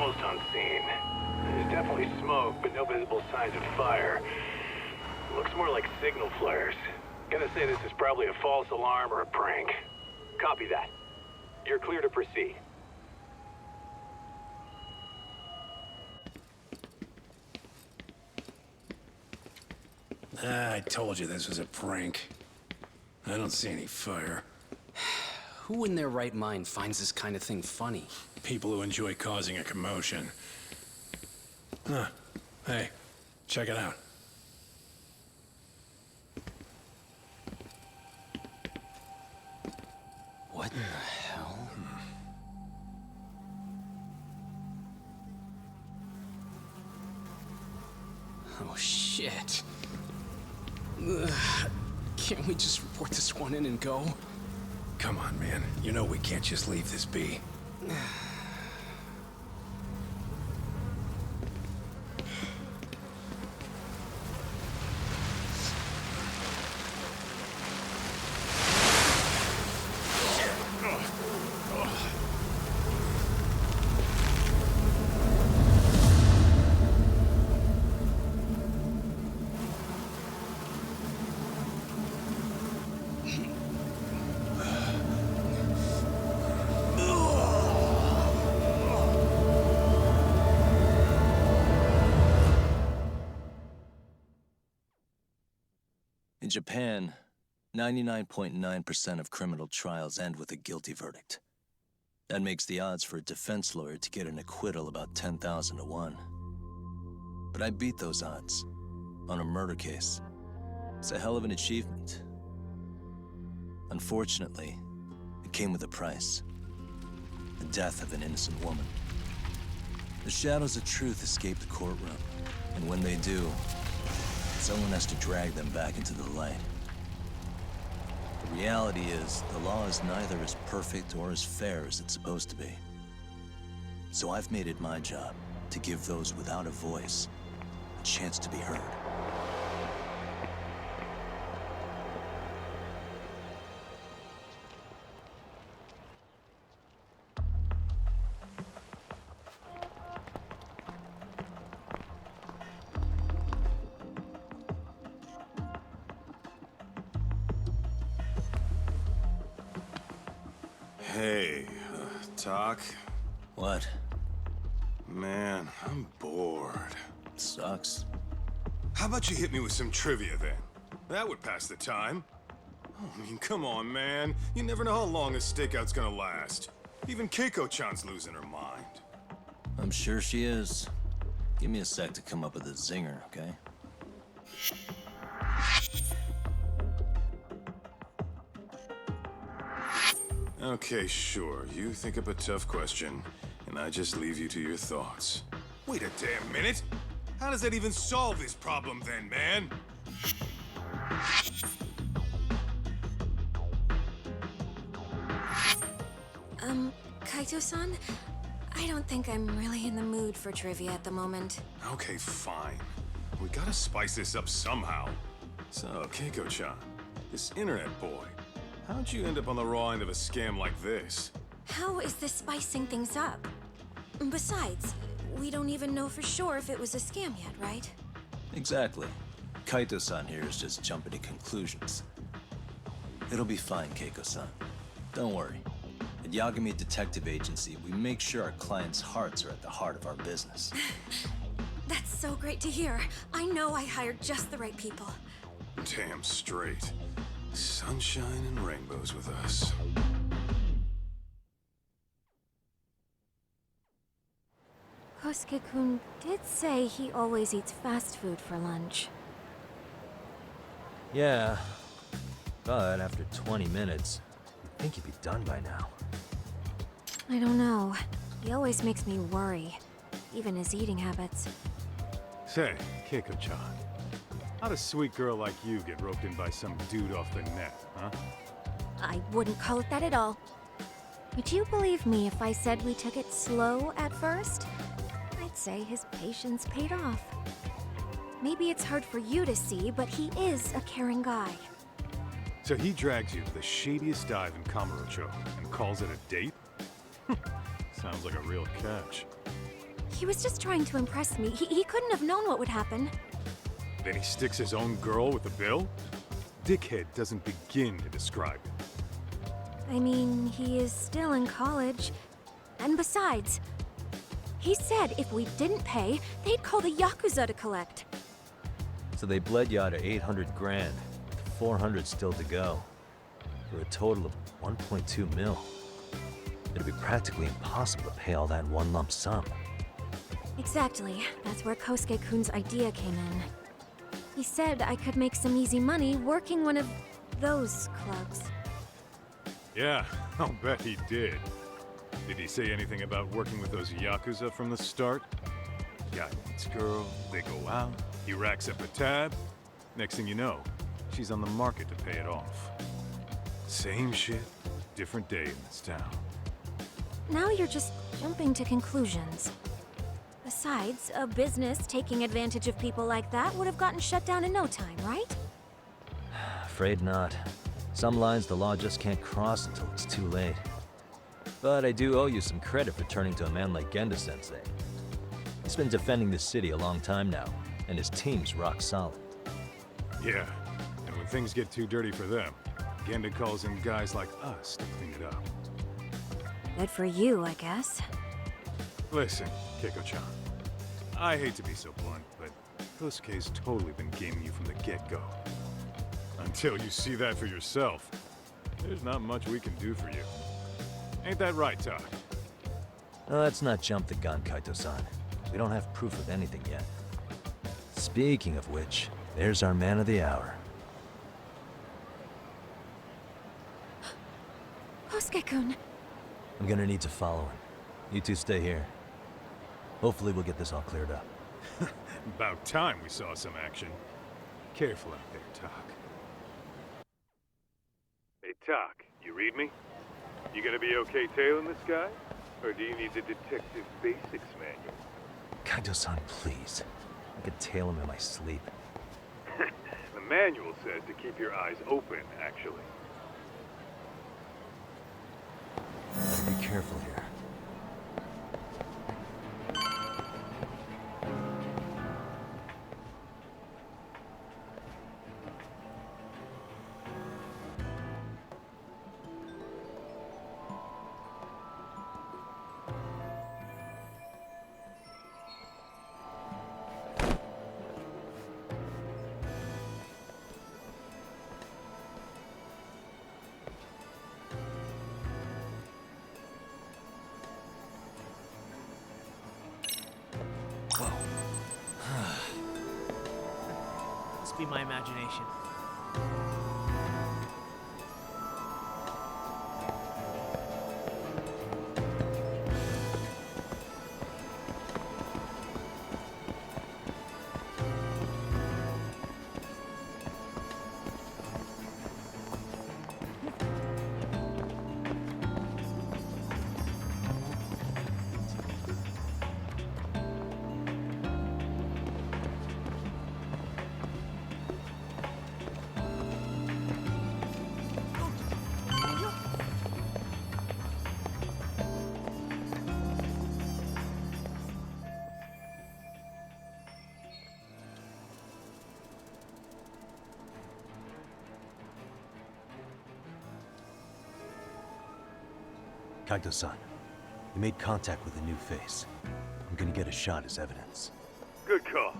almost on scene. There's definitely smoke, but no visible signs of fire. Looks more like signal flares. Gonna say this is probably a false alarm or a prank. Copy that. You're clear to proceed. I told you this was a prank. I don't see any fire. Who in their right mind finds this kind of thing funny? People who enjoy causing a commotion. Huh. Hey, check it out. What in the hell? Oh, shit. Ugh. Can't we just report this one in and go? Come on, man. You know we can't just leave this be. In Japan, 99.9% of criminal trials end with a guilty verdict. That makes the odds for a defense lawyer to get an acquittal about 10,000 to 1. But I beat those odds on a murder case. It's a hell of an achievement. Unfortunately, it came with a price. The death of an innocent woman. The shadows of truth escape the courtroom, and when they do, someone has to drag them back into the light. The reality is, the law is neither as perfect or as fair as it's supposed to be. So I've made it my job to give those without a voice a chance to be heard. Hey, Doc? What? Man, I'm bored. Sucks. How about you hit me with some trivia then? That would pass the time. I mean, come on, man. You never know how long a stakeout's gonna last. Even Keiko-chan's losing her mind. I'm sure she is. Give me a sec to come up with a zinger, okay? Okay, sure. You think up a tough question, and I just leave you to your thoughts. Wait a damn minute! How does that even solve this problem then, man? Kaito-san? I don't think I'm really in the mood for trivia at the moment. Okay, fine. We gotta spice this up somehow. So, Keiko-chan, this internet boy, how'd you end up on the raw end of a scam like this? How is this spicing things up? Besides, we don't even know for sure if it was a scam yet, right? Exactly. Kaito-san here is just jumping to conclusions. It'll be fine, Keiko-san. Don't worry. At Yagami Detective Agency, we make sure our clients' hearts are at the heart of our business. That's so great to hear. I know I hired just the right people. Damn straight. Sunshine and rainbows with us. Kosuke-kun did say he always eats fast food for lunch. Yeah, but after 20 minutes, I think he'd be done by now. I don't know. He always makes me worry, even his eating habits. Say, Keiko-chan, how'd a sweet girl like you get roped in by some dude off the net, huh? I wouldn't call it that at all. Would you believe me if I said we took it slow at first? I'd say his patience paid off. Maybe it's hard for you to see, but he is a caring guy. So he drags you to the shadiest dive in Kamurocho and calls it a date? Sounds like a real catch. He was just trying to impress me. He couldn't have known what would happen. Then he sticks his own girl with the bill? Dickhead doesn't begin to describe it. I mean, he is still in college. And besides, he said if we didn't pay, they'd call the Yakuza to collect. So they bled you out of 800 grand, with 400 still to go, for a total of 1.2 mil. It'd be practically impossible to pay all that in one lump sum. Exactly. That's where Kosuke-kun's idea came in. He said I could make some easy money working one of those clubs. Yeah, I'll bet he did. Did he say anything about working with those Yakuza from the start? Guy meets girl, they go out, he racks up a tab. Next thing you know, she's on the market to pay it off. Same shit, different day in this town. Now you're just jumping to conclusions. Besides, a business taking advantage of people like that would have gotten shut down in no time, right? Afraid not. Some lines the law just can't cross until it's too late. But I do owe you some credit for turning to a man like Genda-sensei. He's been defending this city a long time now, and his team's rock solid. Yeah, and when things get too dirty for them, Genda calls in guys like us to clean it up. Good for you, I guess. Listen, Keiko-chan. I hate to be so blunt, but Kosuke's totally been gaming you from the get-go. Until you see that for yourself, there's not much we can do for you. Ain't that right, Tak? Well, let's not jump the gun, Kaito-san. We don't have proof of anything yet. Speaking of which, there's our man of the hour. Kosuke-kun. I'm gonna need to follow him. You two stay here. Hopefully we'll get this all cleared up. About time we saw some action. Careful out there, Tak. Hey, Tak, you read me? You gonna be okay tailing this guy? Or do you need the detective basics manual? Kaito-san, please. I could tail him in my sleep. The manual says to keep your eyes open, actually. Better be careful here. Must be my imagination. Kaito-san, you made contact with a new face. I'm gonna get a shot as evidence. Good call.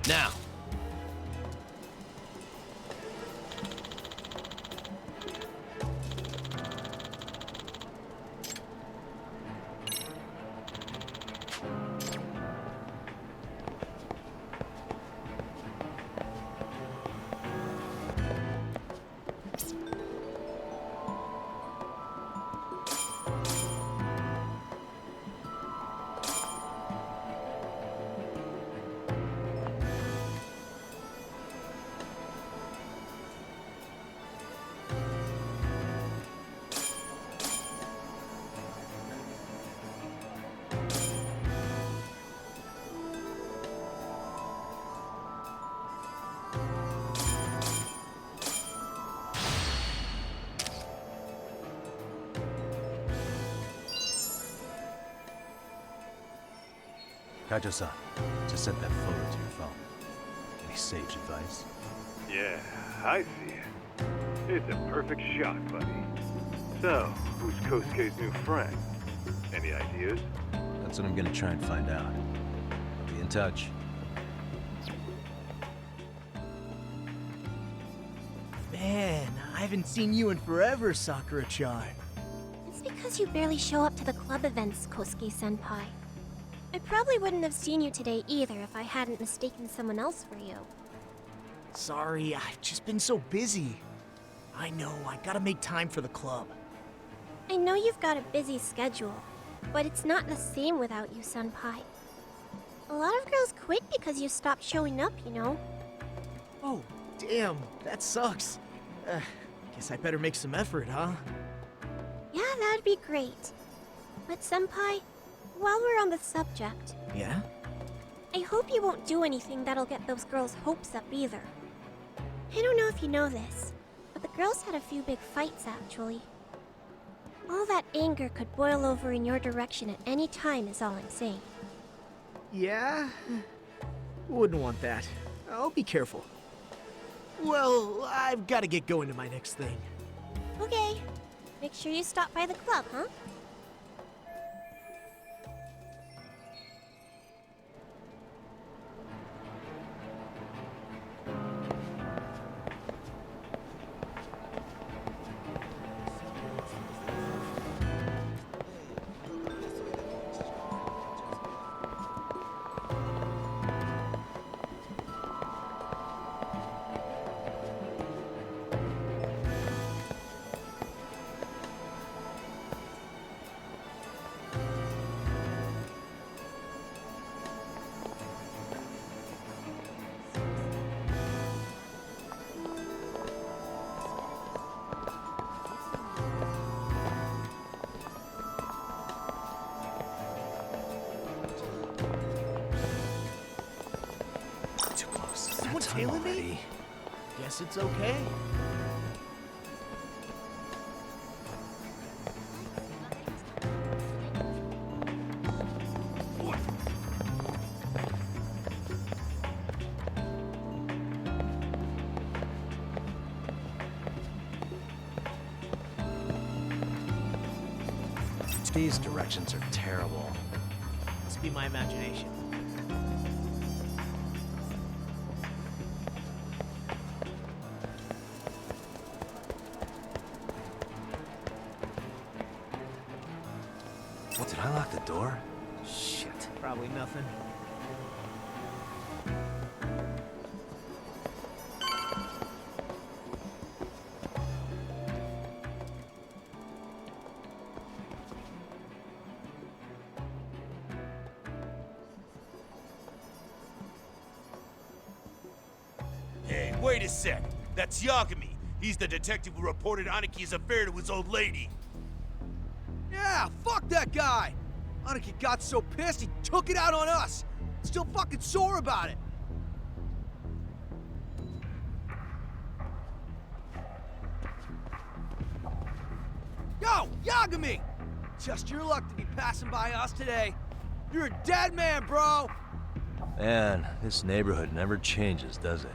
Now! Kaito-san, just sent that photo to your phone. Any sage advice? Yeah, I see it. It's a perfect shot, buddy. So, who's Kosuke's new friend? Any ideas? That's what I'm gonna try and find out. I'll be in touch. Man, I haven't seen you in forever, Sakura-chan. It's because you barely show up to the club events, Kosuke-senpai. I probably wouldn't have seen you today either if I hadn't mistaken someone else for you. Sorry, I've just been so busy. I know, I gotta make time for the club. I know you've got a busy schedule, but it's not the same without you, senpai. A lot of girls quit because you stopped showing up, you know? Oh, damn, that sucks. Guess I better make some effort, huh? Yeah, that'd be great. But senpai, while we're on the subject, Yeah? I hope you won't do anything that'll get those girls' hopes up either. I don't know if you know this, but the girls had a few big fights actually. All that anger could boil over in your direction at any time is all I'm saying. Yeah? Wouldn't want that. I'll be careful. Well, I've gotta get going to my next thing. Okay, make sure you stop by the club, huh? Too close. Someone tailing me? Guess it's okay. These directions are terrible. Must be my imagination. What, did I lock the door? Shit, probably nothing. Hey, wait a sec. That's Yagami. He's the detective who reported Aniki's affair to his old lady. Yeah, fuck that guy! Aniki got so pissed he took it out on us! Still fucking sore about it! Yo, Yagami! Just your luck to be passing by us today. You're a dead man, bro! Man, this neighborhood never changes, does it?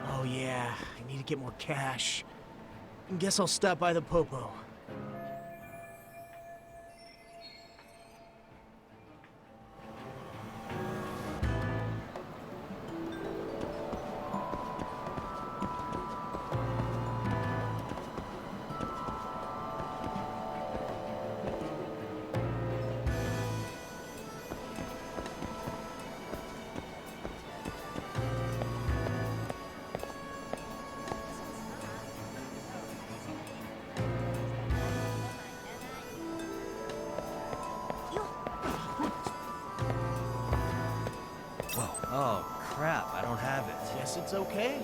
Oh yeah, I need to get more cash. Guess I'll stop by the Popo. Oh, crap, I don't have it. Guess it's okay.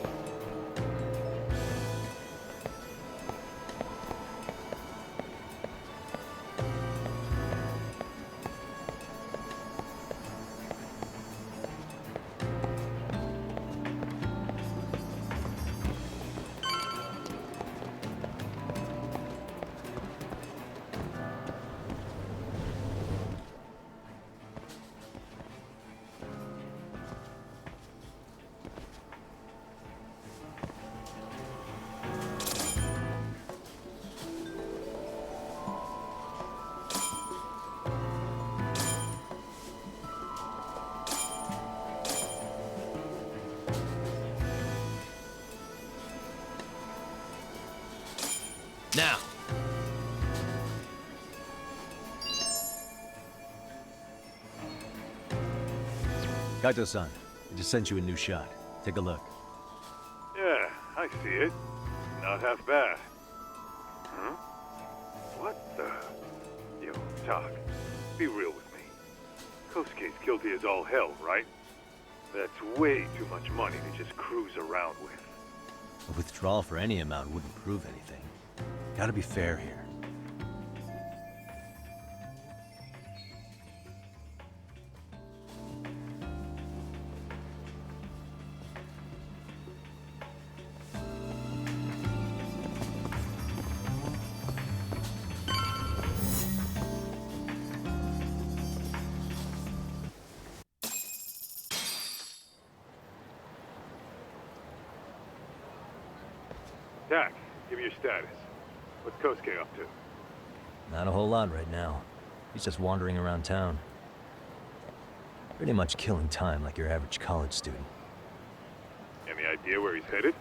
Now! Kaito-san, I just sent you a new shot. Take a look. Yeah, I see it. Not half bad. Huh? What the... Yo, Talk, be real with me. Kosuke's guilty as all hell, right? That's way too much money to just cruise around with. A withdrawal for any amount wouldn't prove anything. Gotta be fair here. Tak, give me your status. What's Kosuke up to? Not a whole lot right now. He's just wandering around town. Pretty much killing time like your average college student. Any idea where he's headed?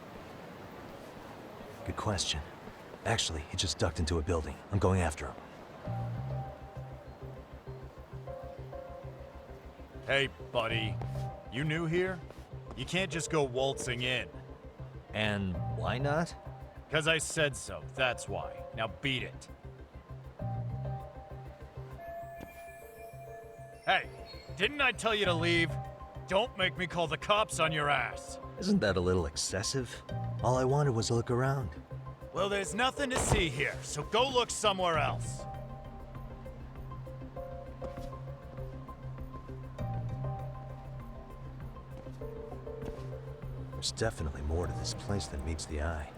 Good question. Actually, he just ducked into a building. I'm going after him. Hey, buddy. You new here? You can't just go waltzing in. And why not? 'Cause I said so, that's why. Now beat it. Hey, didn't I tell you to leave? Don't make me call the cops on your ass. Isn't that a little excessive? All I wanted was to look around. Well, there's nothing to see here, so go look somewhere else. There's definitely more to this place than meets the eye.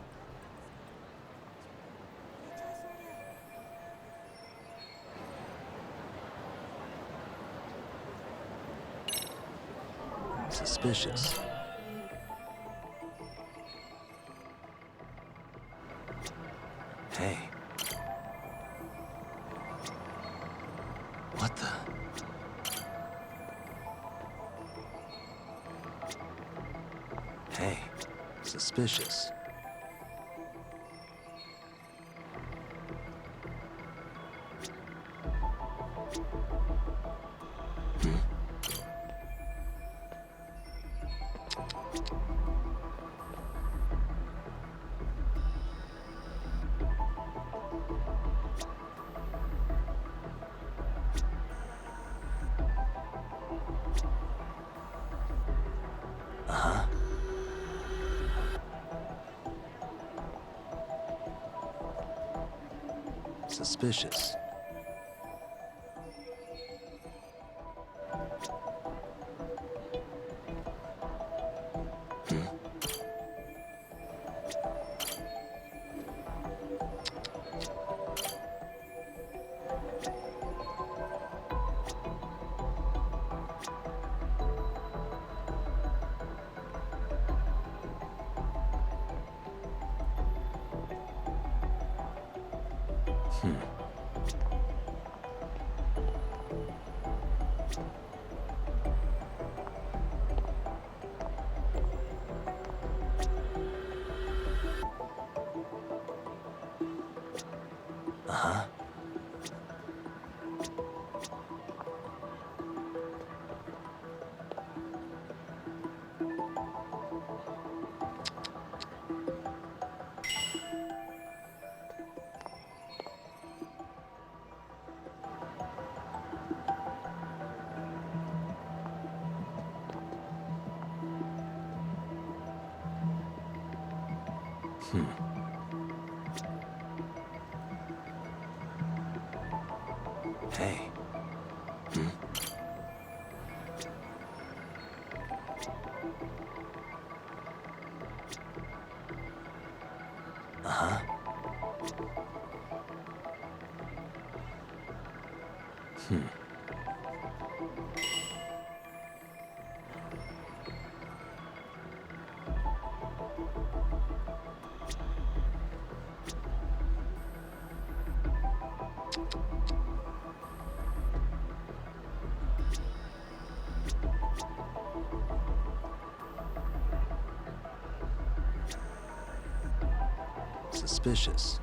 Suspicious. Suspicious. Suspicious. Hey. Suspicious.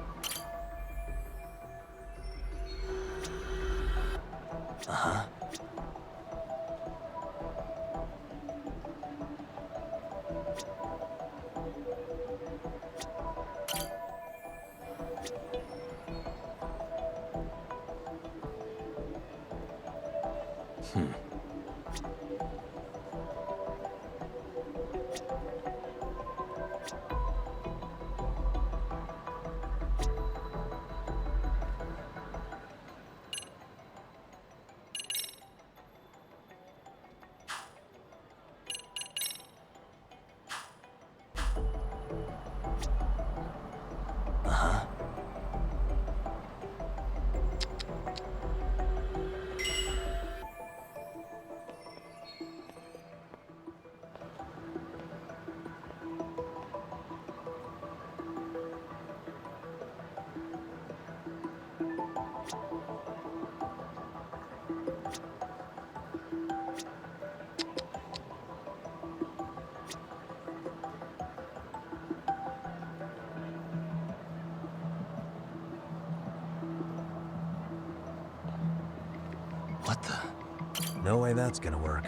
What the? No way that's gonna work.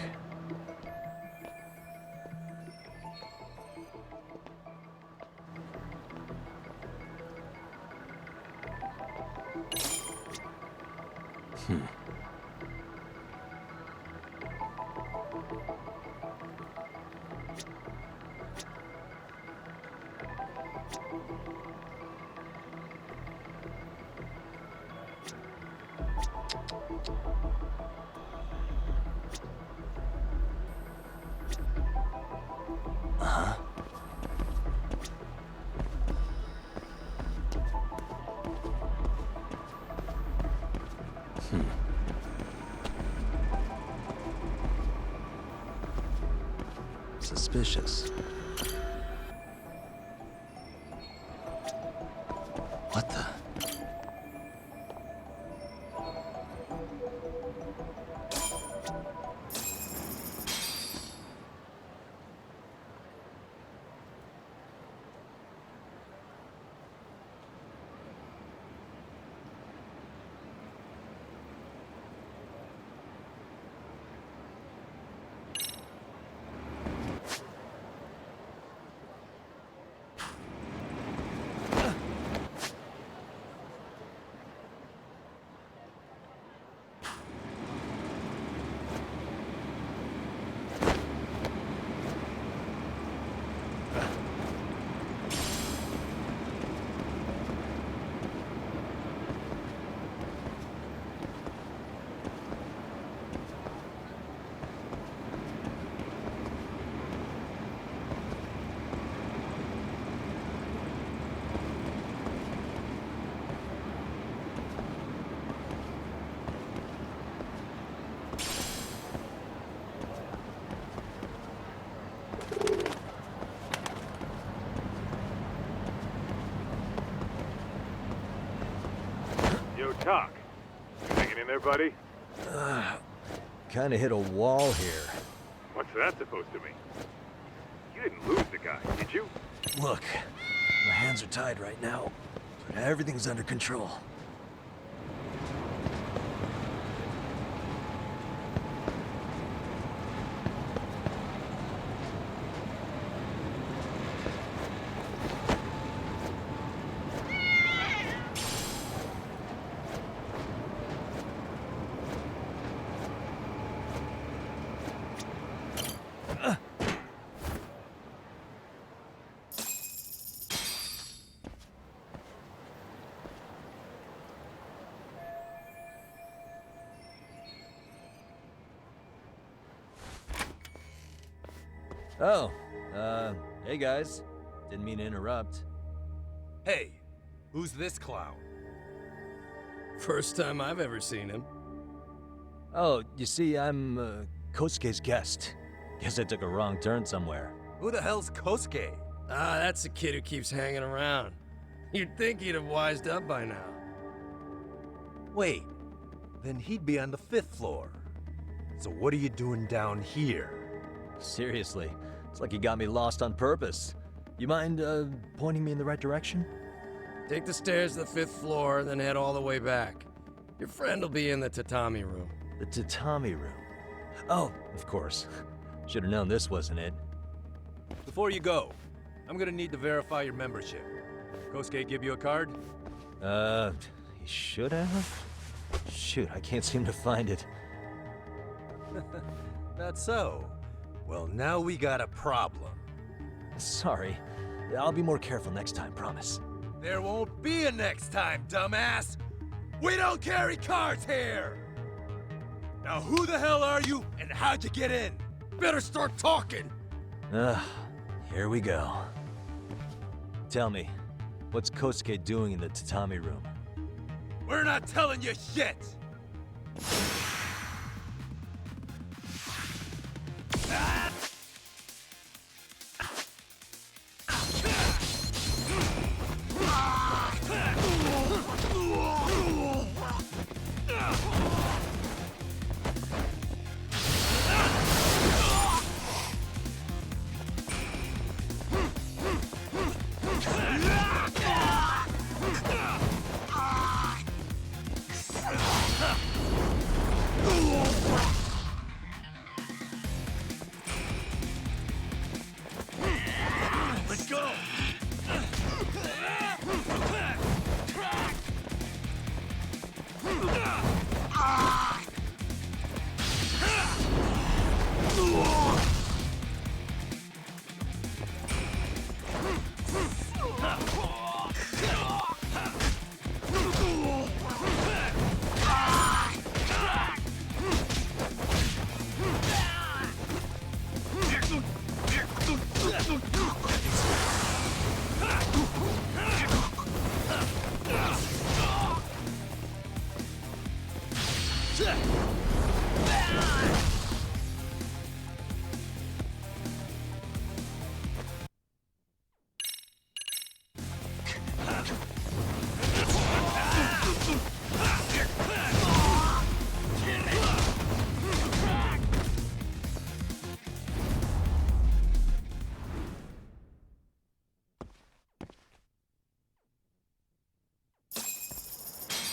Suspicious. What the? Yo, Talk. You hanging in there, buddy? Kinda hit a wall here. What's that supposed to mean? You didn't lose the guy, did you? Look, my hands are tied right now, but everything's under control. Oh, hey guys. Didn't mean to interrupt. Hey, who's this clown? First time I've ever seen him. Oh, you see, I'm, Kosuke's guest. Guess I took a wrong turn somewhere. Who the hell's Kosuke? Ah, that's the kid who keeps hanging around. You'd think he'd have wised up by now. Wait, then he'd be on the 5th floor. So what are you doing down here? Seriously, it's like you got me lost on purpose. You mind, pointing me in the right direction? Take the stairs to the 5th floor, then head all the way back. Your friend will be in the tatami room. The tatami room? Oh, of course. Should've known this wasn't it. Before you go, I'm gonna need to verify your membership. Kosuke give you a card? He should have? Shoot, I can't seem to find it. That's so. Well, now we got a problem. Sorry. I'll be more careful next time, promise. There won't be a next time, dumbass! We don't carry cards here! Now who the hell are you, and how'd you get in? Better start talking! Here we go. Tell me, what's Kosuke doing in the tatami room? We're not telling you shit! Let's go!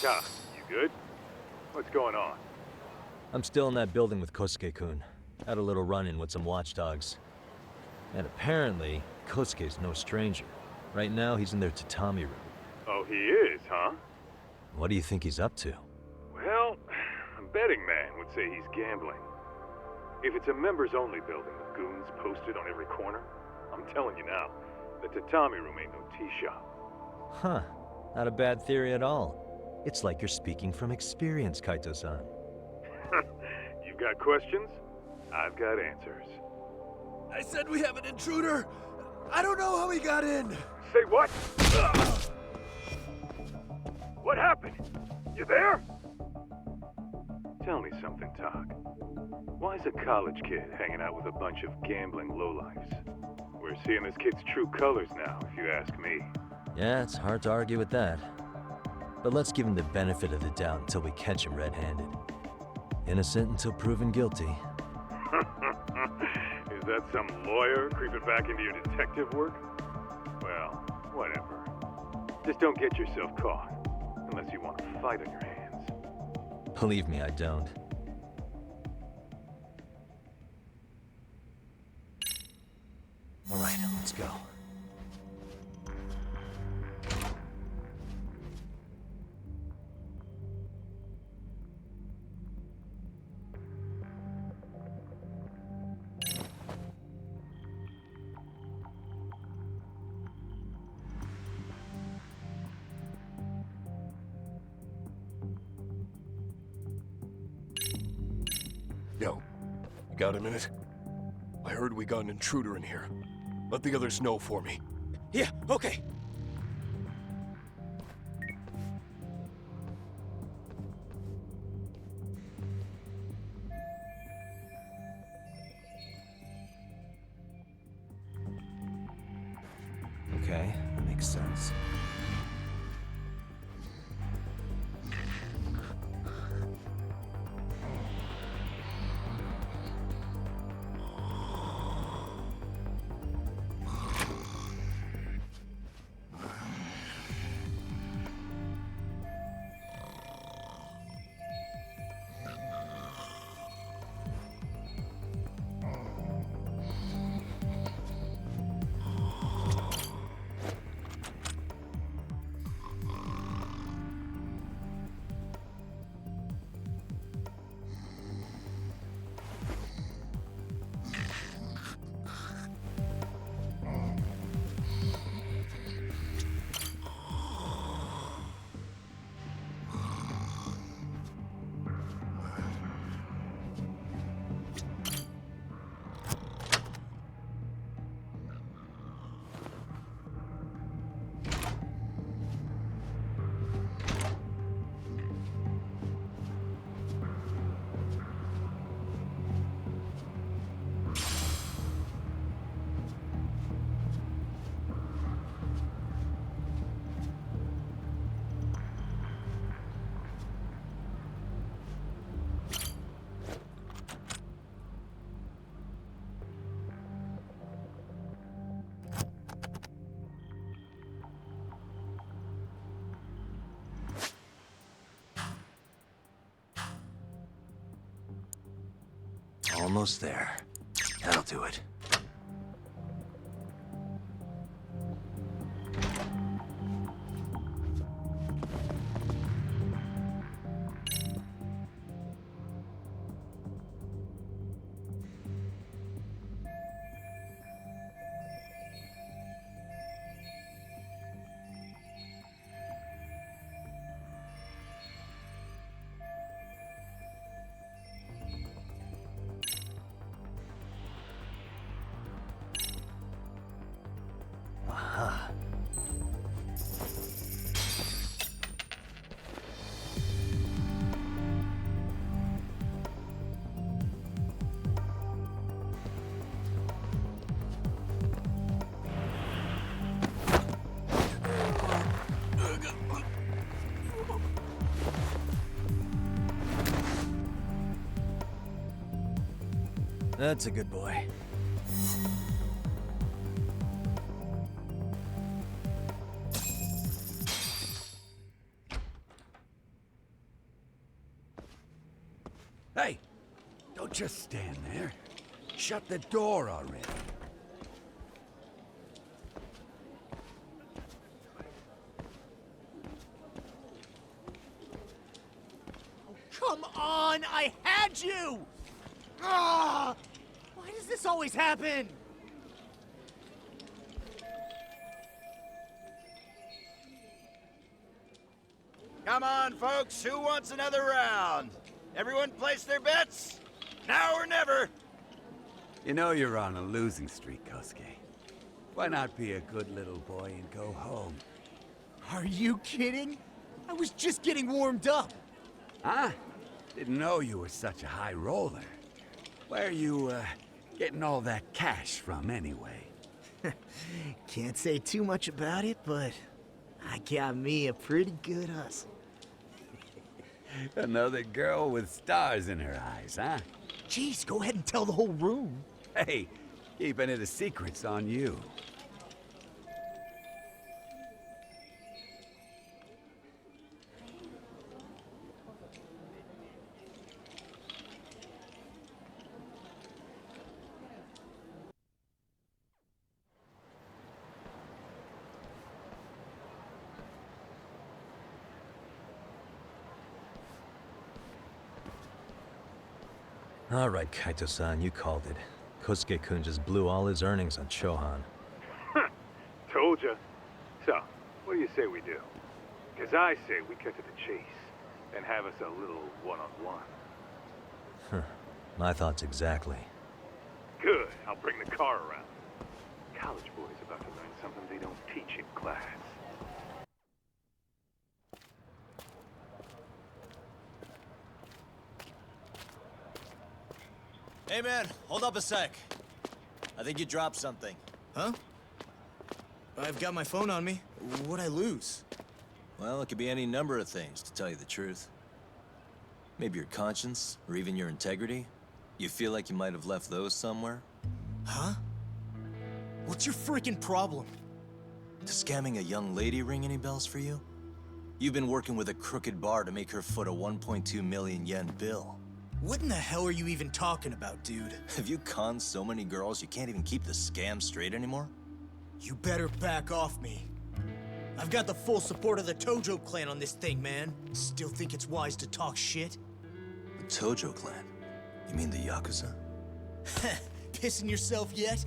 Doc, you good? What's going on? I'm still in that building with Kosuke-kun. Had a little run-in with some watchdogs. And apparently, Kosuke's no stranger. Right now, he's in their tatami room. Oh, he is, huh? What do you think he's up to? Well, a betting man would say he's gambling. If it's a members-only building with goons posted on every corner, I'm telling you now, the tatami room ain't no tea shop. Huh. Not a bad theory at all. It's like you're speaking from experience, Kaito-san. You've got questions? I've got answers. I said we have an intruder. I don't know how he got in. Say what? What happened? You there? Tell me something, Talk. Why is a college kid hanging out with a bunch of gambling lowlifes? We're seeing this kid's true colors now, if you ask me. Yeah, it's hard to argue with that. But let's give him the benefit of the doubt until we catch him red-handed. Innocent until proven guilty. Is that some lawyer creeping back into your detective work? Well, whatever. Just don't get yourself caught. Unless you want a fight on your hands. Believe me, I don't. All right, let's go. Yo, you got a minute? I heard we got an intruder in here. Let the others know for me. Yeah, okay. Okay, that makes sense. Almost there. That'll do it. Aha. That's a good boy. Hey! Don't just stand there. Shut the door already. Come on! I had you! Ah! Why does this always happen? Come on, folks. Who wants another round? Everyone place their bets? Now or never. You know you're on a losing streak, Kosuke. Why not be a good little boy and go home? Are you kidding? I was just getting warmed up. Huh? Didn't know you were such a high roller. Where are you, getting all that cash from, anyway? Can't say too much about it, but I got me a pretty good hustle. Another girl with stars in her eyes, huh? Jeez, go ahead and tell the whole room. Hey, keeping it a secret's on you. All right, Kaito-san, you called it. Kosuke-kun just blew all his earnings on Chohan. Told ya. So, what do you say we do? Because I say we cut to the chase and have us a little one-on-one. My thoughts exactly. Good. I'll bring the car around. College boys about to learn something they don't teach in class. Hey man, hold up a sec. I think you dropped something. Huh? I've got my phone on me. What'd I lose? Well, it could be any number of things, to tell you the truth. Maybe your conscience, or even your integrity. You feel like you might have left those somewhere? Huh? What's your freaking problem? Does scamming a young lady ring any bells for you? You've been working with a crooked bar to make her foot a 1.2 million yen bill. What in the hell are you even talking about, dude? Have you conned so many girls you can't even keep the scam straight anymore? You better back off me. I've got the full support of the Tojo clan on this thing, man. Still think it's wise to talk shit? The Tojo clan? You mean the Yakuza? Pissing yourself yet?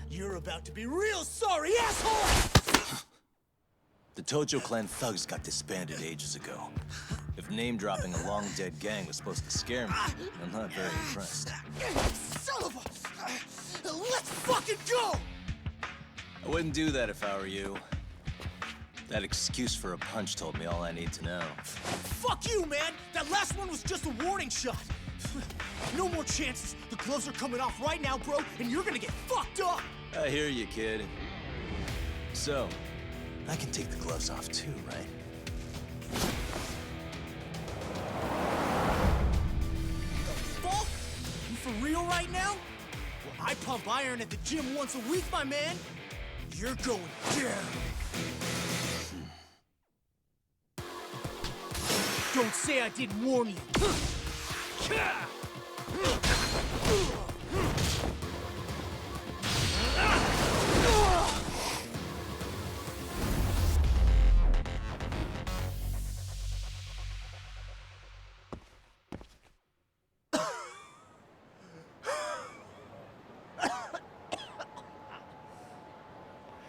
You're about to be real sorry, asshole! The Tojo clan thugs got disbanded ages ago. If name-dropping a long-dead gang was supposed to scare me, I'm not very impressed. Son of a... Let's fucking go! I wouldn't do that if I were you. That excuse for a punch told me all I need to know. Fuck you, man! That last one was just a warning shot! No more chances. The gloves are coming off right now, bro, and you're gonna get fucked up! I hear you, kid. So, I can take the gloves off too, right? Fuck? You for real right now? Well, I pump iron at the gym once a week, my man. You're going down. Don't say I didn't warn you.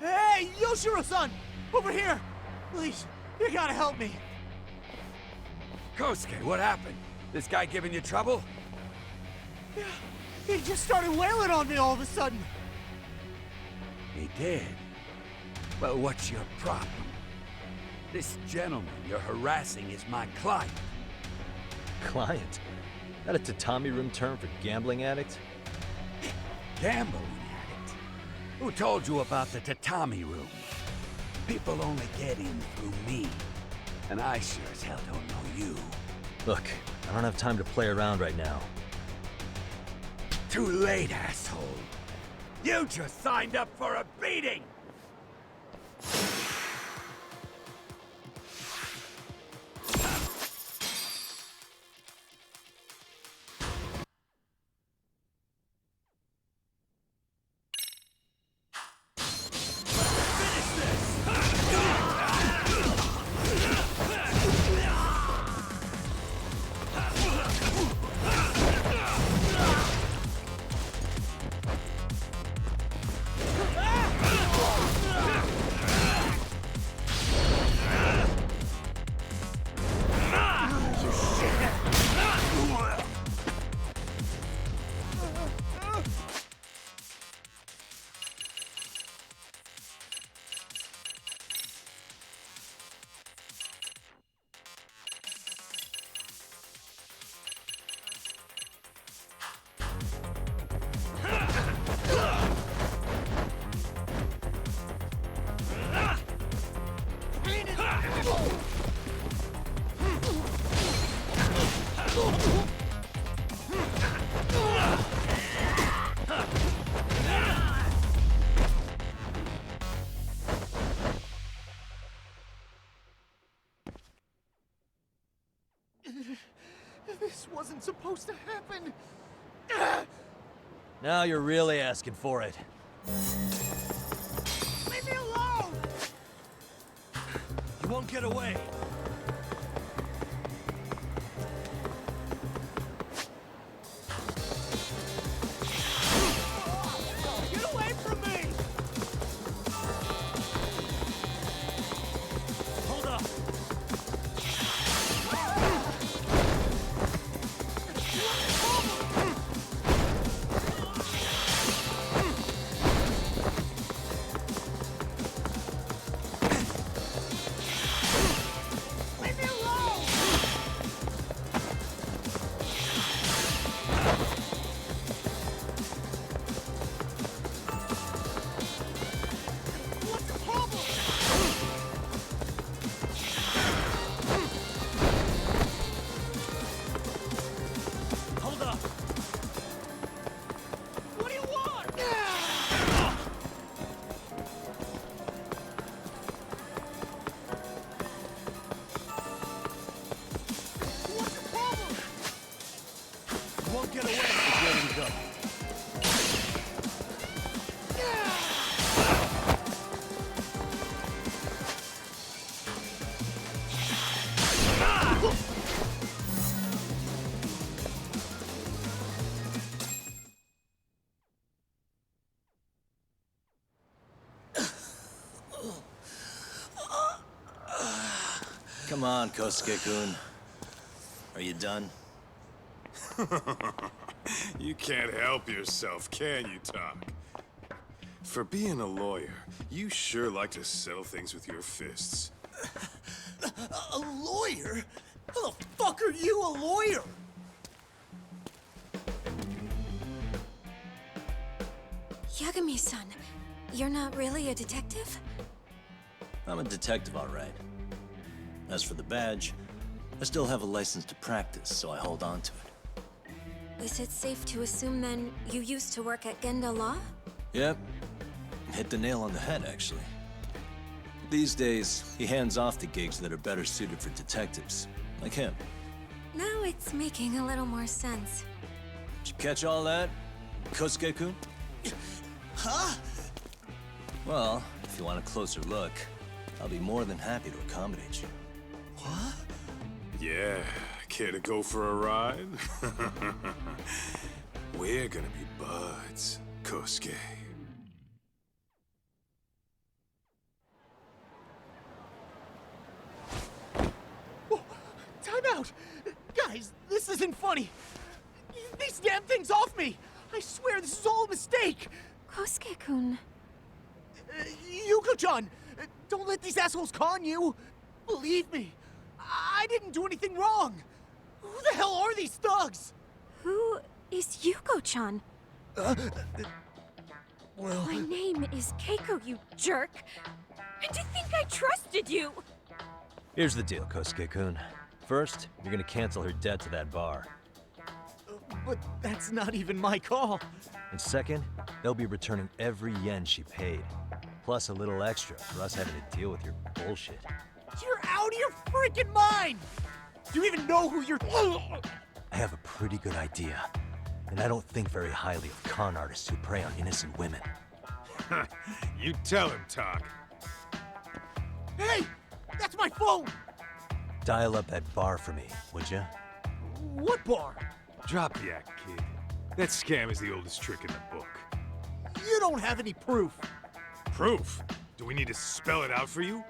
Hey, Yoshiro-san! Over here! Please, you gotta help me. Kosuke, what happened? This guy giving you trouble? Yeah, he just started wailing on me all of a sudden. He did? Well, what's your problem? This gentleman you're harassing is my client. Client? That a tatami room term for gambling addict? Gambling addict? Who told you about the tatami room? People only get in through me. And I sure as hell don't know you. Look, I don't have time to play around right now. Too late, asshole. You just signed up for a beating! wasn't supposed to happen. Now you're really asking for it. Leave me alone! You won't get away. Get away from me! Hold up. Leave me alone! What's the problem? Hold up. What do you want? What's the problem? You won't get away. It's ready to go. Come on, Kosuke-kun. Are you done? You can't help yourself, can you, Tak? For being a lawyer, you sure like to settle things with your fists. A lawyer? How the fuck are you a lawyer? Yagami-san, you're not really a detective? I'm a detective, all right. As for the badge, I still have a license to practice, so I hold on to it. Is it safe to assume then you used to work at Genda Law? Yep. Hit the nail on the head, actually. These days, he hands off the gigs that are better suited for detectives, like him. Now it's making a little more sense. Did you catch all that, Kosuke-kun? Huh? Well, if you want a closer look, I'll be more than happy to accommodate you. What? Yeah, care to go for a ride? We're gonna be buds, Kosuke. Whoa, time out! Guys, this isn't funny. These damn things off me! I swear this is all a mistake! Kosuke-kun. Yuko-chan! Don't let these assholes con you! Believe me, I didn't do anything wrong! Who the hell are these thugs? Who is Yuko-chan? Well... My name is Keiko, you jerk! And to think I trusted you! Here's the deal, Kosuke-kun. First, you're gonna cancel her debt to that bar. But that's not even my call. And second, they'll be returning every yen she paid. Plus a little extra for us having to deal with your bullshit. You're out of your freaking mind! Do you even know who you're... I have a pretty good idea. And I don't think very highly of con artists who prey on innocent women. You tell him, Tak. Hey! That's my phone! Dial up that bar for me, would ya? What bar? Drop the act, kid. That scam is the oldest trick in the book. You don't have any proof. Proof? Do we need to spell it out for you?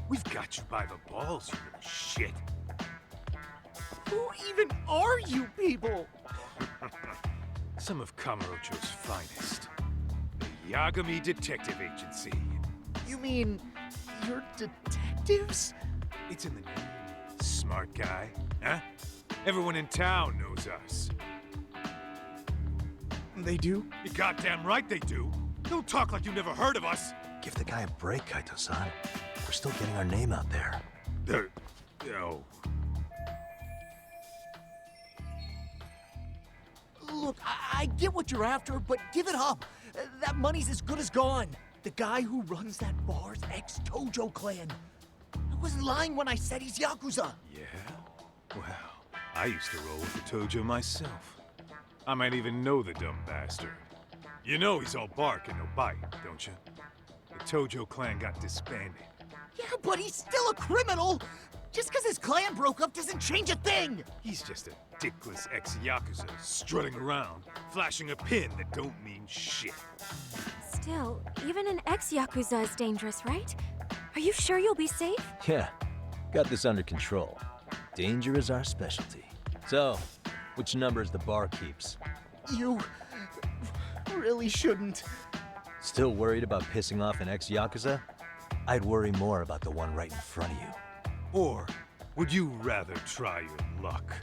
We've got you by the balls, you little shit. Who even are you people? Some of Kamurocho's finest. The Yagami Detective Agency. You mean you're detectives? It's in the name. Smart guy, huh? Everyone in town knows us. They do? You're goddamn right they do. Don't talk like you never heard of us. Give the guy a break, Kaito-san. We're still getting our name out there. Oh. Look, I get what you're after, but give it up. That money's as good as gone. The guy who runs that bar's ex-Tojo clan. I wasn't lying when I said he's Yakuza. Yeah? Well, I used to roll with the Tojo myself. I might even know the dumb bastard. You know he's all bark and no bite, don't you? The Tojo clan got disbanded. Yeah, but he's still a criminal! Just because his clan broke up doesn't change a thing! He's just a dickless ex-Yakuza strutting around, flashing a pin that don't mean shit. Still, even an ex-Yakuza is dangerous, right? Are you sure you'll be safe? Yeah, got this under control. Danger is our specialty. So, which numbers the bar keeps? You really shouldn't. Still worried about pissing off an ex-Yakuza? I'd worry more about the one right in front of you. Or would you rather try your luck?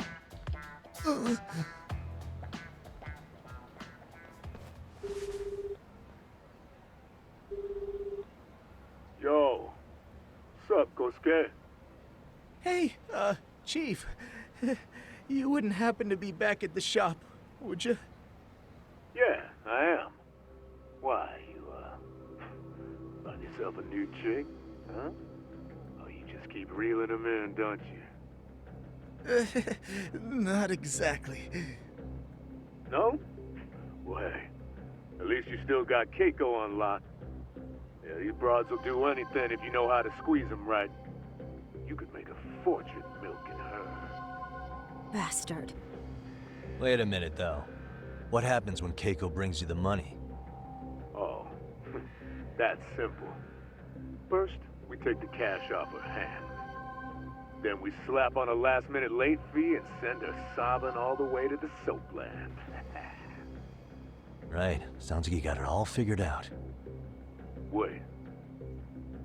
Yo, what's up, Kosuke? Hey, Chief. You wouldn't happen to be back at the shop, would you? Yeah, I am. Why, you, find yourself a new chick, huh? Oh, you just keep reeling them in, don't you? Not exactly. No? Well, hey, at least you still got Keiko on lock. Yeah, these broads will do anything if you know how to squeeze them right. You could make a fortune milking her. Bastard. Wait a minute, though. What happens when Keiko brings you the money? Oh, that's simple. First, we take the cash off her hand. Then we slap on a last-minute late fee and send her sobbing all the way to the soapland. Right. Sounds like you got it all figured out. Wait.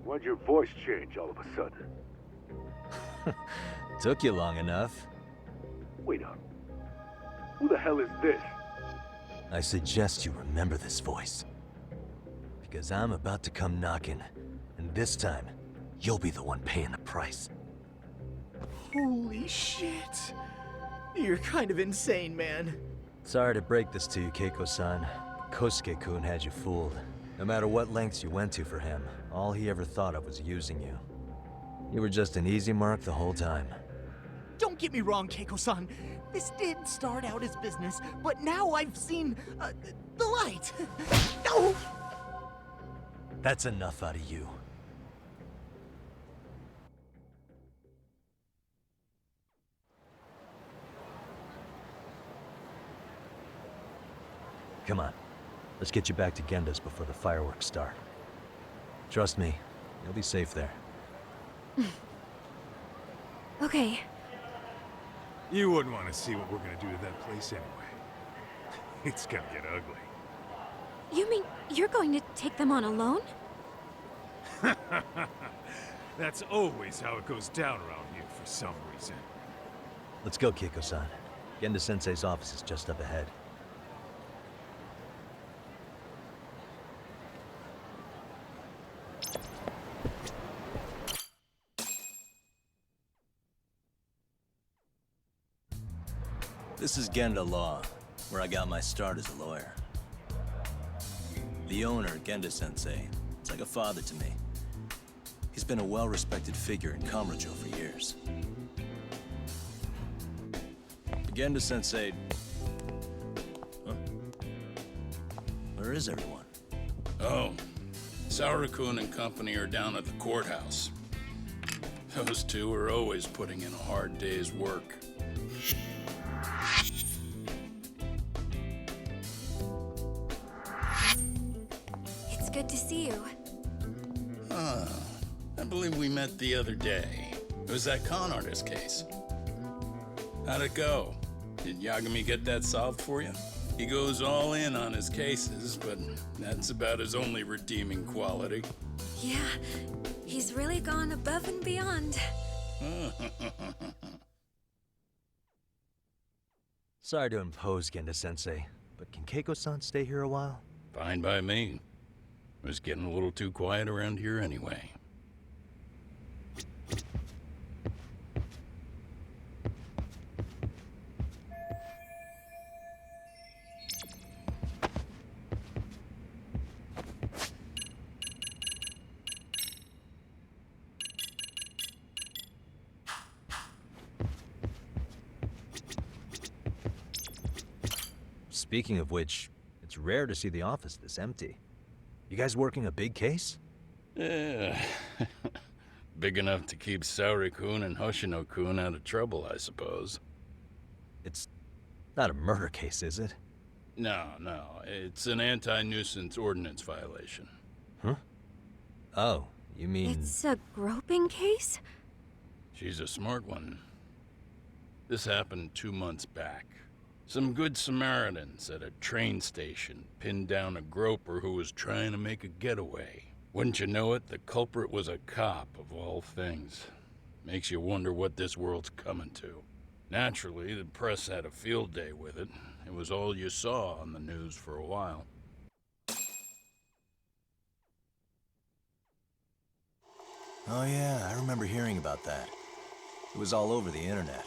Why'd your voice change all of a sudden? Took you long enough. Wait up. Who the hell is this? I suggest you remember this voice. Because I'm about to come knocking, and this time, you'll be the one paying the price. Holy shit. You're kind of insane, man. Sorry to break this to you, Keiko-san. Kosuke-kun had you fooled. No matter what lengths you went to for him, all he ever thought of was using you. You were just an easy mark the whole time. Don't get me wrong, Keiko-san. This did start out as business, but now I've seen, the light. No! That's enough out of you. Come on. Let's get you back to Genda's before the fireworks start. Trust me, you'll be safe there. Okay. You wouldn't want to see what we're gonna do to that place anyway. It's gonna get ugly. You mean you're going to take them on alone? That's always how it goes down around here for some reason. Let's go, Keiko-san. Genda-sensei's office is just up ahead. This is Genda Law, where I got my start as a lawyer. The owner, Genda-sensei, is like a father to me. He's been a well-respected figure in Kamurocho for years. Genda-sensei... Huh? Where is everyone? Oh, Saru-kun and company are down at the courthouse. Those two are always putting in a hard day's work. It's good to see you. I believe we met the other day. It was that con artist case. How'd it go? Did Yagami get that solved for you? He goes all in on his cases, but that's about his only redeeming quality. Yeah, he's really gone above and beyond. Sorry to impose, Genda-sensei, but can Keiko-san stay here a while? Fine by me. It was getting a little too quiet around here anyway. Speaking of which, it's rare to see the office this empty. You guys working a big case? Yeah. Big enough to keep Saori-kun and Hoshino-kun out of trouble, I suppose. It's not a murder case, is it? No, it's an anti-nuisance ordinance violation. Huh? Oh, you mean... It's a groping case? She's a smart one. This happened 2 months back. Some good Samaritans at a train station pinned down a groper who was trying to make a getaway. Wouldn't you know it, the culprit was a cop, of all things. Makes you wonder what this world's coming to. Naturally, the press had a field day with it. It was all you saw on the news for a while. Oh yeah, I remember hearing about that. It was all over the internet.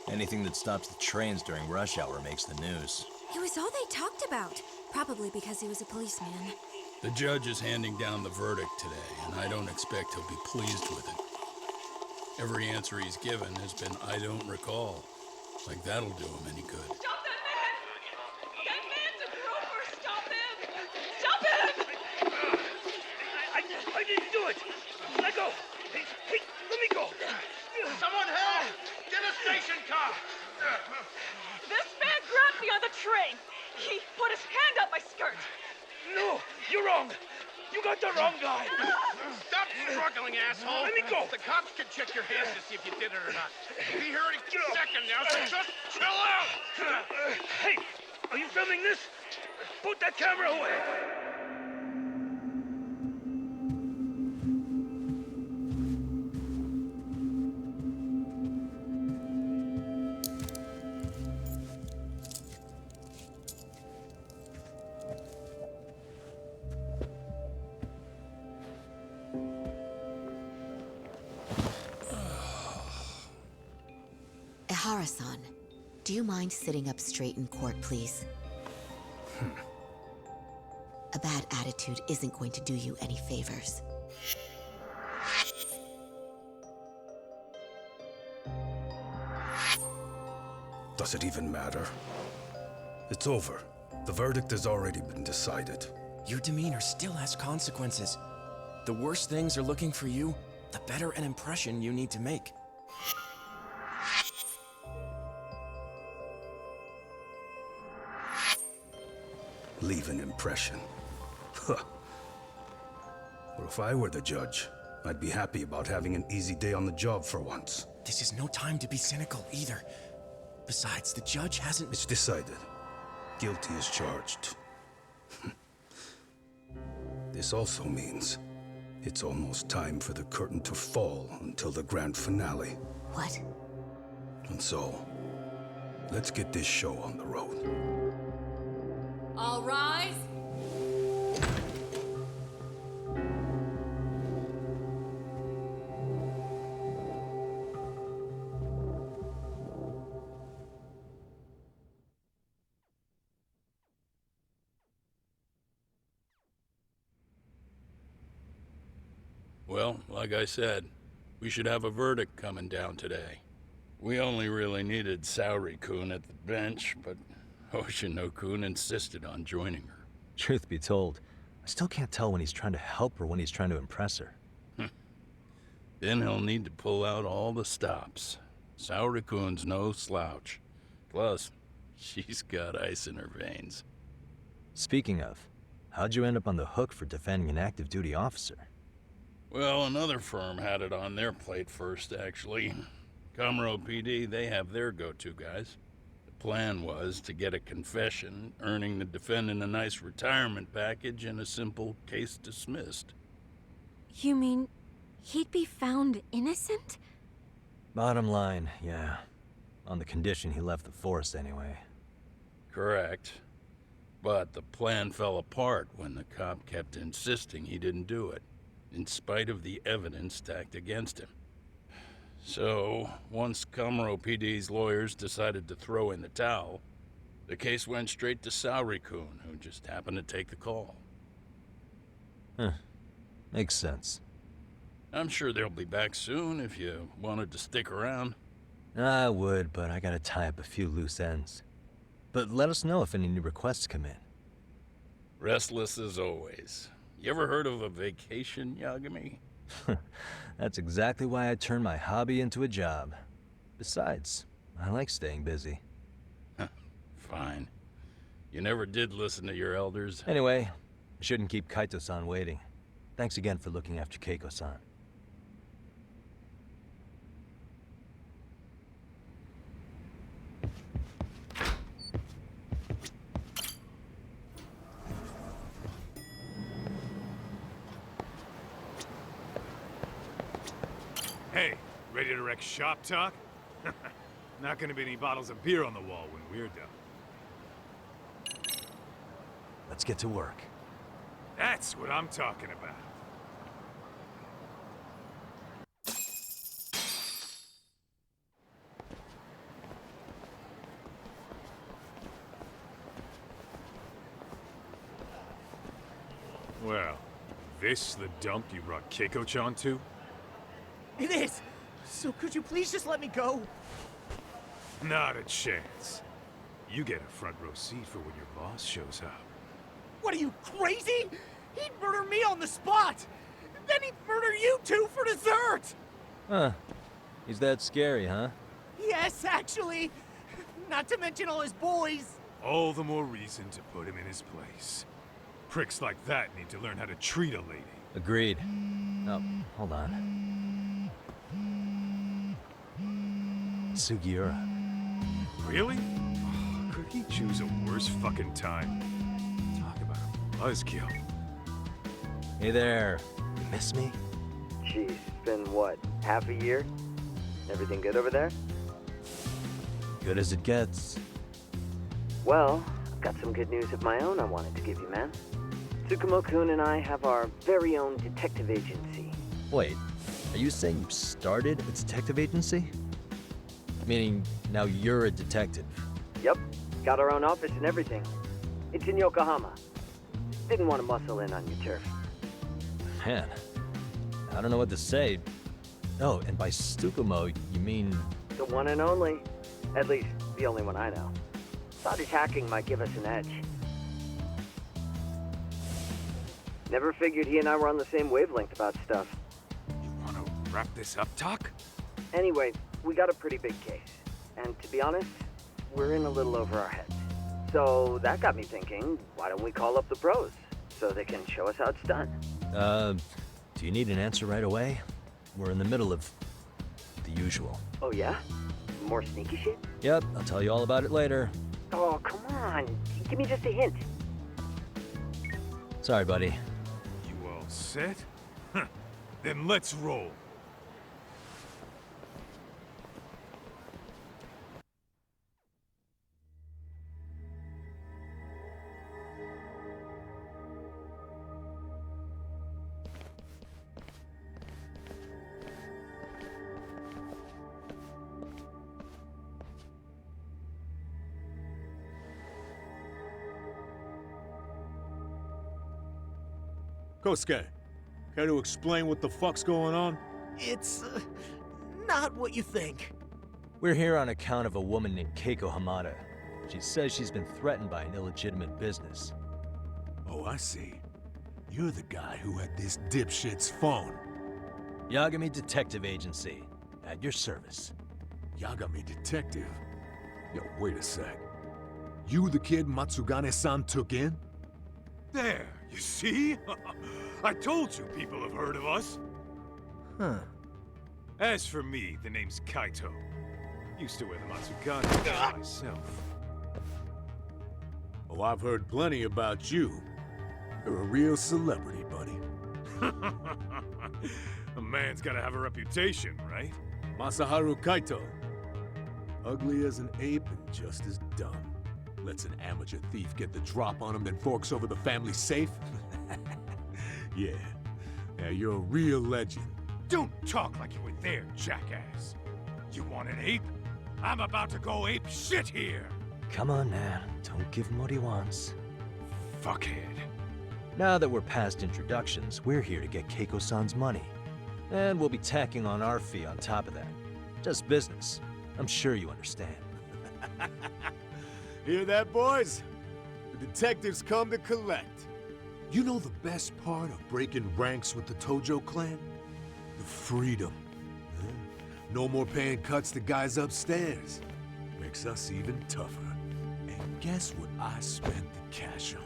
Anything that stops the trains during rush hour makes the news. It was all they talked about. Probably because he was a policeman. The judge is handing down the verdict today, and I don't expect he'll be pleased with it. Every answer he's given has been, I don't recall. Like that'll do him any good. Stop that man! That man's a groper! Stop him! Stop him! I didn't do it! Let go! Hey, let me go! Someone help! Get a station car! This man grabbed me on the train! He put his hand up my skirt! No! You're wrong! You got the wrong guy! Stop struggling, asshole! Let me go! The cops can check your hands to see if you did it or not. Be here any second now, so just chill out! Hey! Are you filming this? Put that camera away! Ehara-san, do you mind sitting up straight in court, please? A bad attitude isn't going to do you any favors. Does it even matter? It's over. The verdict has already been decided. Your demeanor still has consequences. The worse things are looking for you, the better an impression you need to make. Leave an impression. Huh. Well, if I were the judge, I'd be happy about having an easy day on the job for once. This is no time to be cynical either. Besides, the judge hasn't... It's decided. Guilty is charged. This also means it's almost time for the curtain to fall until the grand finale. What? And so, let's get this show on the road. All rise. Well, like I said, we should have a verdict coming down today. We only really needed Saori-kun at the bench, but Hoshino-kun insisted on joining her. Truth be told, I still can't tell when he's trying to help or when he's trying to impress her. Then he'll need to pull out all the stops. Saori-kun's no slouch. Plus, she's got ice in her veins. Speaking of, how'd you end up on the hook for defending an active duty officer? Well, another firm had it on their plate first, actually. Comro PD, they have their go-to guys. The plan was to get a confession, earning the defendant a nice retirement package and a simple case dismissed. You mean he'd be found innocent? Bottom line, yeah. On the condition he left the force anyway. Correct. But the plan fell apart when the cop kept insisting he didn't do it, in spite of the evidence stacked against him. So, once Comro PD's lawyers decided to throw in the towel, the case went straight to Saori-kun, who just happened to take the call. Huh. Makes sense. I'm sure they'll be back soon if you wanted to stick around. I would, but I gotta tie up a few loose ends. But let us know if any new requests come in. Restless as always. You ever heard of a vacation, Yagami? That's exactly why I turned my hobby into a job. Besides, I like staying busy. Fine. You never did listen to your elders. Anyway, I shouldn't keep Kaito-san waiting. Thanks again for looking after Keiko-san. Hey, ready to wreck shop talk? Not gonna be any bottles of beer on the wall when we're done. Let's get to work. That's what I'm talking about. Well, this the dump you brought Keiko-chan to? It is! So could you please just let me go? Not a chance. You get a front row seat for when your boss shows up. What are you, crazy? He'd murder me on the spot! Then he'd murder you two for dessert! Huh. He's that scary, huh? Yes, actually! Not to mention all his boys! All the more reason to put him in his place. Pricks like that need to learn how to treat a lady. Agreed. Oh, hold on. Sugiura. Really? Oh, could he choose a worse fucking time? Talk about a buzzkill. Hey there. You miss me? Geez, it's been what, half a year? Everything good over there? Good as it gets. Well, I've got some good news of my own I wanted to give you, man. Tsukumo-kun and I have our very own detective agency. Wait, are you saying you started a detective agency? Meaning, now you're a detective? Yep, got our own office and everything. It's in Yokohama. Didn't want to muscle in on your turf. Man, I don't know what to say. Oh, and by Tsukumo, you mean... The one and only. At least, the only one I know. Thought his hacking might give us an edge. Never figured he and I were on the same wavelength about stuff. You want to wrap this up, Talk? Anyway, we got a pretty big case. And to be honest, we're in a little over our heads. So that got me thinking, why don't we call up the pros so they can show us how it's done? Do you need an answer right away? We're in the middle of the usual. Oh yeah? More sneaky shit? Yep, I'll tell you all about it later. Oh, come on. Give me just a hint. Sorry, buddy. You all set? Huh. Then let's roll. Kosuke, care to explain what the fuck's going on? It's, not what you think. We're here on account of a woman named Keiko Hamada. She says she's been threatened by an illegitimate business. Oh, I see. You're the guy who had this dipshit's phone. Yagami Detective Agency. At your service. Yagami Detective? Yo, wait a sec. You the kid Matsugane-san took in? There, you see? I told you people have heard of us. Huh. As for me, the name's Kaito. Used to wear the Matsugane myself. Oh, I've heard plenty about you. You're a real celebrity, buddy. A man's gotta have a reputation, right? Masaharu Kaito. Ugly as an ape and just as dumb. Lets an amateur thief get the drop on him, then forks over the family safe? Yeah, you're a real legend. Don't talk like you were there, jackass. You want an ape? I'm about to go ape shit here. Come on, man. Don't give him what he wants. Fuckhead. Now that we're past introductions, we're here to get Keiko-san's money. And we'll be tacking on our fee on top of that. Just business. I'm sure you understand. Hear that, boys? The detectives come to collect. You know the best part of breaking ranks with the Tojo clan? The freedom. Yeah. No more paying cuts to guys upstairs. Makes us even tougher. And guess what I spent the cash on?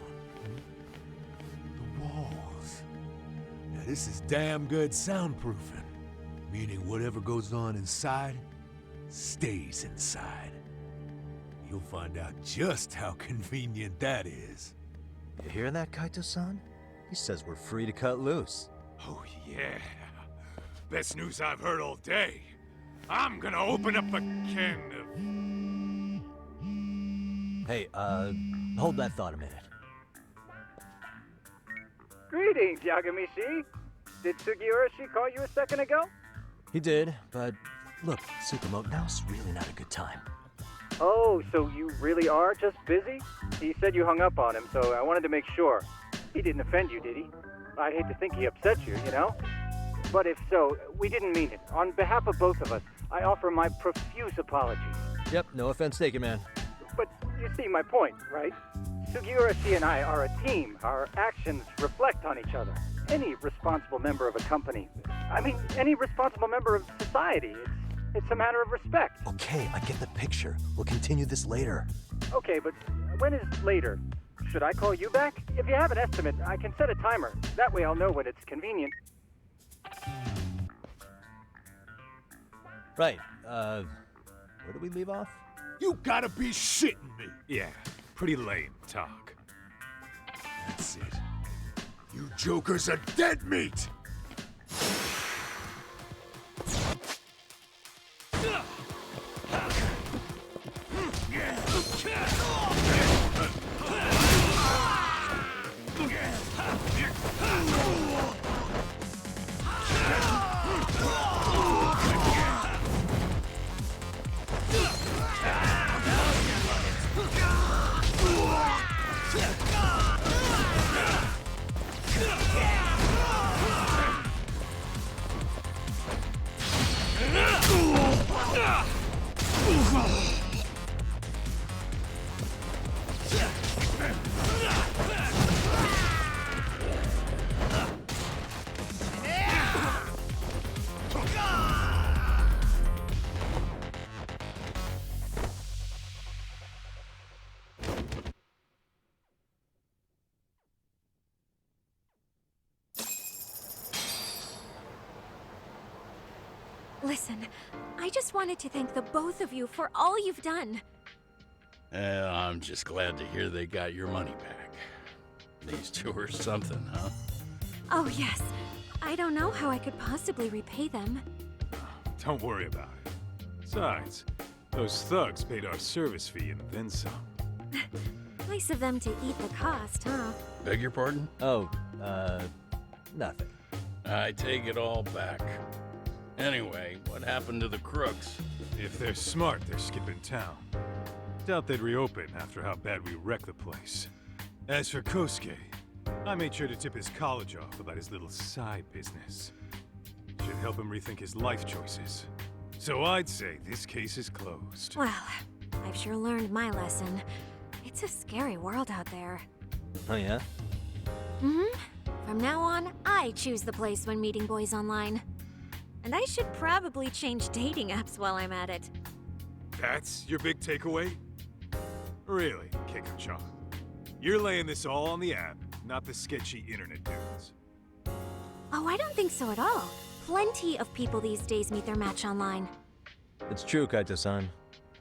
The walls. Now this is damn good soundproofing. Meaning whatever goes on inside, stays inside. You'll find out just how convenient that is. You hear that, Kaito-san? He says we're free to cut loose. Oh, yeah. Best news I've heard all day. I'm gonna open up a can of... Hey, hold that thought a minute. Greetings, Yagami-shi. Did Sugiura-shi call you a second ago? He did, but look, Tsukumo, now's really not a good time. Oh, so you really are just busy? He said you hung up on him, so I wanted to make sure. He didn't offend you, did he? I'd hate to think he upset you, you know? But if so, we didn't mean it. On behalf of both of us, I offer my profuse apologies. Yep, no offense taken, man. But you see my point, right? Sugiura-shi and I are a team. Our actions reflect on each other. Any responsible member of a company, any responsible member of society, it's a matter of respect. Okay, I get the picture. We'll continue this later. Okay, but when is later? Should I call you back? If you have an estimate, I can set a timer. That way I'll know when it's convenient. Right, where do we leave off? You gotta be shitting me! Yeah, pretty lame talk. That's it. You jokers are dead meat! Listen, I just wanted to thank the both of you for all you've done. I'm just glad to hear they got your money back. These two are something, huh? Oh, yes. I don't know how I could possibly repay them. Don't worry about it. Besides, those thugs paid our service fee and then some. Nice of them to eat the cost, huh? Beg your pardon? Oh, nothing. I take it all back. Anyway, what happened to the crooks? If they're smart, they're skipping town. Doubt they'd reopen after how bad we wrecked the place. As for Kosuke, I made sure to tip his college off about his little side business. Should help him rethink his life choices. So I'd say this case is closed. Well, I've sure learned my lesson. It's a scary world out there. Oh, yeah? Mm-hmm. From now on, I choose the place when meeting boys online. And I should probably change dating apps while I'm at it. That's your big takeaway? Really, Keiko-chan? You're laying this all on the app, not the sketchy internet dudes. Oh, I don't think so at all. Plenty of people these days meet their match online. It's true, Kaito-san.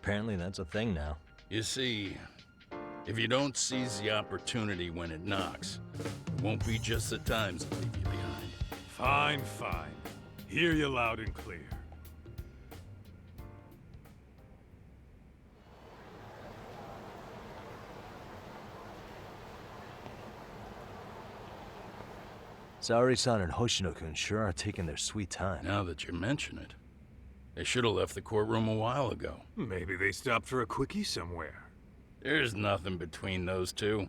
Apparently that's a thing now. You see, if you don't seize the opportunity when it knocks, it won't be just the times that leave you behind. Fine, fine. Hear you loud and clear. Saori-san and Hoshino-kun sure are taking their sweet time. Now that you mention it, they should have left the courtroom a while ago. Maybe they stopped for a quickie somewhere. There's nothing between those two.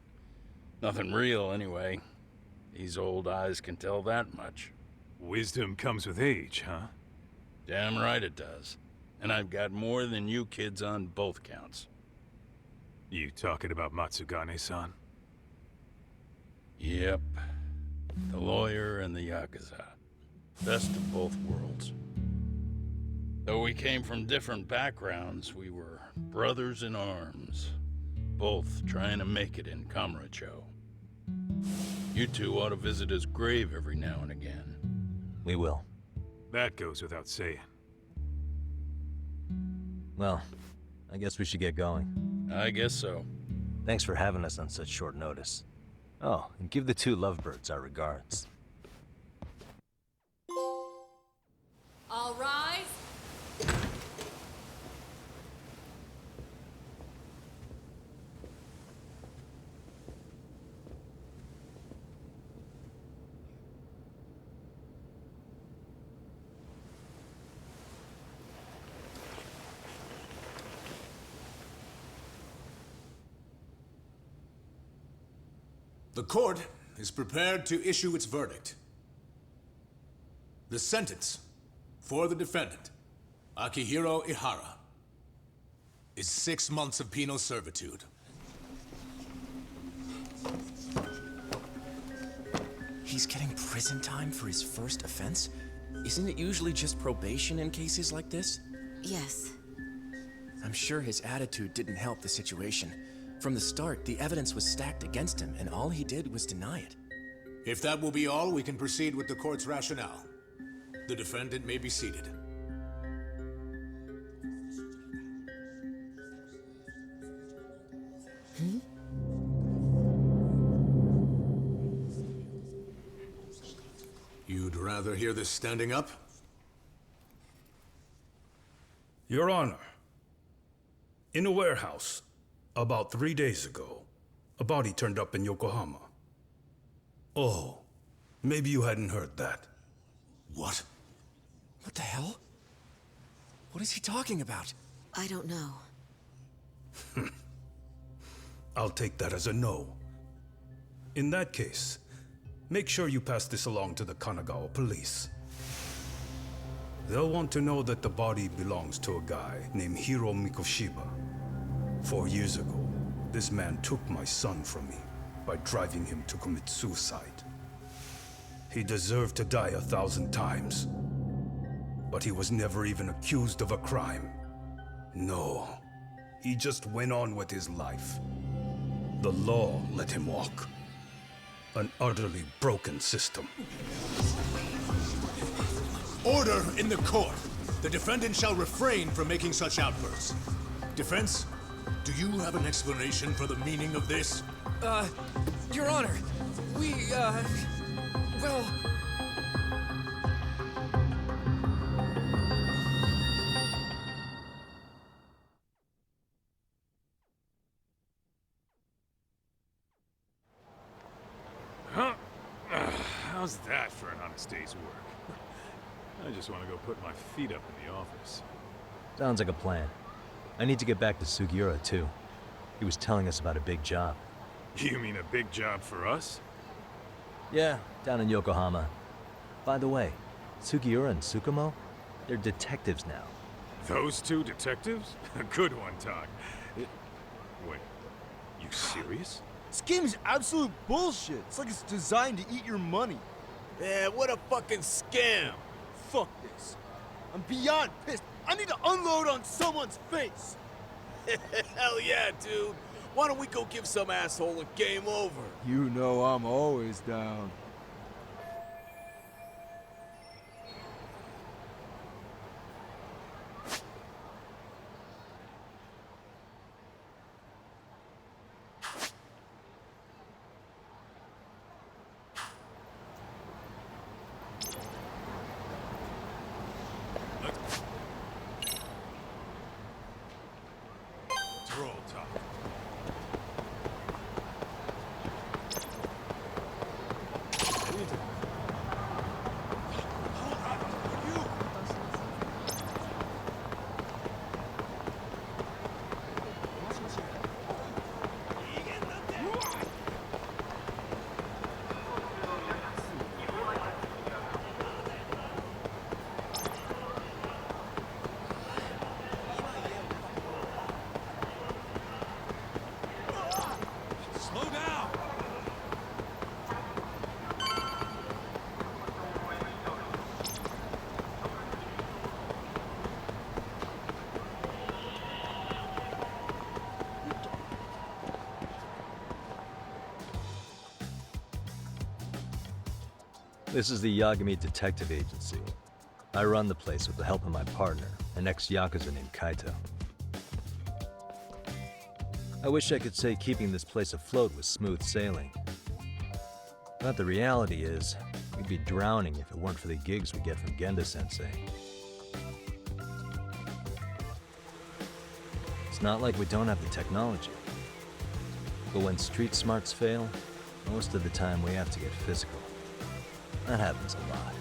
Nothing real, anyway. These old eyes can tell that much. Wisdom comes with age, huh? Damn right it does. And I've got more than you kids on both counts. You talking about Matsugane-san? Yep. The lawyer and the Yakuza. Best of both worlds. Though we came from different backgrounds, we were brothers in arms. Both trying to make it in Kamurocho. You two ought to visit his grave every now and again. We will. That goes without saying. Well, I guess we should get going. I guess so. Thanks for having us on such short notice. Oh, and give the two lovebirds our regards. All rise. The court is prepared to issue its verdict. The sentence for the defendant, Akihiro Ihara, is 6 months of penal servitude. He's getting prison time for his first offense? Isn't it usually just probation in cases like this? Yes. I'm sure his attitude didn't help the situation. From the start, the evidence was stacked against him, and all he did was deny it. If that will be all, we can proceed with the court's rationale. The defendant may be seated. You'd rather hear this standing up? Your Honor, in a warehouse, about 3 days ago, a body turned up in Yokohama. Oh, maybe you hadn't heard that. What? What the hell? What is he talking about? I don't know. I'll take that as a no. In that case, make sure you pass this along to the Kanagawa police. They'll want to know that the body belongs to a guy named Hiro Mikoshiba. 4 years ago, this man took my son from me by driving him to commit suicide. He deserved to die 1,000 times, but he was never even accused of a crime. No, he just went on with his life. The law let him walk. An utterly broken system. Order in the court. The defendant shall refrain from making such outbursts. Defense, do you have an explanation for the meaning of this? Your Honor, well... Huh? How's that for an honest day's work? I just want to go put my feet up in the office. Sounds like a plan. I need to get back to Sugiura, too. He was telling us about a big job. You mean a big job for us? Yeah, down in Yokohama. By the way, Sugiura and Tsukumo, they're detectives now. Those two detectives? Good one, Todd. Wait, you serious? This game is absolute bullshit. It's like it's designed to eat your money. Yeah, what a fucking scam. Fuck this. I'm beyond pissed. I need to unload on someone's face. Hell yeah, dude. Why don't we go give some asshole a game over? You know I'm always down. Roll, Todd. This is the Yagami Detective Agency. I run the place with the help of my partner, an ex-Yakuza named Kaito. I wish I could say keeping this place afloat was smooth sailing. But the reality is, we'd be drowning if it weren't for the gigs we get from Genda-sensei. It's not like we don't have the technology. But when street smarts fail, most of the time we have to get physical. That happens a lot.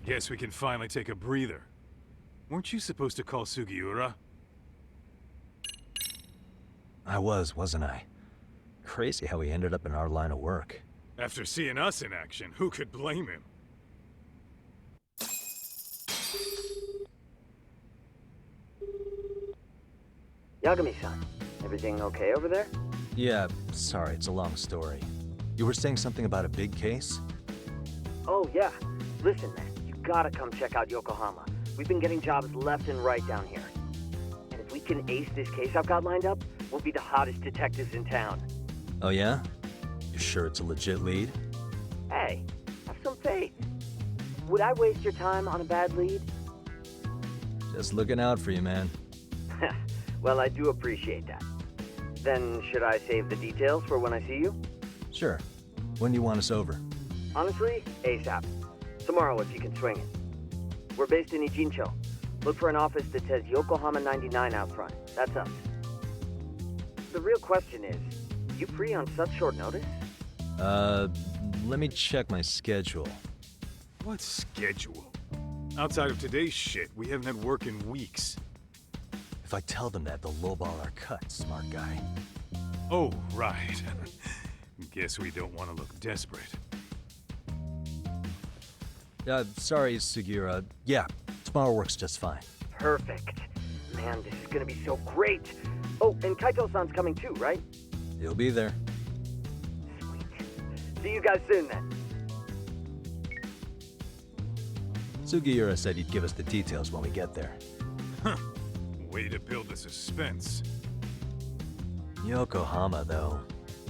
Guess we can finally take a breather. Weren't you supposed to call Sugiura? I was, wasn't I? Crazy how he ended up in our line of work. After seeing us in action, who could blame him? Yagami-san, everything okay over there? Yeah, sorry, it's a long story. You were saying something about a big case? Oh, yeah. Listen, man, you gotta come check out Yokohama. We've been getting jobs left and right down here. And if we can ace this case I've got lined up, we'll be the hottest detectives in town. Oh yeah? You sure it's a legit lead? Hey, have some faith. Would I waste your time on a bad lead? Just looking out for you, man. Well, I do appreciate that. Then, should I save the details for when I see you? Sure. When do you want us over? Honestly, ASAP. Tomorrow if you can swing it. We're based in Ijincho. Look for an office that says Yokohama 99 out front. That's us. The real question is, you free on such short notice? Let me check my schedule. What schedule? Outside of today's shit, we haven't had work in weeks. If I tell them that, they'll lowball our cut, smart guy. Oh, right. Guess we don't want to look desperate. Sorry, Sugiura. Yeah, tomorrow works just fine. Perfect. Man, this is gonna be so great. Oh, and Kaito-san's coming too, right? He'll be there. Sweet. See you guys soon, then. Sugiura said he'd give us the details when we get there. Huh. Way to build the suspense. Yokohama, though.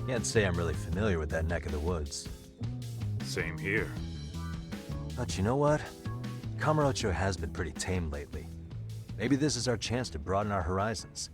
Can't say I'm really familiar with that neck of the woods. Same here. But you know what? Kamurocho has been pretty tame lately. Maybe this is our chance to broaden our horizons.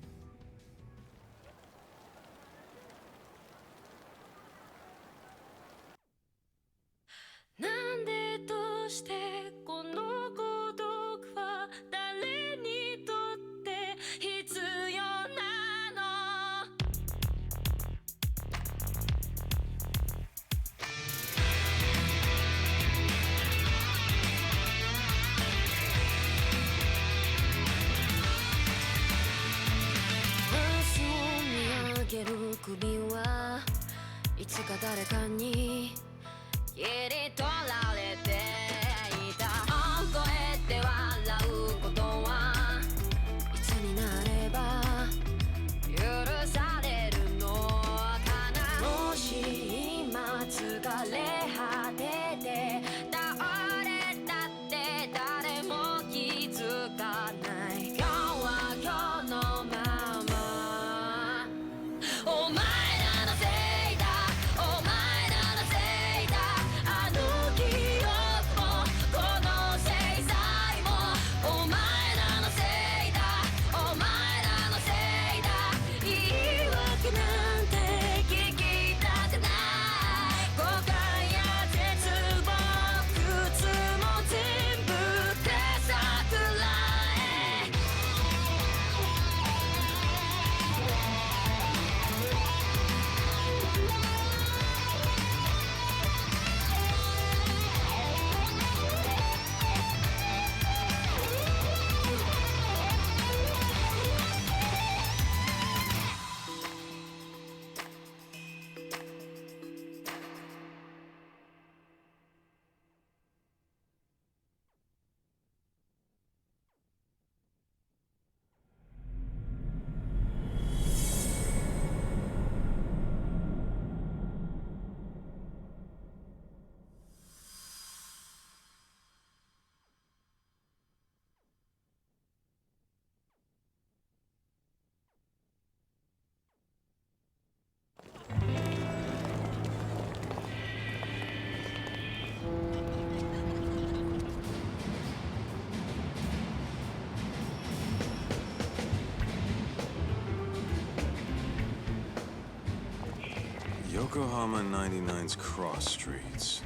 Yokohama 99's cross streets.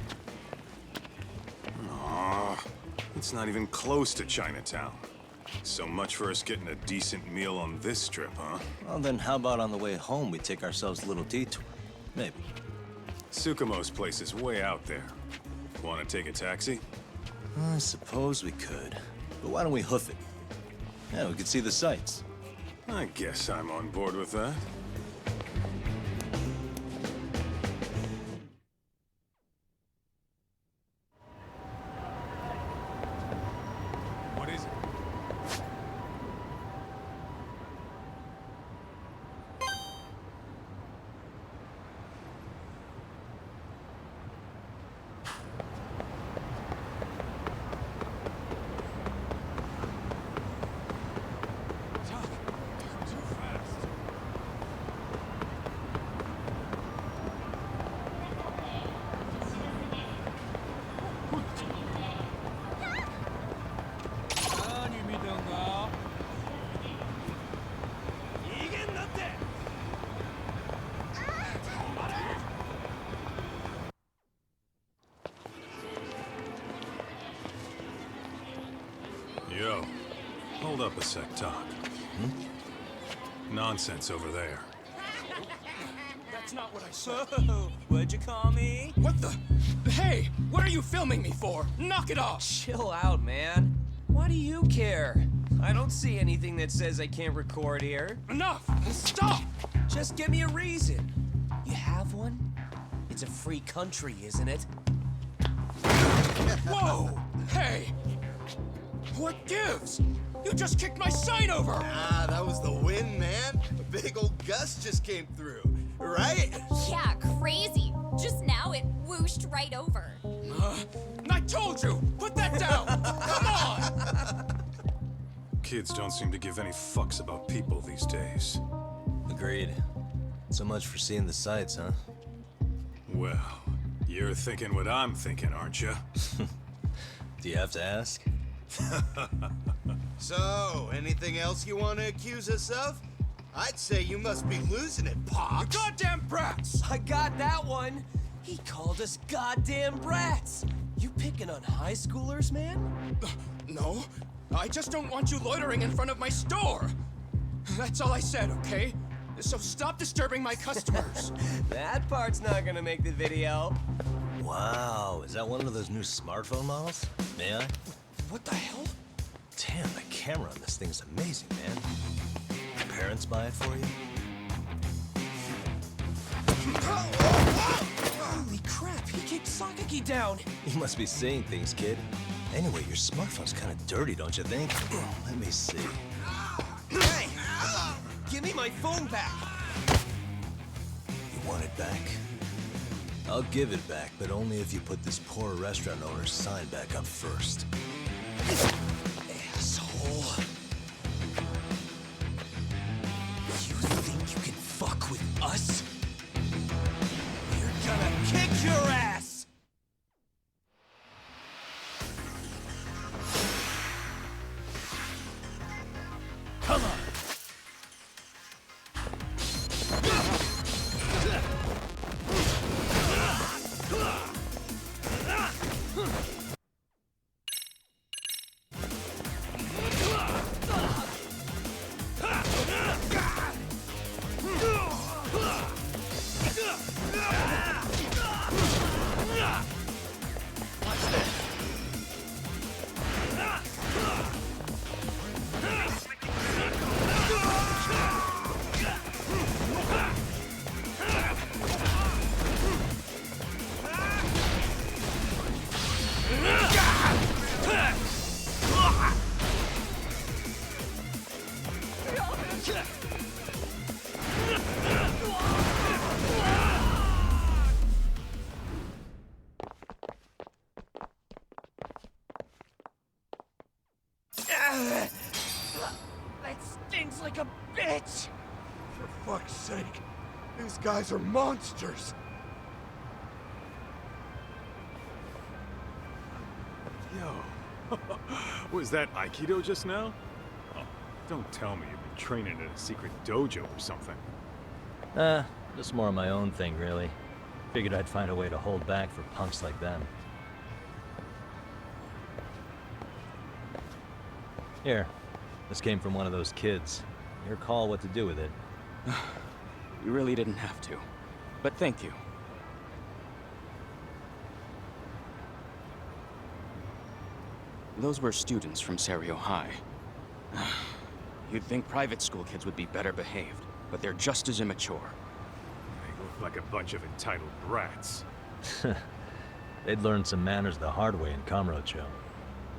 Aw, it's not even close to Chinatown. So much for us getting a decent meal on this strip, huh? Well, then how about on the way home we take ourselves a little detour? Maybe. Tsukumo's place is way out there. Want to take a taxi? I suppose we could. But why don't we hoof it? Yeah, we could see the sights. I guess I'm on board with that. What is it? Yo, hold up a sec, Talk. Nonsense over there. That's not what I said. What'd you call me? What the? Hey, what are you filming me for? Knock it off! Chill out, man. Why do you care? I don't see anything that says I can't record here. Enough! Stop! Just give me a reason. You have one? It's a free country, isn't it? Whoa! Hey! What gives? You just kicked my sign over! Ah, that was the wind, man. A big old gust just came through, right? Yeah, crazy. Just now it whooshed right over. I told you! Put that down! Come on! Kids don't seem to give any fucks about people these days. Agreed. So much for seeing the sights, huh? Well, you're thinking what I'm thinking, aren't you? Do you have to ask? So, anything else you want to accuse us of? I'd say you must be losing it, Pops. You goddamn brats! I got that one! He called us goddamn brats! You picking on high schoolers, man? No, I just don't want you loitering in front of my store. That's all I said, okay? So stop disturbing my customers. That part's not gonna make the video. Wow, is that one of those new smartphone models? May I? What the hell? Damn, the camera on this thing's amazing, man. Your parents buy it for you? Holy crap, he kicked Sakaki down! You must be seeing things, kid. Anyway, your smartphone's kind of dirty, don't you think? Let me see. Hey! Give me my phone back! You want it back? I'll give it back, but only if you put this poor restaurant owner's sign back up first. Asshole. You think you can fuck with us? We're gonna kick your ass! Come on! That stings like a bitch! For fuck's sake, these guys are monsters. Yo, was that Aikido just now? Oh, don't tell me you've been training at a secret dojo or something. Just more of my own thing, really. Figured I'd find a way to hold back for punks like them. Here, this came from one of those kids. Your call what to do with it. You really didn't have to. But thank you. Those were students from Serio High. You'd think private school kids would be better behaved, but they're just as immature. They look like a bunch of entitled brats. They'd learned some manners the hard way in Kamurocho.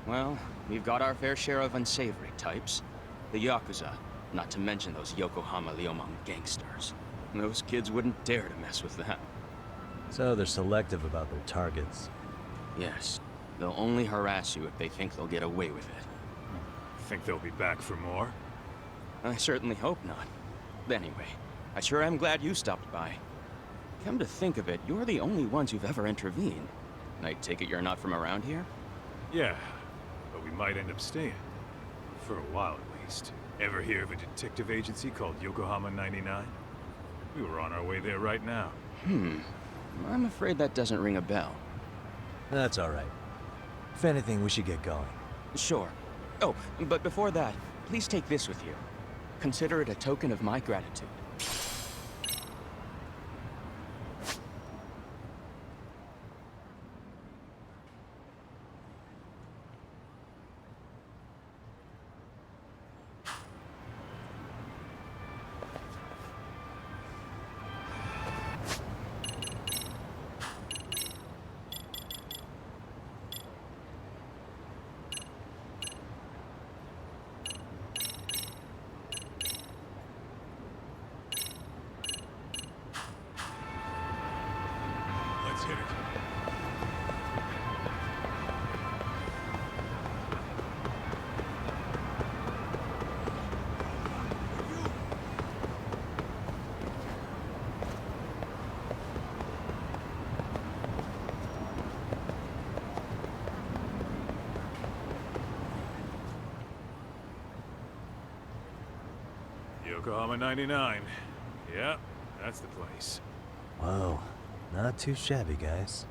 Well, we've got our fair share of unsavory types. The Yakuza, not to mention those Yokohama Liomang gangsters. Those kids wouldn't dare to mess with them. So they're selective about their targets. Yes. They'll only harass you if they think they'll get away with it. Think they'll be back for more? I certainly hope not. Anyway, I sure am glad you stopped by. Come to think of it, you're the only ones who've ever intervened. I take it you're not from around here? Yeah, but we might end up staying. For a while at least. Ever hear of a detective agency called Yokohama 99? We were on our way there right now. I'm afraid that doesn't ring a bell. That's all right. If anything, we should get going. Sure. Oh, but before that, please take this with you. Consider it a token of my gratitude. Let's hit it. Yokohama 99. Yeah, that's the place. Whoa, not too shabby, guys.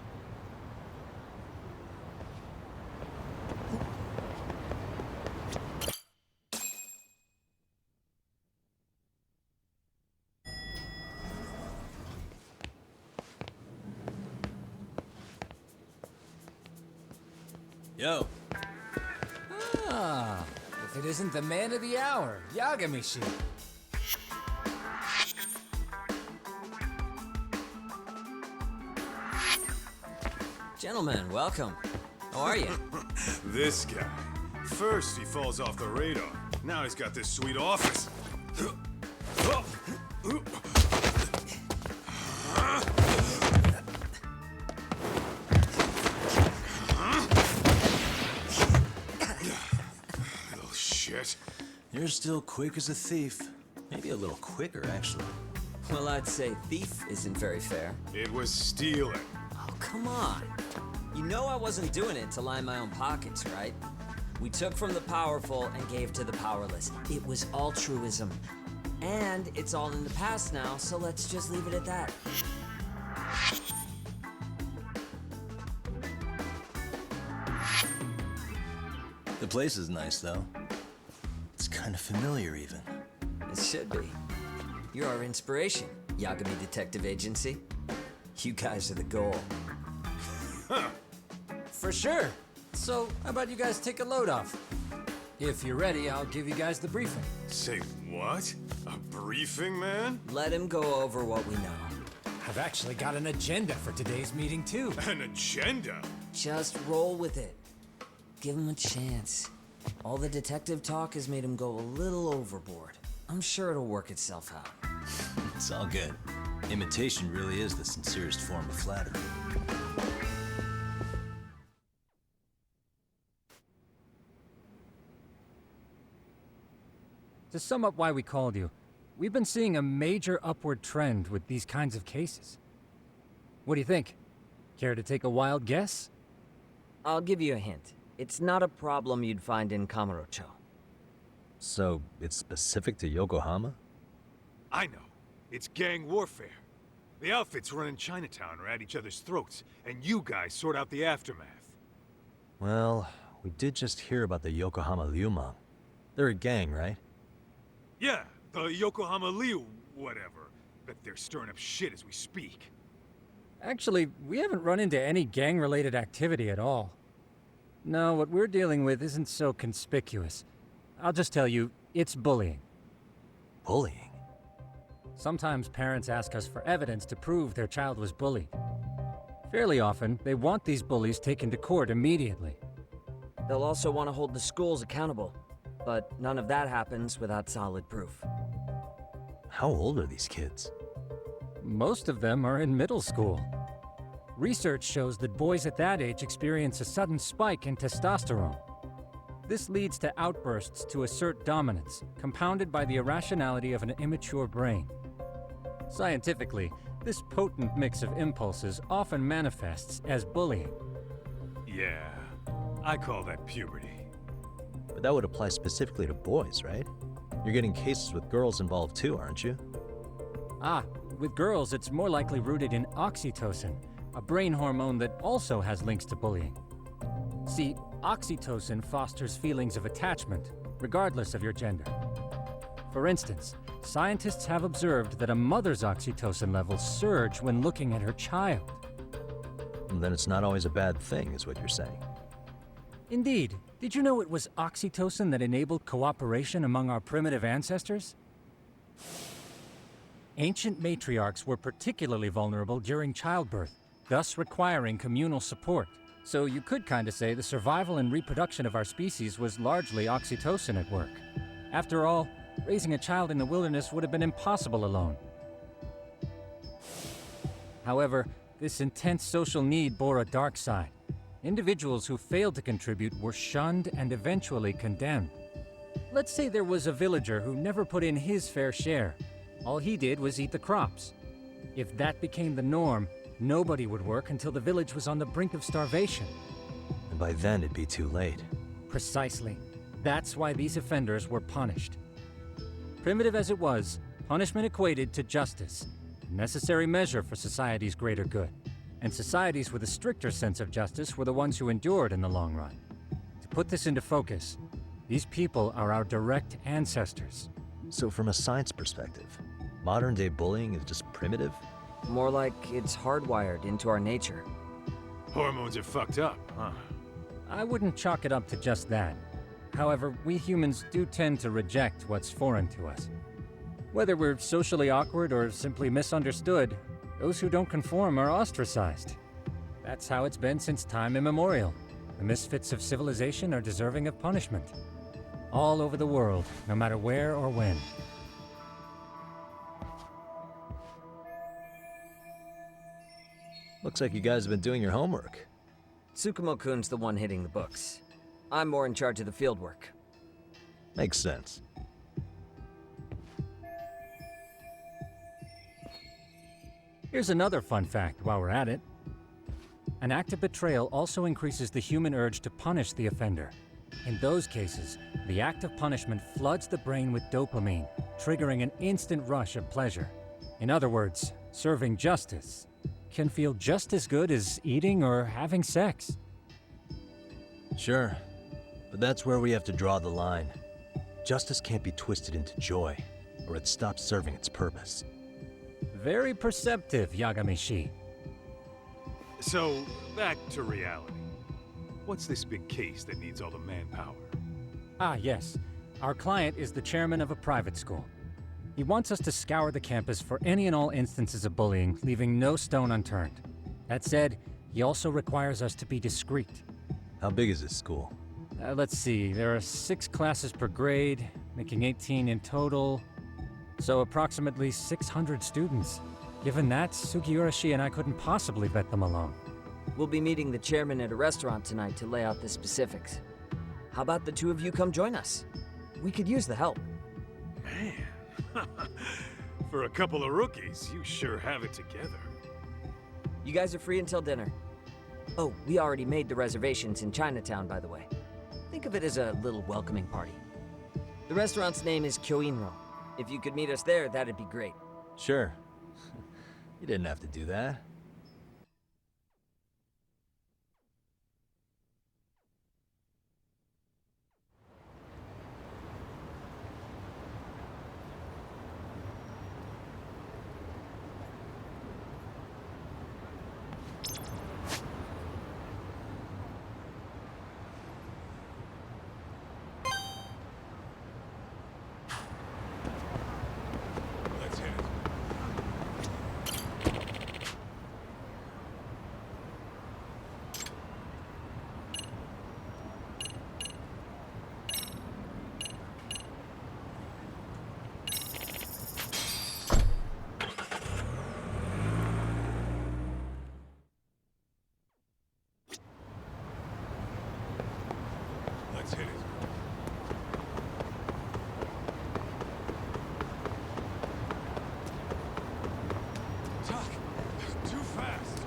Yo. Ah, if it isn't the man of the hour, Yagami-shi. Gentlemen, welcome. How are you? This guy. First he falls off the radar. Now he's got this sweet office. Little shit. You're still quick as a thief. Maybe a little quicker, actually. Well, I'd say thief isn't very fair. It was stealing. Oh, come on. You know I wasn't doing it to line my own pockets, right? We took from the powerful and gave to the powerless. It was altruism. And it's all in the past now, so let's just leave it at that. The place is nice, though. It's kind of familiar, even. It should be. You're our inspiration, Yagami Detective Agency. You guys are the goal. For sure. So, how about you guys take a load off? If you're ready, I'll give you guys the briefing. Say what? A briefing, man? Let him go over what we know. I've actually got an agenda for today's meeting, too. An agenda? Just roll with it. Give him a chance. All the detective talk has made him go a little overboard. I'm sure it'll work itself out. It's all good. Imitation really is the sincerest form of flattery. To sum up why we called you, we've been seeing a major upward trend with these kinds of cases. What do you think? Care to take a wild guess? I'll give you a hint. It's not a problem you'd find in Kamurocho. So, it's specific to Yokohama? I know. It's gang warfare. The outfits running Chinatown are at each other's throats, and you guys sort out the aftermath. Well, we did just hear about the Yokohama Liumang. They're a gang, right? Yeah, the Yokohama Liu whatever. Bet they're stirring up shit as we speak. Actually, we haven't run into any gang-related activity at all. No, what we're dealing with isn't so conspicuous. I'll just tell you, it's bullying. Bullying? Sometimes parents ask us for evidence to prove their child was bullied. Fairly often, they want these bullies taken to court immediately. They'll also want to hold the schools accountable, but none of that happens without solid proof. How old are these kids? Most of them are in middle school. Research shows that boys at that age experience a sudden spike in testosterone. This leads to outbursts to assert dominance, compounded by the irrationality of an immature brain. Scientifically, this potent mix of impulses often manifests as bullying. Yeah, I call that puberty. But that would apply specifically to boys, right? You're getting cases with girls involved too, aren't you? Ah, with girls it's more likely rooted in oxytocin, a brain hormone that also has links to bullying. See, oxytocin fosters feelings of attachment, regardless of your gender. For instance, scientists have observed that a mother's oxytocin levels surge when looking at her child. And then it's not always a bad thing, is what you're saying. Indeed. Did you know it was oxytocin that enabled cooperation among our primitive ancestors? Ancient matriarchs were particularly vulnerable during childbirth, thus requiring communal support. So you could kinda say the survival and reproduction of our species was largely oxytocin at work. After all, raising a child in the wilderness would have been impossible alone. However, this intense social need bore a dark side. Individuals who failed to contribute were shunned and eventually condemned. Let's say there was a villager who never put in his fair share. All he did was eat the crops. If that became the norm, nobody would work until the village was on the brink of starvation. And by then it'd be too late. Precisely. That's why these offenders were punished. Primitive as it was, punishment equated to justice, a necessary measure for society's greater good. And societies with a stricter sense of justice were the ones who endured in the long run. To put this into focus, these people are our direct ancestors. So from a science perspective, modern-day bullying is just primitive? More like it's hardwired into our nature. Hormones are fucked up, huh? I wouldn't chalk it up to just that. However, we humans do tend to reject what's foreign to us. Whether we're socially awkward or simply misunderstood, those who don't conform are ostracized. That's how it's been since time immemorial. The misfits of civilization are deserving of punishment. All over the world, no matter where or when. Looks like you guys have been doing your homework. Tsukumo-kun's the one hitting the books. I'm more in charge of the field work. Makes sense. Here's another fun fact while we're at it. An act of betrayal also increases the human urge to punish the offender. In those cases, the act of punishment floods the brain with dopamine, triggering an instant rush of pleasure. In other words, serving justice can feel just as good as eating or having sex. Sure, but that's where we have to draw the line. Justice can't be twisted into joy, or it stops serving its purpose. Very perceptive, Yagami-shi. So, back to reality. What's this big case that needs all the manpower? Ah, yes. Our client is the chairman of a private school. He wants us to scour the campus for any and all instances of bullying, leaving no stone unturned. That said, he also requires us to be discreet. How big is this school? Let's see, there are 6 classes per grade, making 18 in total. So approximately 600 students. Given that, Sugiura-shi and I couldn't possibly vet them alone. We'll be meeting the chairman at a restaurant tonight to lay out the specifics. How about the two of you come join us? We could use the help. Man, for a couple of rookies, you sure have it together. You guys are free until dinner. Oh, we already made the reservations in Chinatown, by the way. Think of it as a little welcoming party. The restaurant's name is Kyoinro. If you could meet us there, that'd be great. Sure. You didn't have to do that. Let's hit it. Let's hit it. Doc, too fast.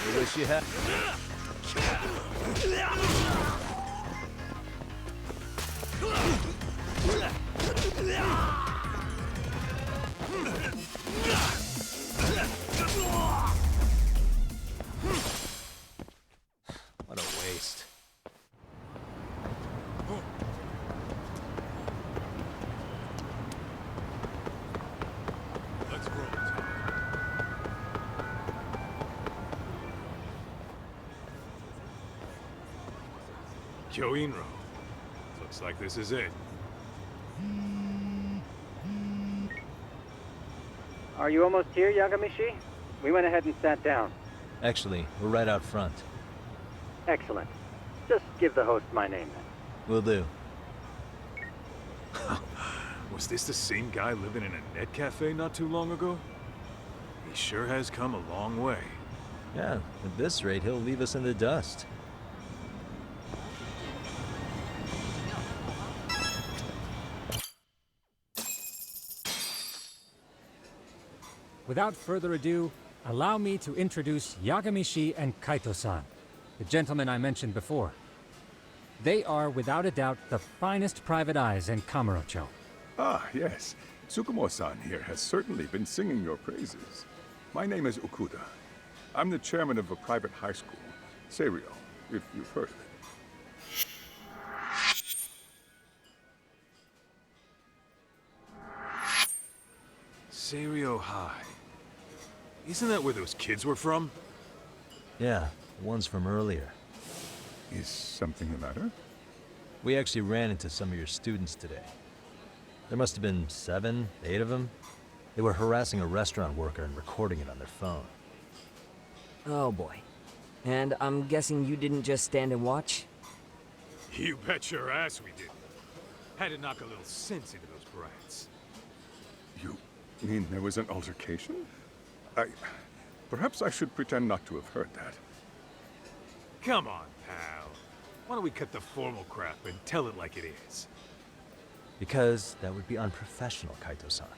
I wish you had. What a waste. Let's roll, Tom. Kyoinro. Looks like this is it. Are you almost here, Yagamishi? We went ahead and sat down. Actually, we're right out front. Excellent. Just give the host my name then. Will do. Was this the same guy living in a net cafe not too long ago? He sure has come a long way. Yeah, at this rate, he'll leave us in the dust. Without further ado, allow me to introduce Yagamishi and Kaito-san, the gentlemen I mentioned before. They are, without a doubt, the finest private eyes in Kamurocho. Ah, yes. Tsukumo-san here has certainly been singing your praises. My name is Okuda. I'm the chairman of a private high school, Seiryo, if you've heard of it. Seiryo High. Isn't that where those kids were from? Yeah, one's from earlier. Is something the matter? We actually ran into some of your students today. There must have been 7, 8 of them. They were harassing a restaurant worker and recording it on their phone. Oh boy. And I'm guessing you didn't just stand and watch? You bet your ass we did. Had to knock a little sense into those brats. You mean there was an altercation? Perhaps I should pretend not to have heard that. Come on, pal. Why don't we cut the formal crap and tell it like it is? Because that would be unprofessional, Kaito-san.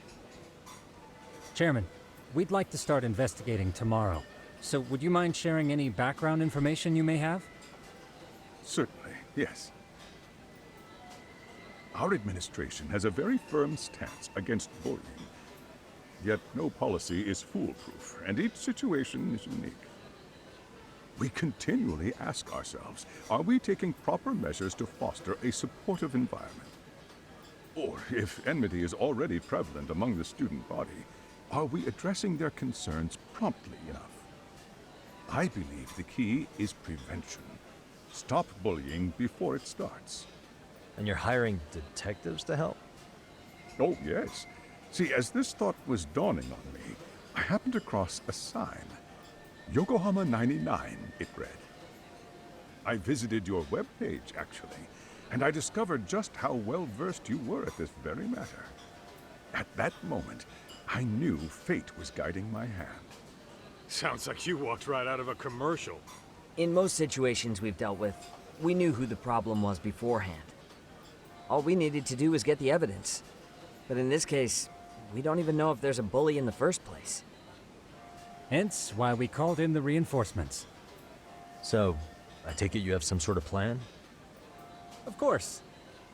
Chairman, we'd like to start investigating tomorrow. So would you mind sharing any background information you may have? Certainly, yes. Our administration has a very firm stance against bullying. Yet no policy is foolproof, and each situation is unique. We continually ask ourselves, are we taking proper measures to foster a supportive environment? Or, if enmity is already prevalent among the student body, are we addressing their concerns promptly enough? I believe the key is prevention. Stop bullying before it starts. And you're hiring detectives to help? Oh, yes. See, as this thought was dawning on me, I happened across a sign. Yokohama 99, it read. I visited your webpage, actually, and I discovered just how well-versed you were at this very matter. At that moment, I knew fate was guiding my hand. Sounds like you walked right out of a commercial. In most situations we've dealt with, we knew who the problem was beforehand. All we needed to do was get the evidence. But in this case, we don't even know if there's a bully in the first place. Hence why we called in the reinforcements. So, I take it you have some sort of plan? Of course.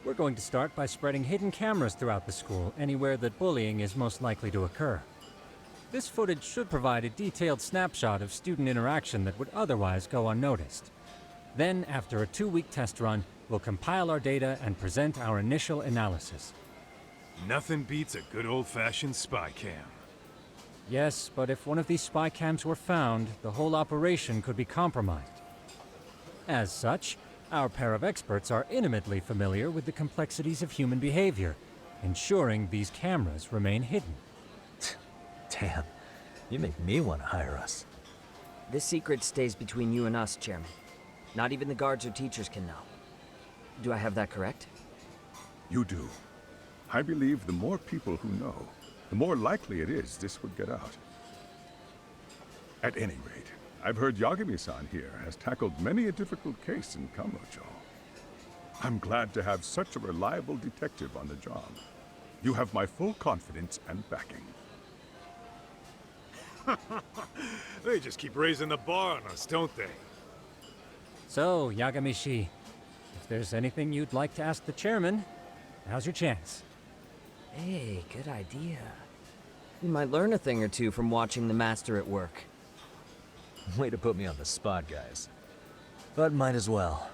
We're going to start by spreading hidden cameras throughout the school, anywhere that bullying is most likely to occur. This footage should provide a detailed snapshot of student interaction that would otherwise go unnoticed. Then, after a 2-week test run, we'll compile our data and present our initial analysis. Nothing beats a good old-fashioned spy cam. Yes, but if one of these spy cams were found, the whole operation could be compromised. As such, our pair of experts are intimately familiar with the complexities of human behavior, ensuring these cameras remain hidden. Damn, you make me want to hire us. This secret stays between you and us, Chairman. Not even the guards or teachers can know. Do I have that correct? You do. I believe the more people who know, the more likely it is this would get out. At any rate, I've heard Yagami-san here has tackled many a difficult case in Kamurocho. I'm glad to have such a reliable detective on the job. You have my full confidence and backing. They just keep raising the bar on us, don't they? So, Yagami-shi, if there's anything you'd like to ask the chairman, now's your chance. Hey, good idea. We might learn a thing or two from watching the master at work. Way to put me on the spot, guys. But might as well.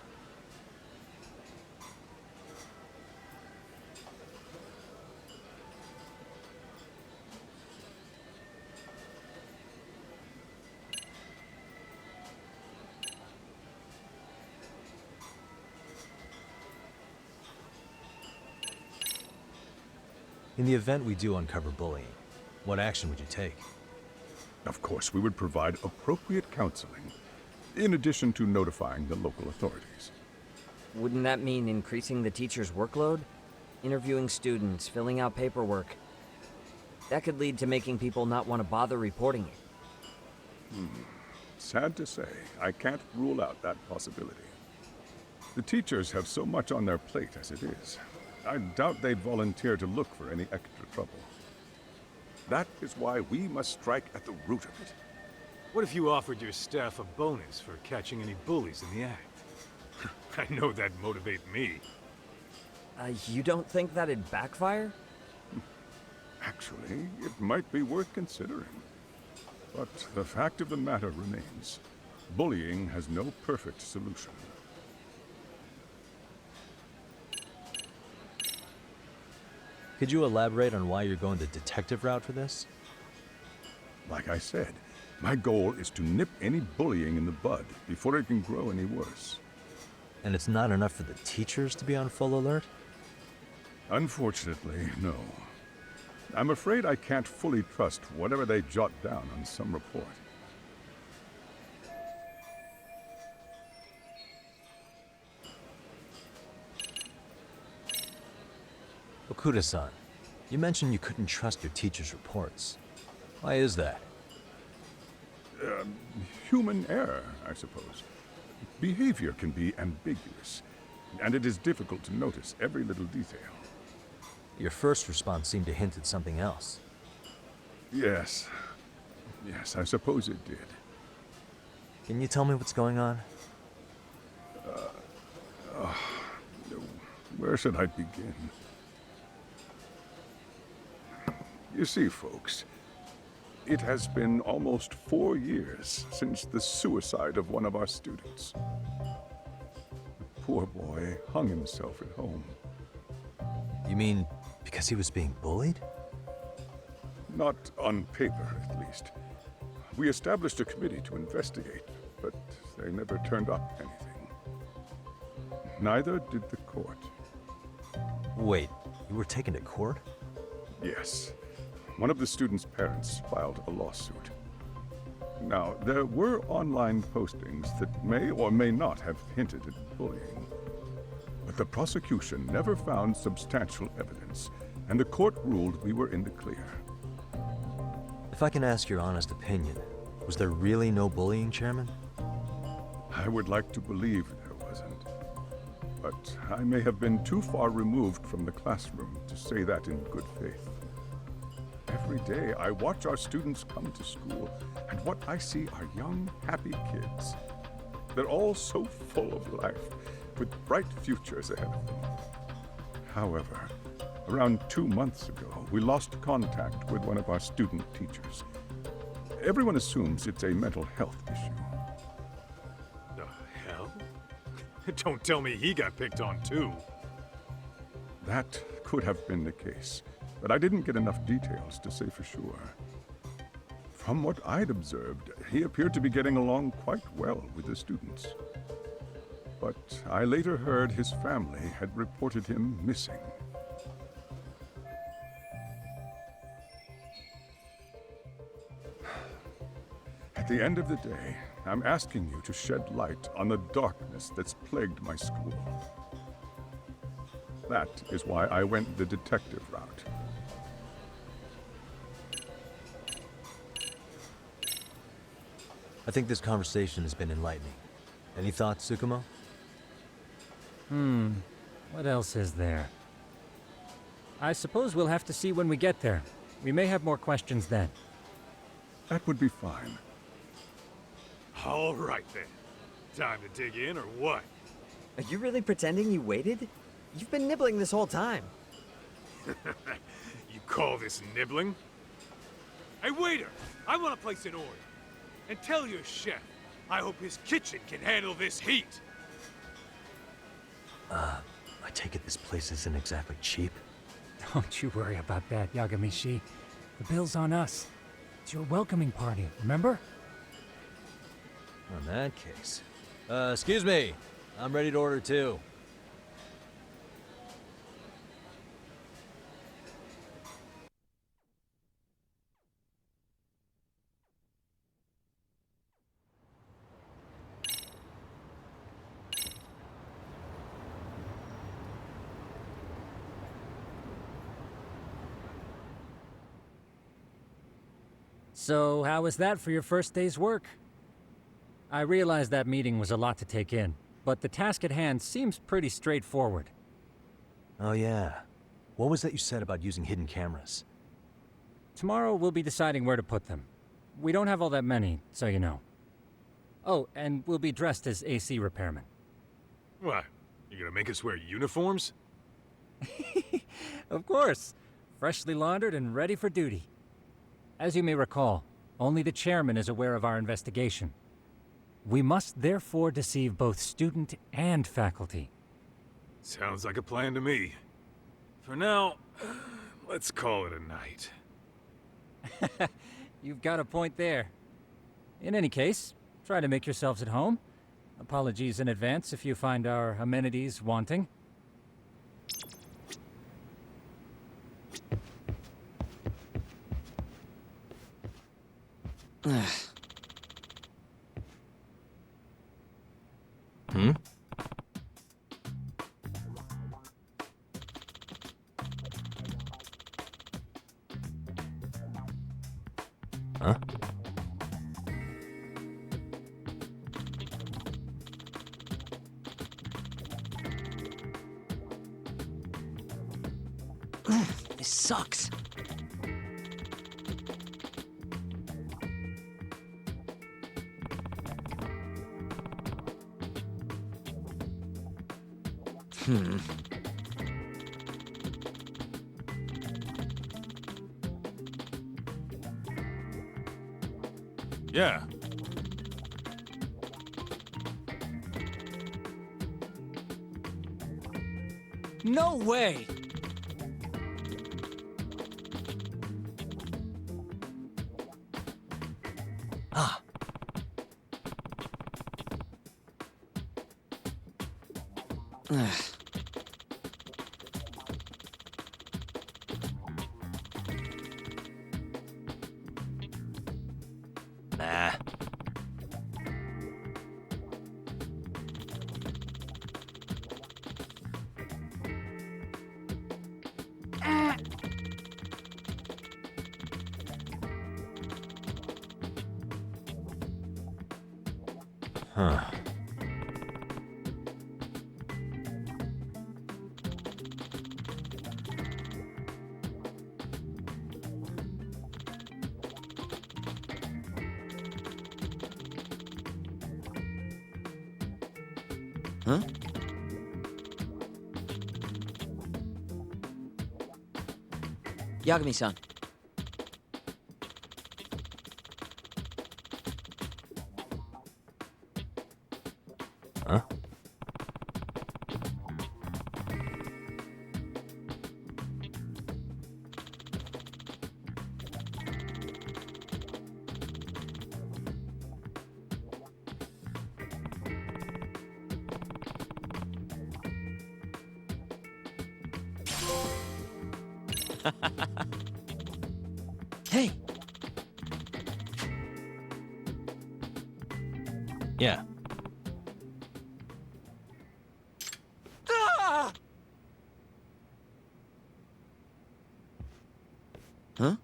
In the event we do uncover bullying, what action would you take? Of course, we would provide appropriate counseling, in addition to notifying the local authorities. Wouldn't that mean increasing the teacher's workload? Interviewing students, filling out paperwork. That could lead to making people not want to bother reporting it. Sad to say, I can't rule out that possibility. The teachers have so much on their plate as it is. I doubt they'd volunteer to look for any extra trouble. That is why we must strike at the root of it. What if you offered your staff a bonus for catching any bullies in the act? I know that'd motivate me. You don't think that'd backfire? Actually, it might be worth considering. But the fact of the matter remains, bullying has no perfect solution. Could you elaborate on why you're going the detective route for this? Like I said, my goal is to nip any bullying in the bud before it can grow any worse. And it's not enough for the teachers to be on full alert? Unfortunately, no. I'm afraid I can't fully trust whatever they jot down on some report. Okuda-san, you mentioned you couldn't trust your teacher's reports. Why is that? Human error, I suppose. Behavior can be ambiguous, and it is difficult to notice every little detail. Your first response seemed to hint at something else. Yes. Yes, I suppose it did. Can you tell me what's going on? Where should I begin? You see, folks, it has been almost 4 years since the suicide of one of our students. The poor boy hung himself at home. You mean because he was being bullied? Not on paper, at least. We established a committee to investigate, but they never turned up anything. Neither did the court. Wait, you were taken to court? Yes. One of the students' parents filed a lawsuit. Now, there were online postings that may or may not have hinted at bullying. But the prosecution never found substantial evidence, and the court ruled we were in the clear. If I can ask your honest opinion, was there really no bullying, Chairman? I would like to believe there wasn't. But I may have been too far removed from the classroom to say that in good faith. Every day I watch our students come to school, and what I see are young, happy kids. They're all so full of life, with bright futures ahead of them. However, around 2 months ago, we lost contact with one of our student teachers. Everyone assumes it's a mental health issue. The hell? Don't tell me he got picked on too. That could have been the case, but I didn't get enough details to say for sure. From what I'd observed, he appeared to be getting along quite well with the students. But I later heard his family had reported him missing. At the end of the day, I'm asking you to shed light on the darkness that's plagued my school. That is why I went the detective route. I think this conversation has been enlightening. Any thoughts, Tsukumo? What else is there? I suppose we'll have to see when we get there. We may have more questions then. That would be fine. All right then. Time to dig in or what? Are you really pretending you waited? You've been nibbling this whole time. You call this nibbling? Hey waiter, I want to place an order. And tell your chef, I hope his kitchen can handle this heat. I take it this place isn't exactly cheap? Don't you worry about that, Yagamishi. The bill's on us. It's your welcoming party, remember? In that case. Excuse me. I'm ready to order too. So, how was that for your first day's work? I realize that meeting was a lot to take in, but the task at hand seems pretty straightforward. Oh yeah. What was that you said about using hidden cameras? Tomorrow we'll be deciding where to put them. We don't have all that many, so you know. Oh, and we'll be dressed as AC repairmen. What? You gonna make us wear uniforms? Of course. Freshly laundered and ready for duty. As you may recall, only the chairman is aware of our investigation. We must therefore deceive both student and faculty. Sounds like a plan to me. For now, let's call it a night. You've got a point there. In any case, try to make yourselves at home. Apologies in advance if you find our amenities wanting. Huh? This sucks. Yeah. No way! Ah. Nah. Huh. Huh? Yagami-san. Huh? Hey! Yeah. Huh?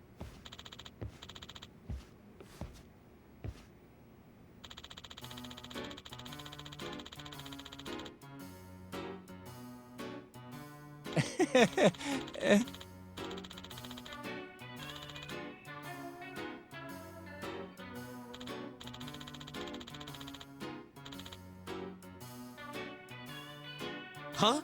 Huh?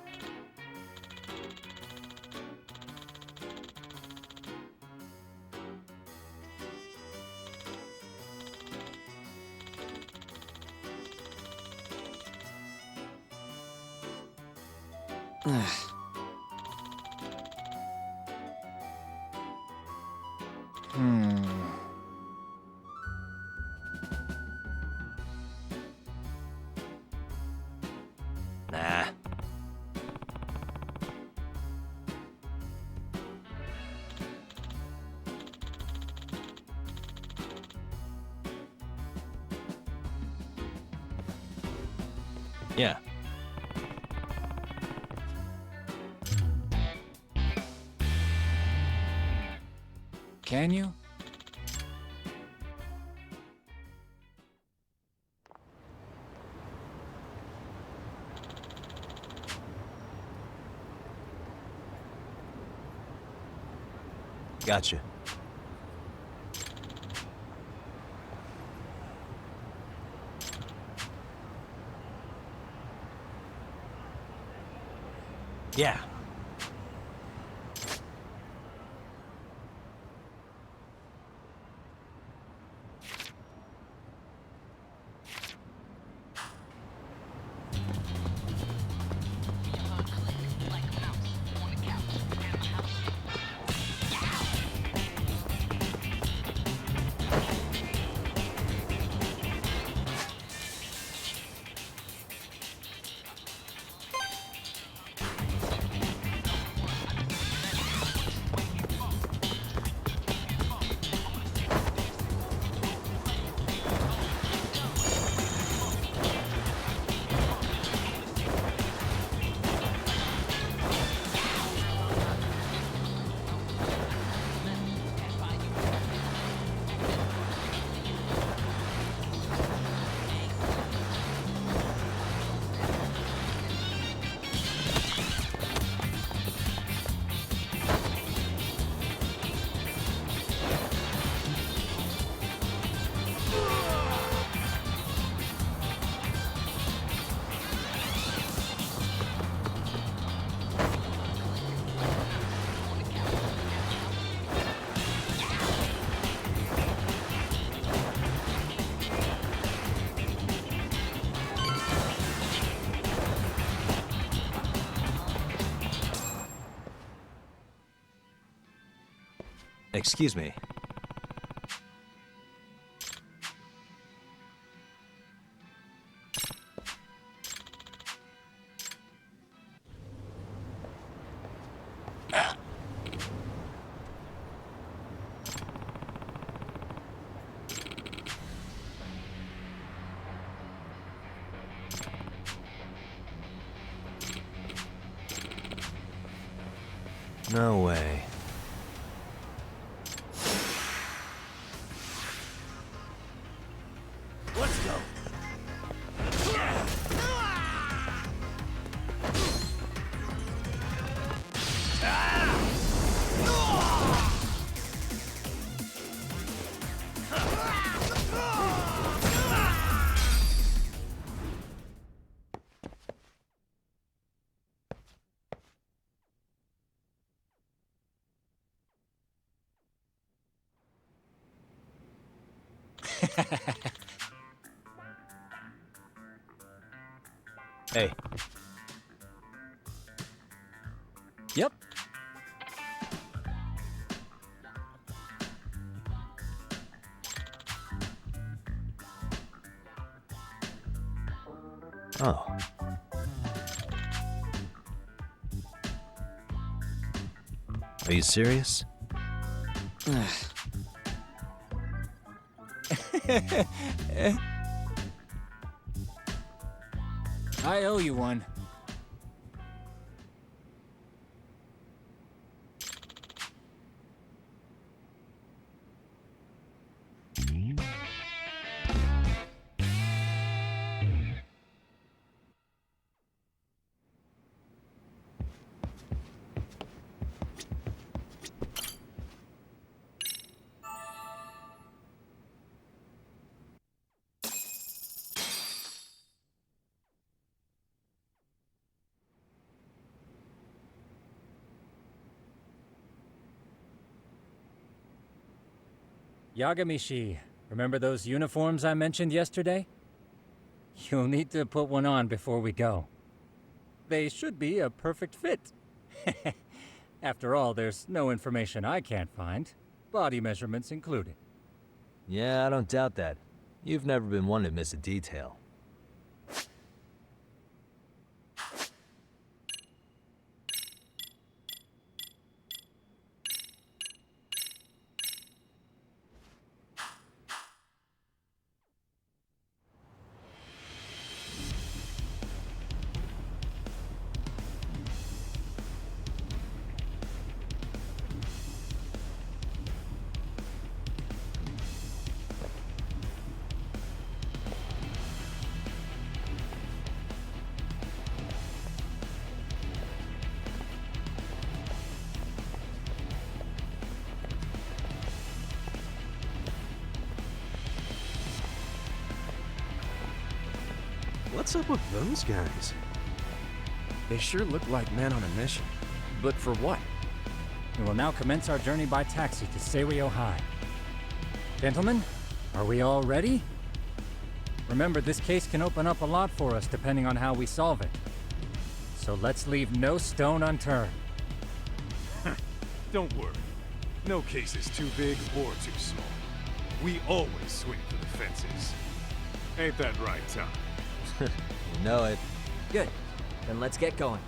Nah. Yeah. Can you? Gotcha. Yeah. Excuse me. No way. Let's go. Hey. Yep. Oh. Are you serious? I owe you one. Yagamishi, remember those uniforms I mentioned yesterday? You'll need to put one on before we go. They should be a perfect fit. After all, there's no information I can't find, body measurements included. Yeah, I don't doubt that. You've never been one to miss a detail. What's up with those guys? They sure look like men on a mission. But for what? We will now commence our journey by taxi to Seiryo High. Gentlemen, are we all ready? Remember, this case can open up a lot for us depending on how we solve it. So let's leave no stone unturned. Don't worry. No case is too big or too small. We always swing for the fences. Ain't that right, Tom? You know it. Good. Then let's get going.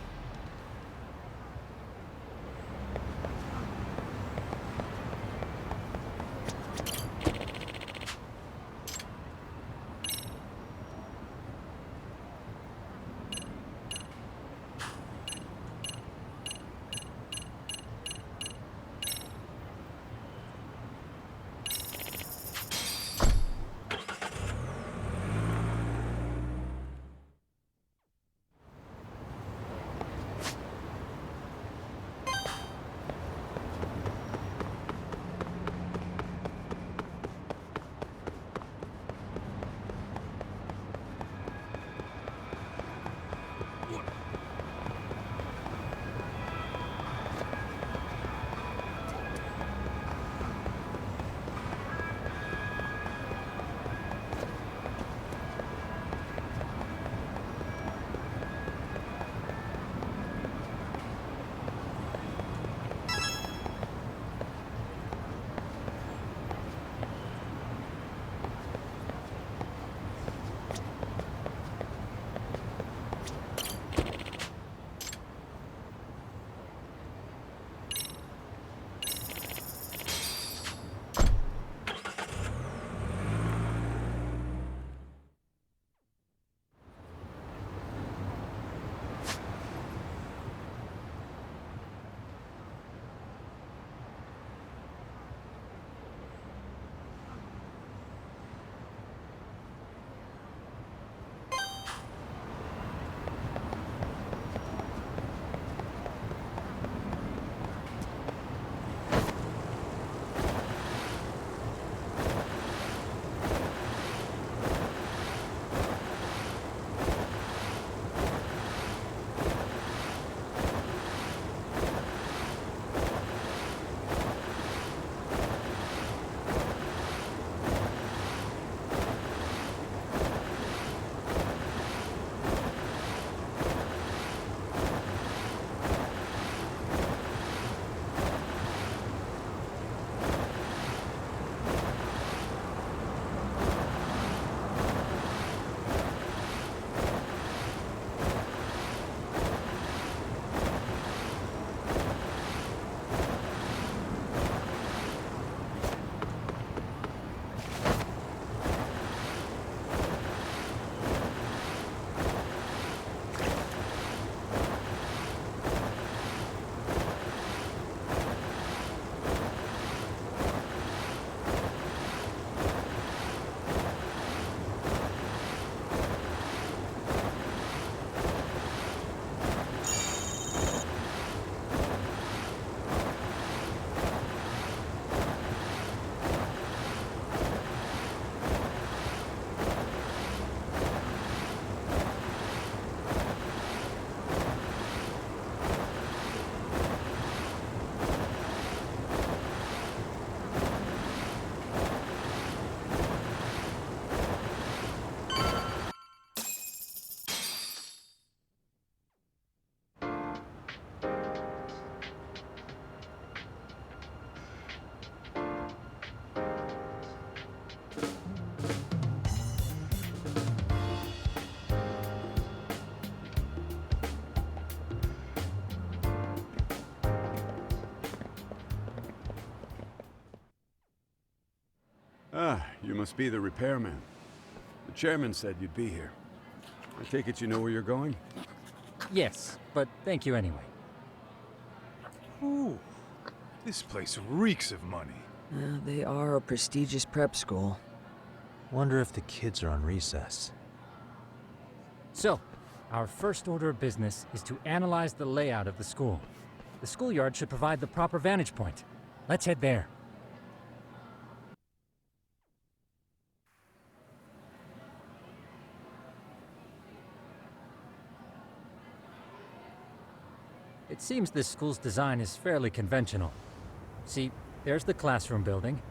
Ah, you must be the repairman. The chairman said you'd be here. I take it you know where you're going? Yes, but thank you anyway. Ooh, this place reeks of money. They are a prestigious prep school. Wonder if the kids are on recess. So, our first order of business is to analyze the layout of the school. The schoolyard should provide the proper vantage point. Let's head there. It seems this school's design is fairly conventional. See, there's the classroom building,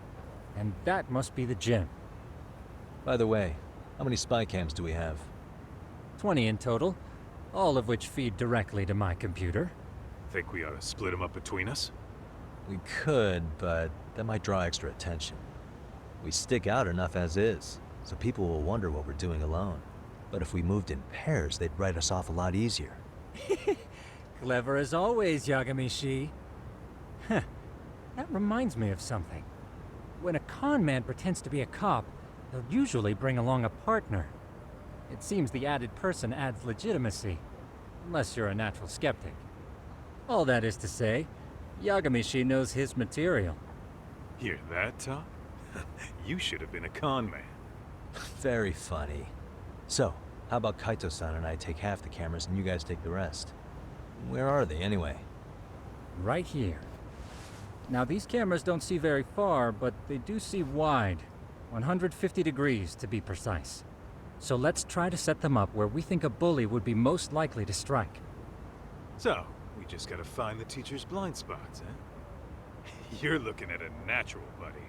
and that must be the gym. By the way, how many spy cams do we have? 20 in total, all of which feed directly to my computer. Think we ought to split them up between us? We could, but that might draw extra attention. We stick out enough as is, so people will wonder what we're doing alone. But if we moved in pairs, they'd write us off a lot easier. Clever as always, Yagami-shi. Huh. That reminds me of something. When a con man pretends to be a cop, they'll usually bring along a partner. It seems the added person adds legitimacy, unless you're a natural skeptic. All that is to say, Yagami-shi knows his material. Hear that, Tom? You should have been a con man. Very funny. So, how about Kaito-san and I take half the cameras and you guys take the rest? Where are they, anyway? Right here. Now, these cameras don't see very far, but they do see wide. 150 degrees, to be precise. So let's try to set them up where we think a bully would be most likely to strike. So, we just gotta find the teacher's blind spots, eh? You're looking at a natural, buddy.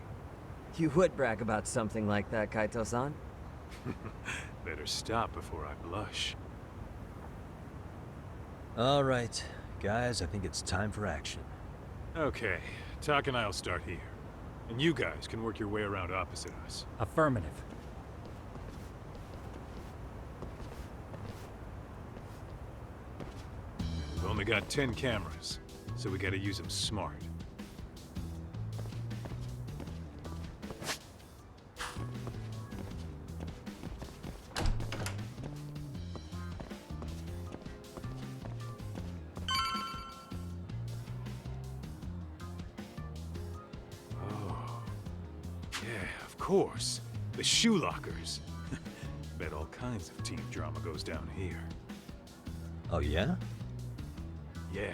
You would brag about something like that, Kaito-san. Better stop before I blush. All right, guys, I think it's time for action. Okay, Tak and I'll start here. And you guys can work your way around opposite us. Affirmative. We've only got 10 cameras, so we gotta use them smart. Of course. The shoe lockers. Bet all kinds of teen drama goes down here. Oh, yeah? Yeah.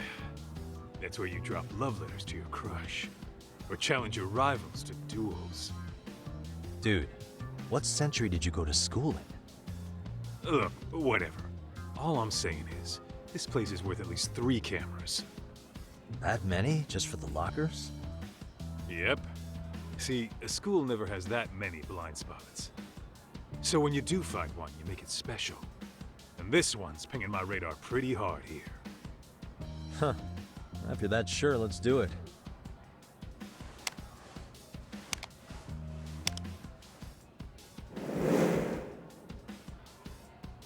That's where you drop love letters to your crush. Or challenge your rivals to duels. Dude, what century did you go to school in? Look, whatever. All I'm saying is, this place is worth at least 3 cameras. That many? Just for the lockers? Yep. See, a school never has that many blind spots. So when you do find one, you make it special. And this one's pinging my radar pretty hard here. Huh. If you're that sure, let's do it.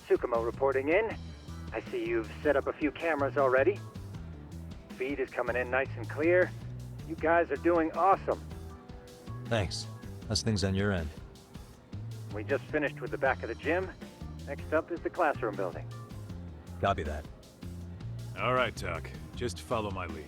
Tsukumo reporting in. I see you've set up a few cameras already. Feed is coming in nice and clear. You guys are doing awesome. Thanks. How's things on your end? We just finished with the back of the gym. Next up is the classroom building. Copy that. All right, Tak. Just follow my lead.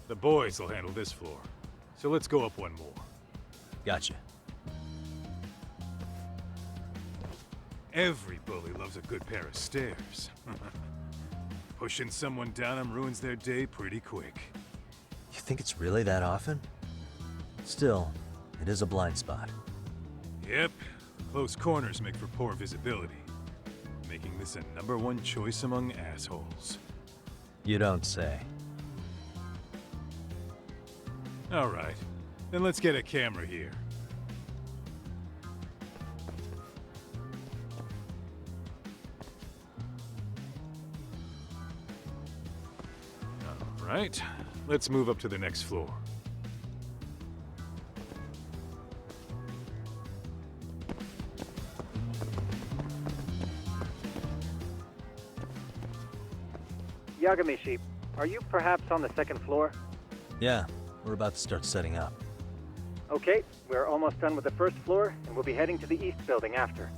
The boys will handle this floor. So let's go up one more. Gotcha. Every bully loves a good pair of stairs. Pushing someone down them ruins their day pretty quick. You think it's really that often? Still, it is a blind spot. Yep. Close corners make for poor visibility. Making this a #1 choice among assholes. You don't say. All right. Then let's get a camera here. All right. Let's move up to the next floor. Yagami Sheep, are you perhaps on the second floor? Yeah, we're about to start setting up. Okay, we're almost done with the first floor, and we'll be heading to the east building after.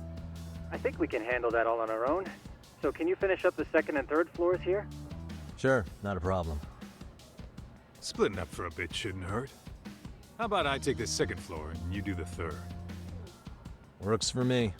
I think we can handle that all on our own. So can you finish up the second and third floors here? Sure, not a problem. Splitting up for a bit shouldn't hurt. How about I take the second floor and you do the third? Works for me.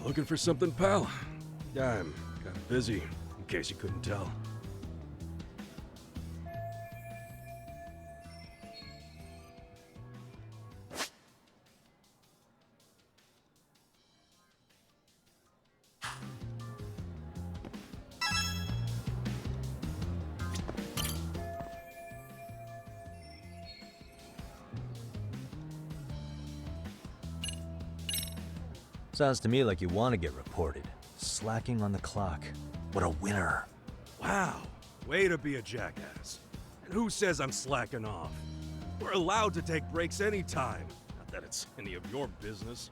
Looking for something, pal? Yeah, I'm kind of busy, in case you couldn't tell. Sounds to me like you want to get reported. Slacking on the clock. What a winner. Wow, way to be a jackass. And who says I'm slacking off? We're allowed to take breaks anytime. Not that it's any of your business.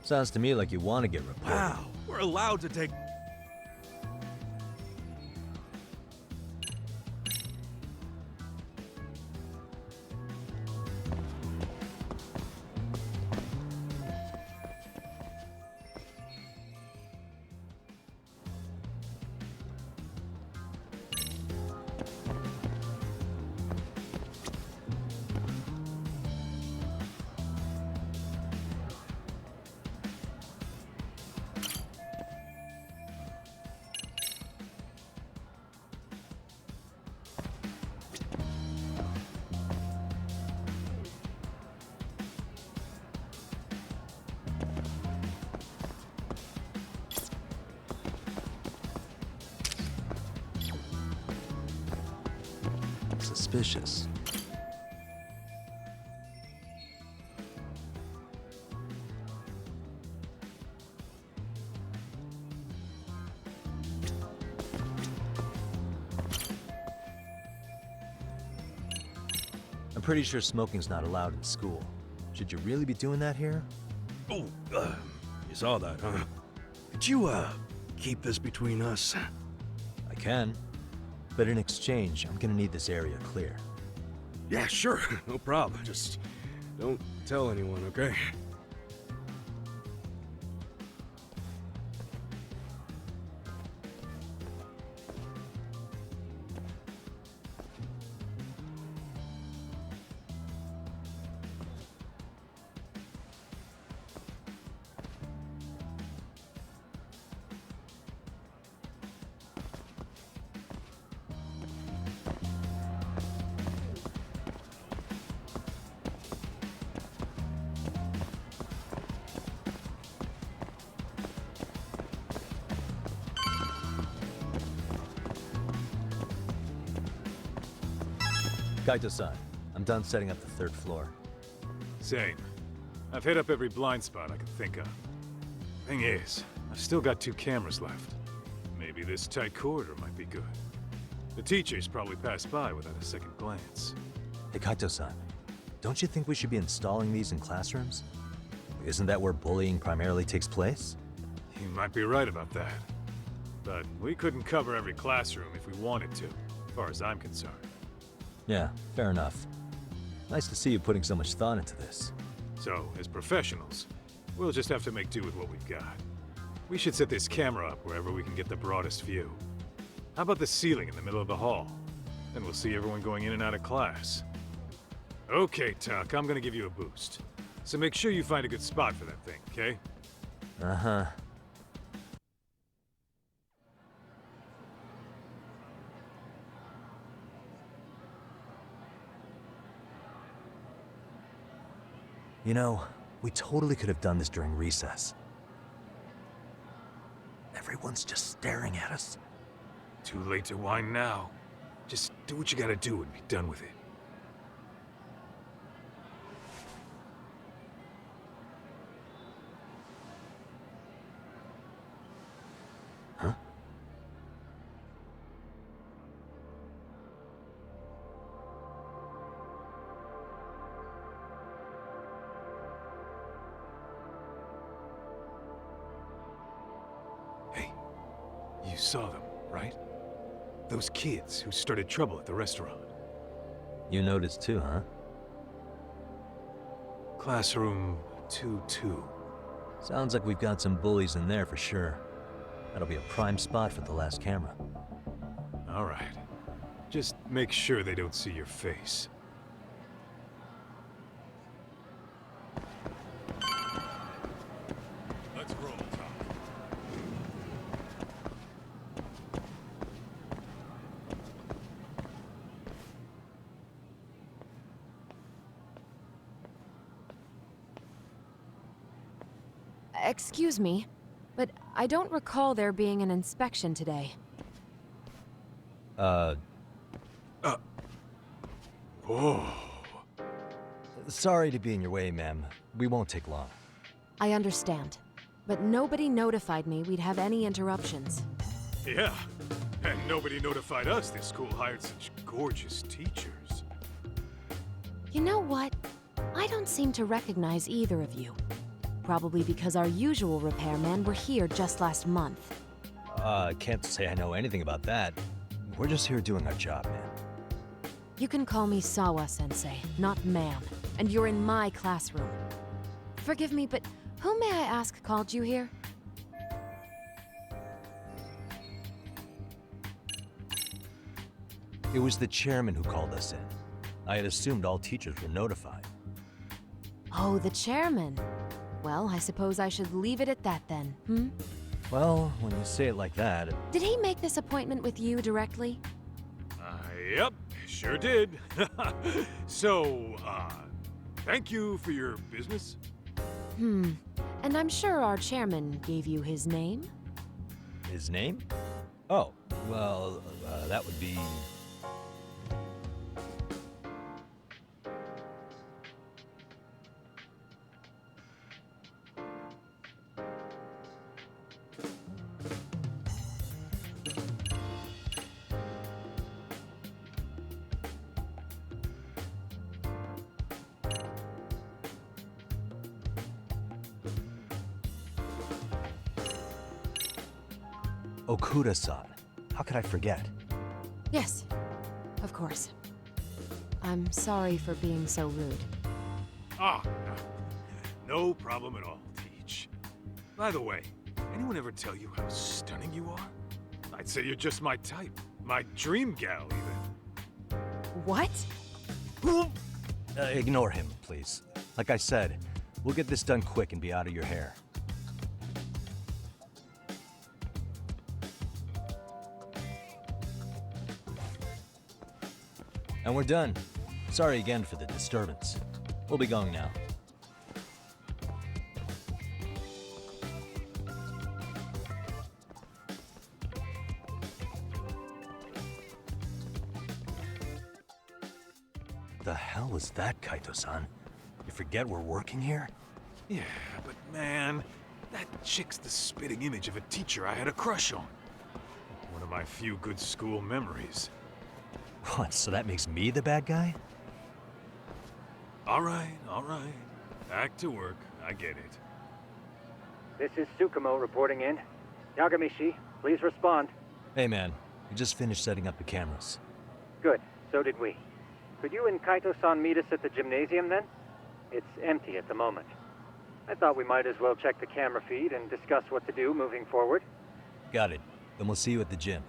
Sounds to me like you want to get reported. Wow, we're allowed to take... Suspicious. I'm pretty sure smoking's not allowed in school. Should you really be doing that here? Oh, you saw that, huh? Could you, keep this between us? I can. But in exchange, I'm gonna need this area clear. Yeah, sure. No problem. Just don't tell anyone, okay? Kaito-san, I'm done setting up the third floor. Same. I've hit up every blind spot I can think of. Thing is, I've still got 2 cameras left. Maybe this tight corridor might be good. The teachers probably passed by without a second glance. Hey Kaito-san, don't you think we should be installing these in classrooms? Isn't that where bullying primarily takes place? You might be right about that. But we couldn't cover every classroom if we wanted to, as far as I'm concerned. Yeah, fair enough. Nice to see you putting so much thought into this. So, as professionals, we'll just have to make do with what we've got. We should set this camera up wherever we can get the broadest view. How about the ceiling in the middle of the hall? Then we'll see everyone going in and out of class. Okay, Tuck, I'm gonna give you a boost. So make sure you find a good spot for that thing, okay? Uh-huh. You know, we totally could have done this during recess. Everyone's just staring at us. Too late to whine now. Just do what you gotta do and be done with it. Huh? You saw them, right? Those kids who started trouble at the restaurant. You noticed too, huh? Classroom 2-2. Sounds like we've got some bullies in there for sure. That'll be a prime spot for the last camera. All right. Just make sure they don't see your face. Let's roll, Tom. Excuse me, but I don't recall there being an inspection today. Whoa. Sorry to be in your way, ma'am. We won't take long. I understand, but nobody notified me we'd have any interruptions. Yeah, and nobody notified us this school hired such gorgeous teachers. You know what? I don't seem to recognize either of you. Probably because our usual repairmen were here just last month. Can't say I know anything about that. We're just here doing our job, man. You can call me Sawa-sensei, not ma'am, and you're in my classroom. Forgive me, but who may I ask called you here? It was the chairman who called us in. I had assumed all teachers were notified. Oh, the chairman. Well, I suppose I should leave it at that then, hmm? Well, when you say it like that... Did he make this appointment with you directly? Yep, sure did. So, thank you for your business. And I'm sure our chairman gave you his name? His name? Oh, well, that would be... Okuda-san. How could I forget? Yes, of course. I'm sorry for being so rude. Ah, no problem at all, Teach. By the way, anyone ever tell you how stunning you are? I'd say you're just my type. My dream gal, even. What? Ignore him, please. Like I said, we'll get this done quick and be out of your hair. And we're done. Sorry again for the disturbance. We'll be going now. The hell was that, Kaito-san? You forget we're working here? Yeah, but man, that chick's the spitting image of a teacher I had a crush on. One of my few good school memories. What, so that makes me the bad guy? All right. Back to work. I get it. This is Tsukumo reporting in. Yagamishi, please respond. Hey man, we just finished setting up the cameras. Good, so did we. Could you and Kaito-san meet us at the gymnasium then? It's empty at the moment. I thought we might as well check the camera feed and discuss what to do moving forward. Got it. Then we'll see you at the gym.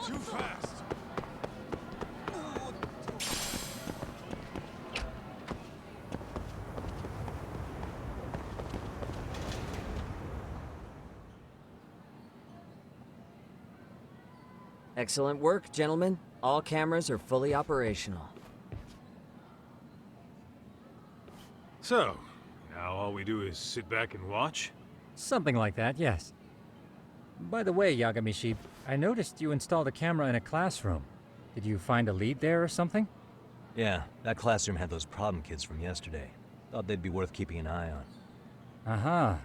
Too fast! Excellent work, gentlemen. All cameras are fully operational. So, now all we do is sit back and watch? Something like that, yes. By the way, Yagamishi, I noticed you installed a camera in a classroom. Did you find a lead there or something? Yeah, that classroom had those problem kids from yesterday. Thought they'd be worth keeping an eye on. Aha.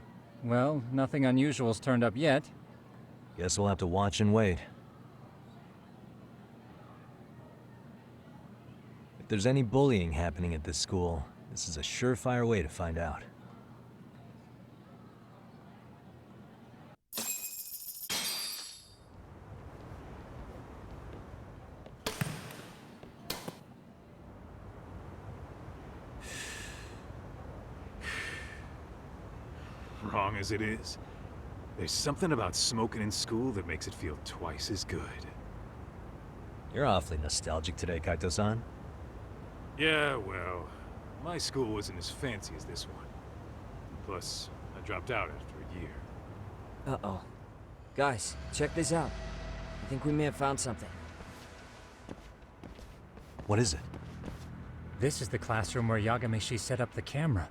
Well, nothing unusual's turned up yet. Guess we'll have to watch and wait. If there's any bullying happening at this school, this is a surefire way to find out. Wrong as it is, there's something about smoking in school that makes it feel twice as good. You're awfully nostalgic today, Kaito-san. Yeah, well, my school wasn't as fancy as this one. Plus, I dropped out after a year. Uh-oh. Guys, check this out. I think we may have found something. What is it? This is the classroom where Yagamishi set up the camera.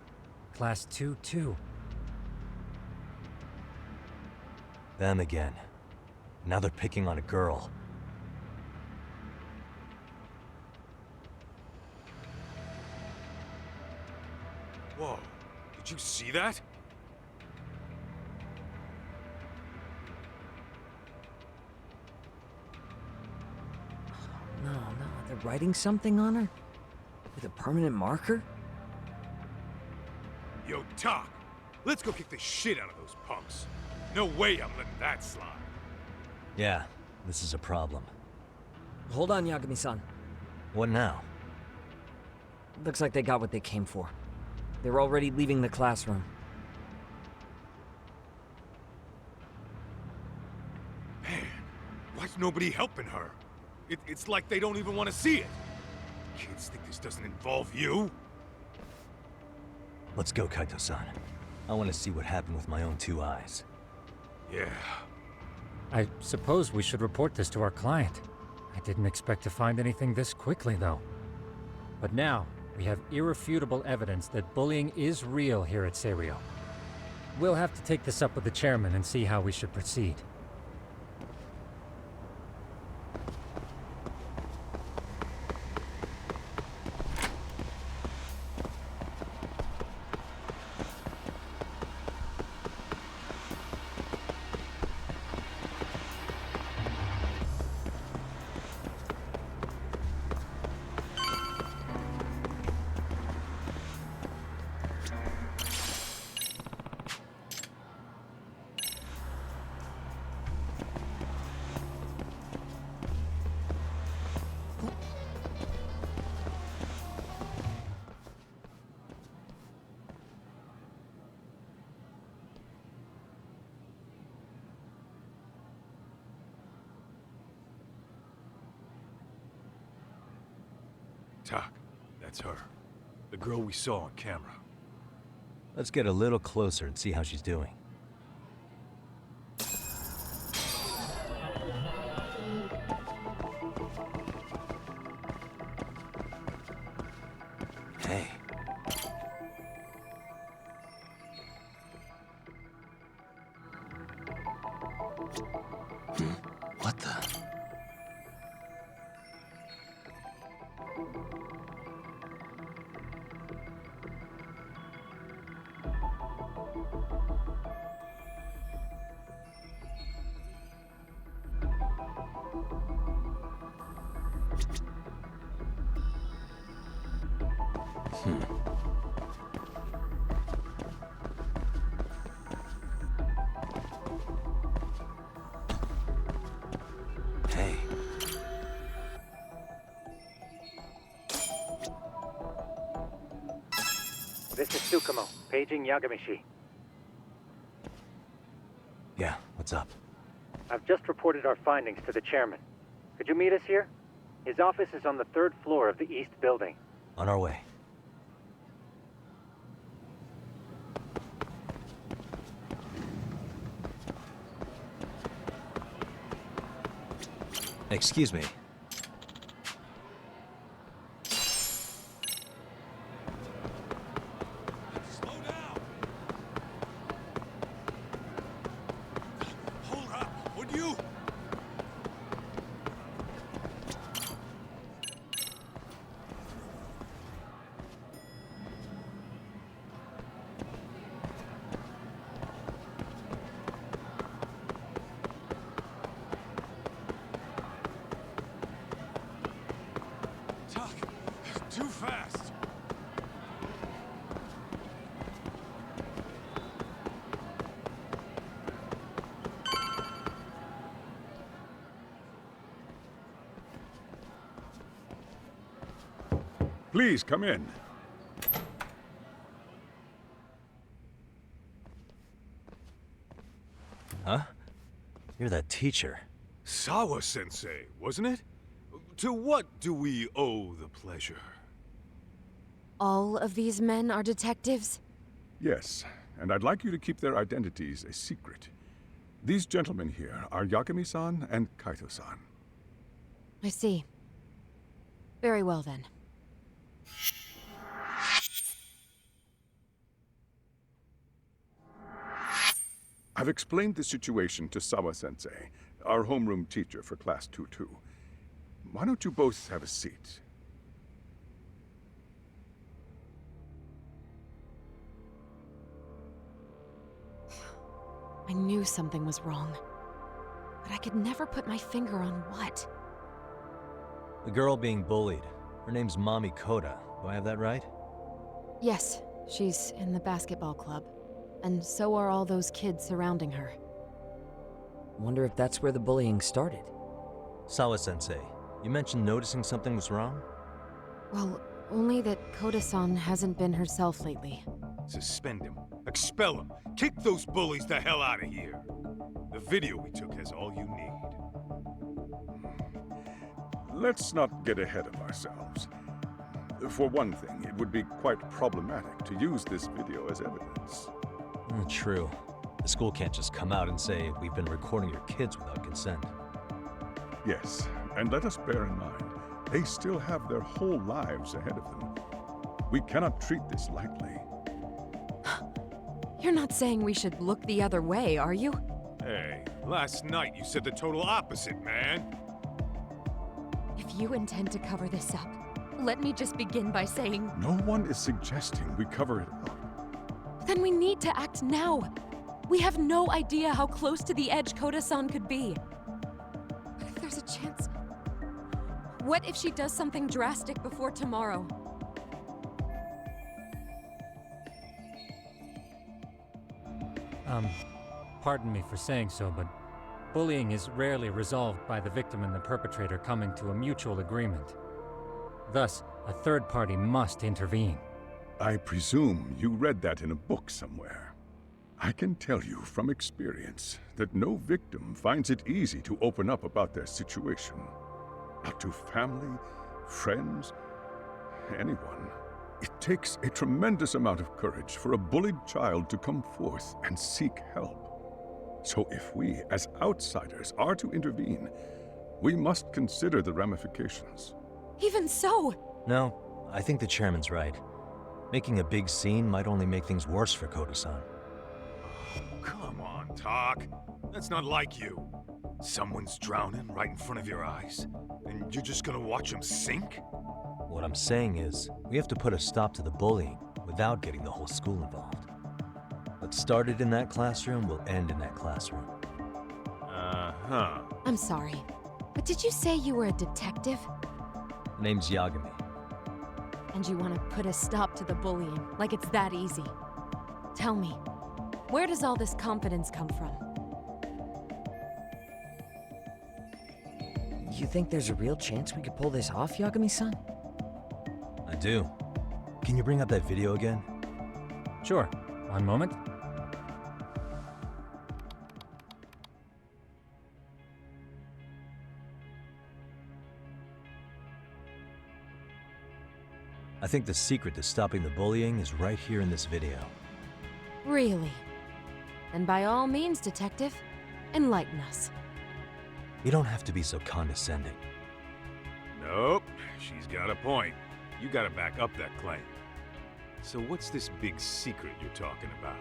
Class 2-2. Them again. Now they're picking on a girl. Whoa, did you see that? No, they're writing something on her? With a permanent marker? Yo, Talk, let's go kick the shit out of those punks. No way I'm letting that slide. Yeah, this is a problem. Hold on, Yagami-san. What now? Looks like they got what they came for. They're already leaving the classroom. Man, why's nobody helping her? It's like they don't even want to see it. Kids think this doesn't involve you? Let's go, Kaito-san. I want to see what happened with my own two eyes. Yeah. I suppose we should report this to our client. I didn't expect to find anything this quickly, though. But now, we have irrefutable evidence that bullying is real here at Serio. We'll have to take this up with the chairman and see how we should proceed. Tak, that's her. The girl we saw on camera. Let's get a little closer and see how she's doing. Hey. What the? Hey. This is Tsukumo, paging Yagamishi. Yeah, what's up? I've just reported our findings to the chairman. Could you meet us here? His office is on the 3rd floor of the east building. On our way. Excuse me. Slow down! Hold up, would you? Tak, too fast! Please come in. Huh? You're that teacher. Sawa-sensei, wasn't it? To what do we owe the pleasure? All of these men are detectives? Yes, and I'd like you to keep their identities a secret. These gentlemen here are Yagami-san and Kaito-san. I see. Very well then. I've explained the situation to Sawa-sensei, our homeroom teacher for Class 2-2. Why don't you both have a seat? I knew something was wrong, but I could never put my finger on what. The girl being bullied. Her name's Mami Koda. Do I have that right? Yes, she's in the basketball club. And so are all those kids surrounding her. Wonder if that's where the bullying started. Sawa-sensei, you mentioned noticing something was wrong? Well, only that Koda-san hasn't been herself lately. Suspend him. Expel him. Kick those bullies the hell out of here. The video we took has all you need. Let's not get ahead of ourselves. For one thing, it would be quite problematic to use this video as evidence. True. The school can't just come out and say, we've been recording your kids without consent. Yes, and let us bear in mind, they still have their whole lives ahead of them. We cannot treat this lightly. You're not saying we should look the other way, are you? Hey, last night you said the total opposite, man. If you intend to cover this up, let me just begin by saying... No one is suggesting we cover it up. Then we need to act now. We have no idea how close to the edge Koda-san could be. What if there's a chance? What if she does something drastic before tomorrow? Pardon me for saying so, but bullying is rarely resolved by the victim and the perpetrator coming to a mutual agreement. Thus, a third party must intervene. I presume you read that in a book somewhere. I can tell you from experience that no victim finds it easy to open up about their situation. Not to family, friends, anyone. It takes a tremendous amount of courage for a bullied child to come forth and seek help. So if we, as outsiders, are to intervene, we must consider the ramifications. Even so! No, I think the chairman's right. Making a big scene might only make things worse for Koto-san. Come on, Talk. That's not like you. Someone's drowning right in front of your eyes, and you're just gonna watch him sink? What I'm saying is, we have to put a stop to the bullying without getting the whole school involved. What started in that classroom will end in that classroom. Uh-huh. I'm sorry, but did you say you were a detective? The name's Yagami. And you want to put a stop to the bullying, like it's that easy. Tell me, where does all this confidence come from? You think there's a real chance we could pull this off, Yagami-san? I do. Can you bring up that video again? Sure. One moment. I think the secret to stopping the bullying is right here in this video. Really? Then by all means, detective, enlighten us. You don't have to be so condescending. Nope, she's got a point. You gotta back up that claim. So what's this big secret you're talking about?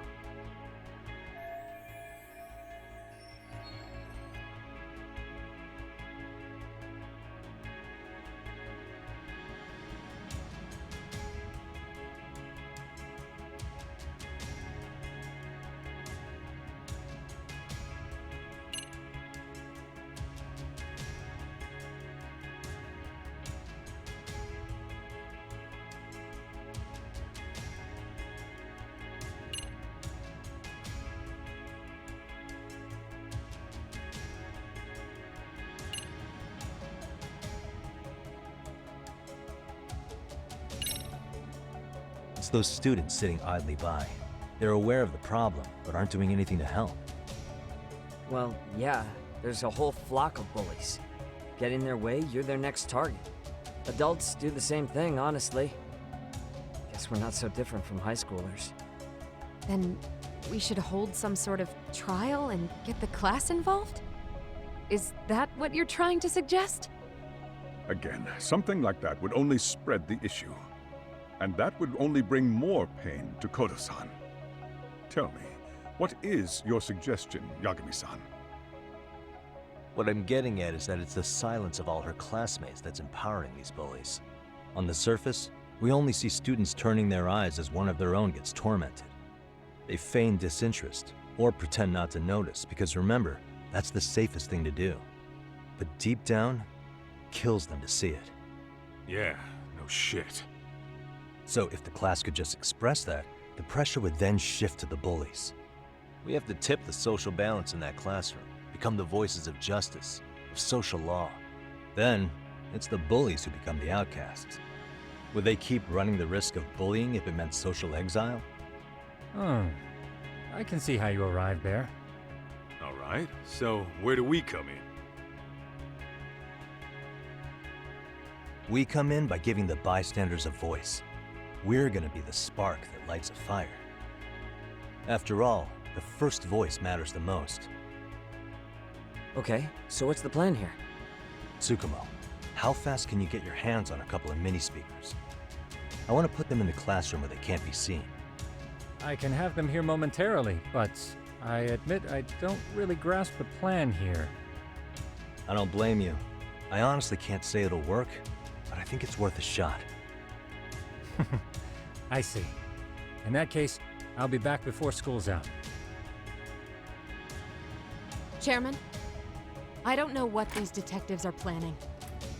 It's those students sitting idly by. They're aware of the problem, but aren't doing anything to help. Well, yeah, there's a whole flock of bullies. Get in their way, you're their next target. Adults do the same thing, honestly. Guess we're not so different from high schoolers. Then we should hold some sort of trial and get the class involved? Is that what you're trying to suggest? Again, something like that would only spread the issue. And that would only bring more pain to Koto-san. Tell me, what is your suggestion, Yagami-san? What I'm getting at is that it's the silence of all her classmates that's empowering these bullies. On the surface, we only see students turning their eyes as one of their own gets tormented. They feign disinterest, or pretend not to notice, because remember, that's the safest thing to do. But deep down, it kills them to see it. Yeah, no shit. So if the class could just express that, the pressure would then shift to the bullies. We have to tip the social balance in that classroom, become the voices of justice, of social law. Then, it's the bullies who become the outcasts. Would they keep running the risk of bullying if it meant social exile? I can see how you arrived there. All right, so where do we come in? We come in by giving the bystanders a voice. We're gonna be the spark that lights a fire. After all, the first voice matters the most. Okay, so what's the plan here? Tsukumo, how fast can you get your hands on a couple of mini speakers? I want to put them in the classroom where they can't be seen. I can have them here momentarily, but I admit I don't really grasp the plan here. I don't blame you. I honestly can't say it'll work, but I think it's worth a shot. I see. In that case, I'll be back before school's out. Chairman, I don't know what these detectives are planning,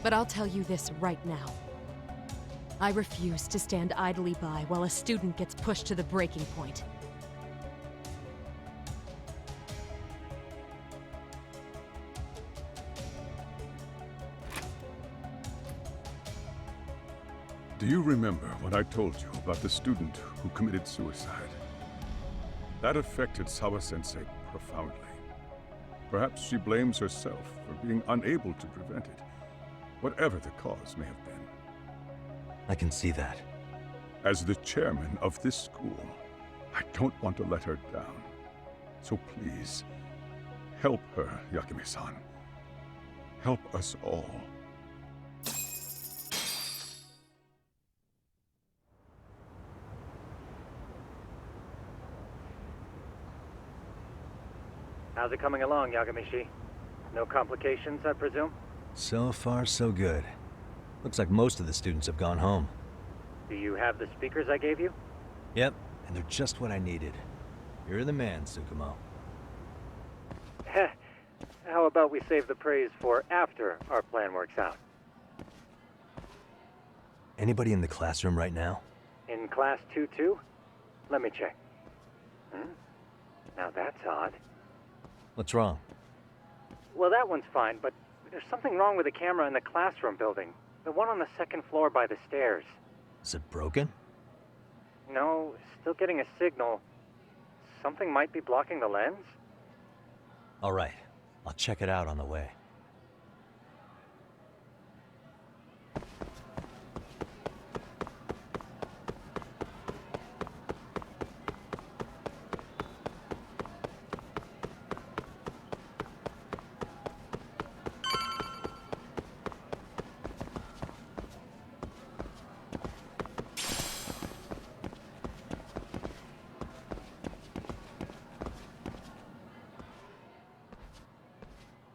but I'll tell you this right now. I refuse to stand idly by while a student gets pushed to the breaking point. Do you remember what I told you about the student who committed suicide? That affected Sawa-sensei profoundly. Perhaps she blames herself for being unable to prevent it, whatever the cause may have been. I can see that. As the chairman of this school, I don't want to let her down. So please, help her, Yakime-san. Help us all. How's it coming along, Yagamishi? No complications, I presume? So far, so good. Looks like most of the students have gone home. Do you have the speakers I gave you? Yep, and they're just what I needed. You're the man, Tsukumo. How about we save the praise for after our plan works out? Anybody in the classroom right now? In class 2-2? Let me check. Now that's odd. What's wrong? Well, that one's fine, but there's something wrong with the camera in the classroom building. The one on the second floor by the stairs. Is it broken? No, still getting a signal. Something might be blocking the lens? All right, I'll check it out on the way.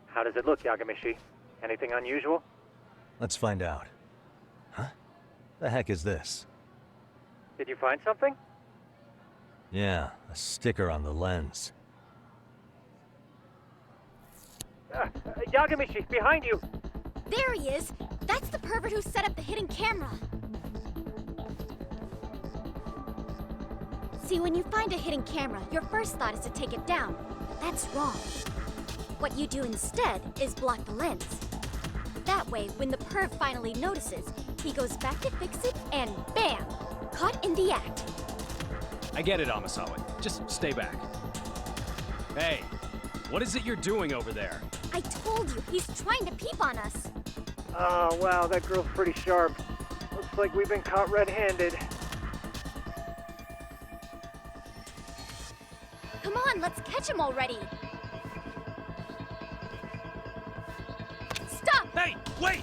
How does it look, Yagamishi? Anything unusual? Let's find out. Huh? The heck is this? Did you find something? Yeah, a sticker on the lens. Yagamishi, behind you! There he is! That's the pervert who set up the hidden camera! See, when you find a hidden camera, your first thought is to take it down. But that's wrong. What you do instead is block the lens. That way, when the perv finally notices, he goes back to fix it and bam! Caught in the act. I get it, Amasawa. Just stay back. Hey, what is it you're doing over there? I told you, he's trying to peep on us. Oh, wow, that girl's pretty sharp. Looks like we've been caught red-handed. Come on, let's catch him already. Stop! Hey, wait!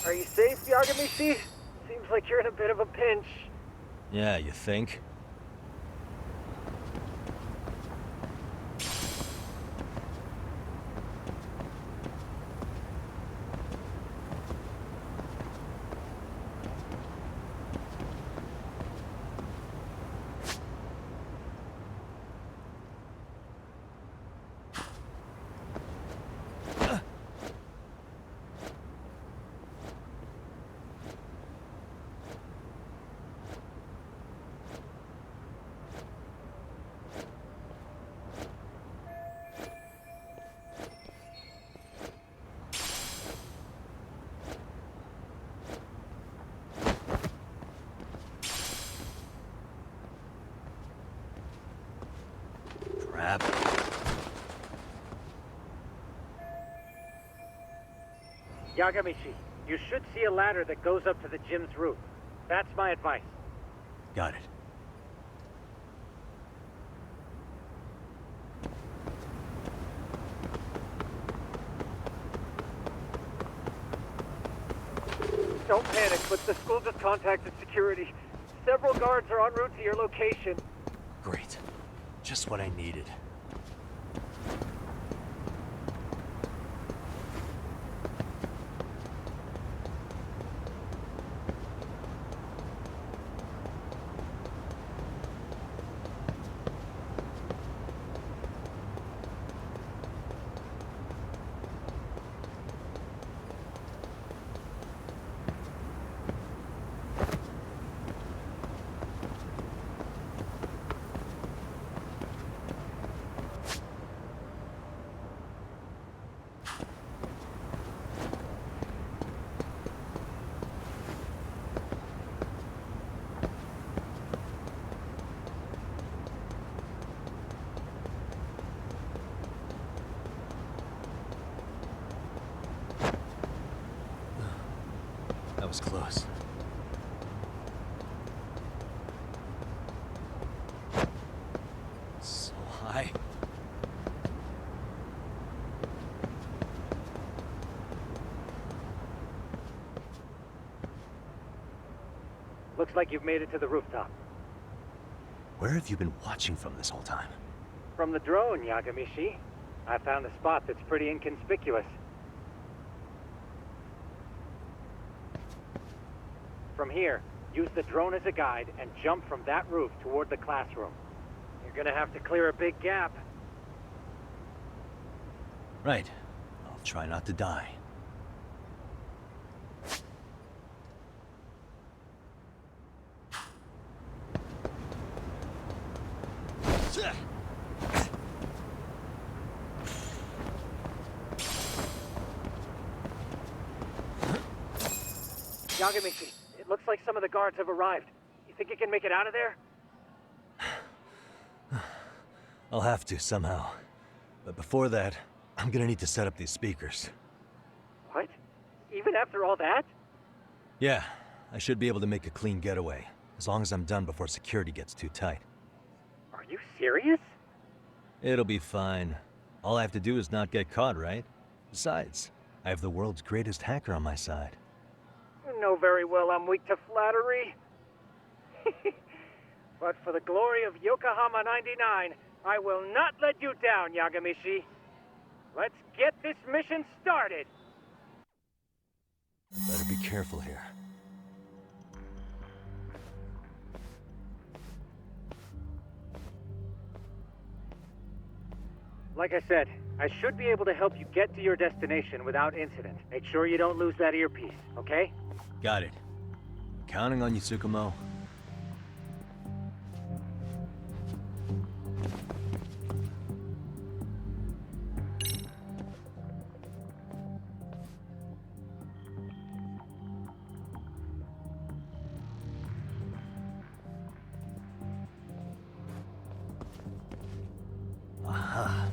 Are you safe, Yagamishi? Seems like you're in a bit of a pinch. Yeah, you think? Crap. Yagamishi, you should see a ladder that goes up to the gym's roof. That's my advice. Got it. Don't panic, but the school just contacted security. Several guards are en route to your location. Great. Just what I needed. was close. So high. Looks like you've made it to the rooftop. Where have you been watching from this whole time? From the drone, Yagamishi. I found a spot that's pretty inconspicuous. From here, use the drone as a guide and jump from that roof toward the classroom. You're gonna have to clear a big gap. Right. I'll try not to die. Yagamishi, it looks like some of the guards have arrived. You think you can make it out of there? I'll have to, somehow. But before that, I'm gonna need to set up these speakers. What? Even after all that? Yeah, I should be able to make a clean getaway, as long as I'm done before security gets too tight. Are you serious? It'll be fine. All I have to do is not get caught, right? Besides, I have the world's greatest hacker on my side. You know very well I'm weak to flattery. But for the glory of Yokohama 99, I will not let you down, Yagamishi. Let's get this mission started. Better be careful here. Like I said, I should be able to help you get to your destination without incident. Make sure you don't lose that earpiece, okay? Got it. Counting on you, Tsukumo. Aha.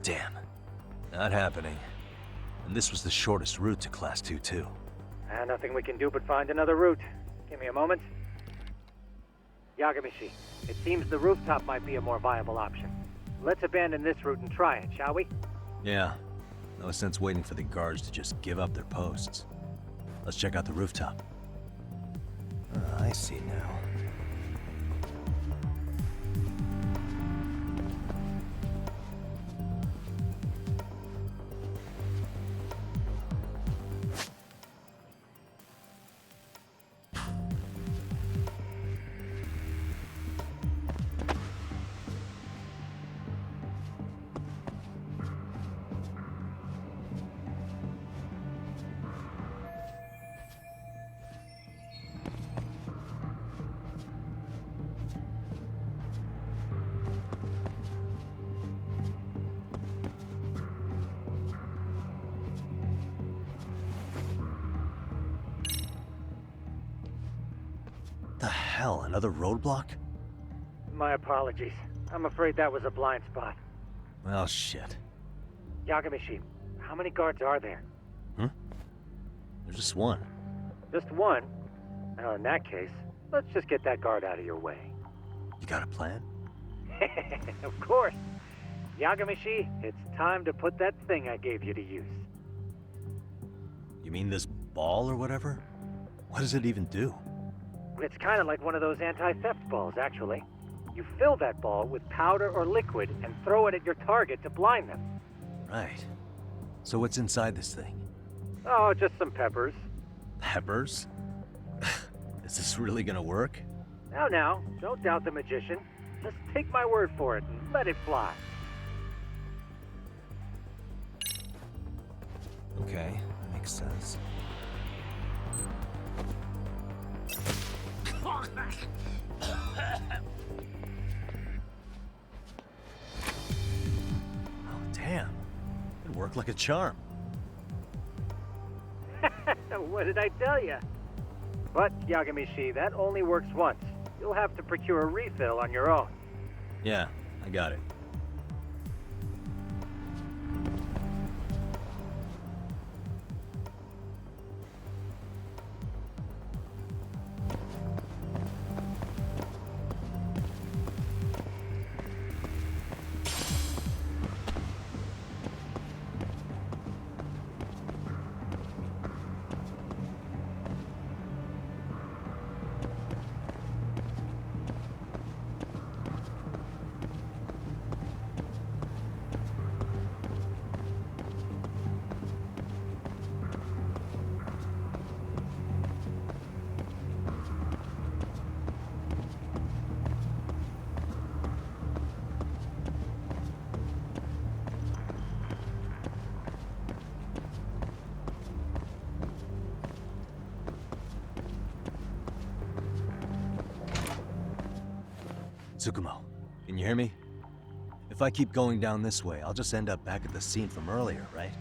Damn. Not happening. And this was the shortest route to Class 2, too. Nothing we can do but find another route. Give me a moment. Yagamishi, it seems the rooftop might be a more viable option. Let's abandon this route and try it, shall we? Yeah. No sense waiting for the guards to just give up their posts. Let's check out the rooftop. I see now. The hell, another roadblock? My apologies. I'm afraid that was a blind spot. Well, shit. Yagamishi, how many guards are there? There's just one. Just one? Well, in that case, let's just get that guard out of your way. You got a plan? Of course. Yagamishi, it's time to put that thing I gave you to use. You mean this ball or whatever? What does it even do? It's kind of like one of those anti-theft balls, actually. You fill that ball with powder or liquid and throw it at your target to blind them. Right. So what's inside this thing? Oh, just some peppers. Peppers? Is this really gonna work? Now, don't doubt the magician. Just take my word for it and let it fly. Okay, that makes sense. Oh, damn. It worked like a charm. What did I tell you? But, Yagamishi, that only works once. You'll have to procure a refill on your own. Yeah, I got it. Tsukumo, can you hear me? If I keep going down this way, I'll just end up back at the scene from earlier, right?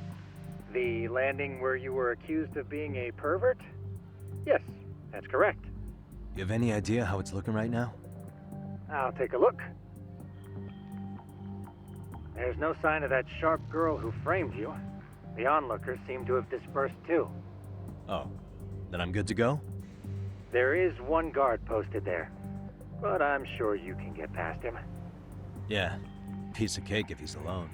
The landing where you were accused of being a pervert? Yes, that's correct. You have any idea how it's looking right now? I'll take a look. There's no sign of that sharp girl who framed you. The onlookers seem to have dispersed too. Oh, then I'm good to go? There is one guard posted there, but I'm sure you can get past him. Yeah, piece of cake if he's alone.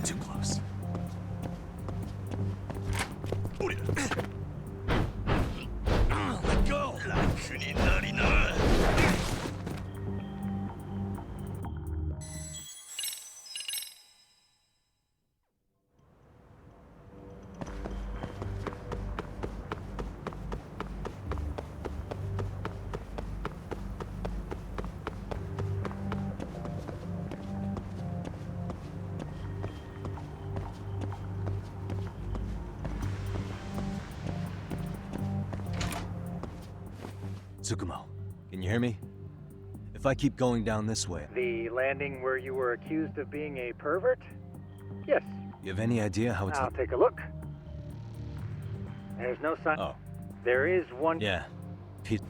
Too close. Let go! Tsukumo, can you hear me? If I keep going down this way... The landing where you were accused of being a pervert? Yes. You have any idea how it's... I'll take a look. There's no sign... Oh. There is one... Yeah. Piece...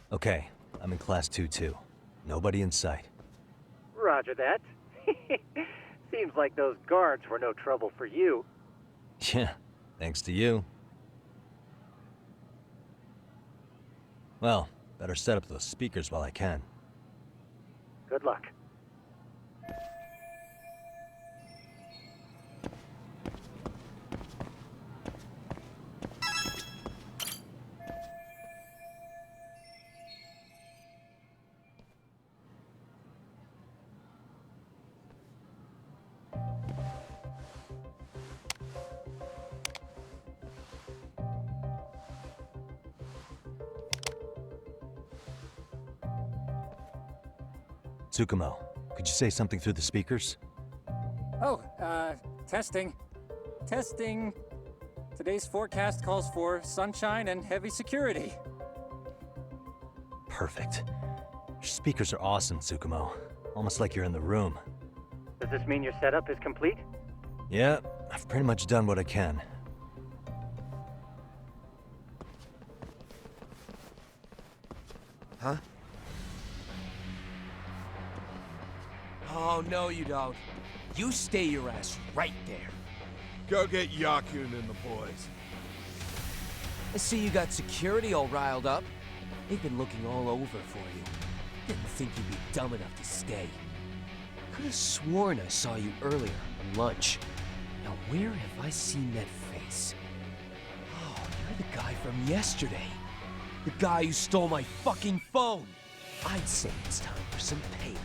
Okay, I'm in Class 2-2. Nobody in sight. Roger that. Seems like those guards were no trouble for you. Yeah, thanks to you. Well, better set up those speakers while I can. Good luck. Tsukumo, could you say something through the speakers? Oh, testing. Testing. Today's forecast calls for sunshine and heavy security. Perfect. Your speakers are awesome, Tsukumo. Almost like you're in the room. Does this mean your setup is complete? Yeah, I've pretty much done what I can. Huh? Oh, no you don't. You stay your ass right there. Go get Yakun and the boys. I see you got security all riled up. They've been looking all over for you. Didn't think you'd be dumb enough to stay. Could have sworn I saw you earlier on lunch. Now where have I seen that face? Oh, you're the guy from yesterday. The guy who stole my fucking phone. I'd say it's time for some payback.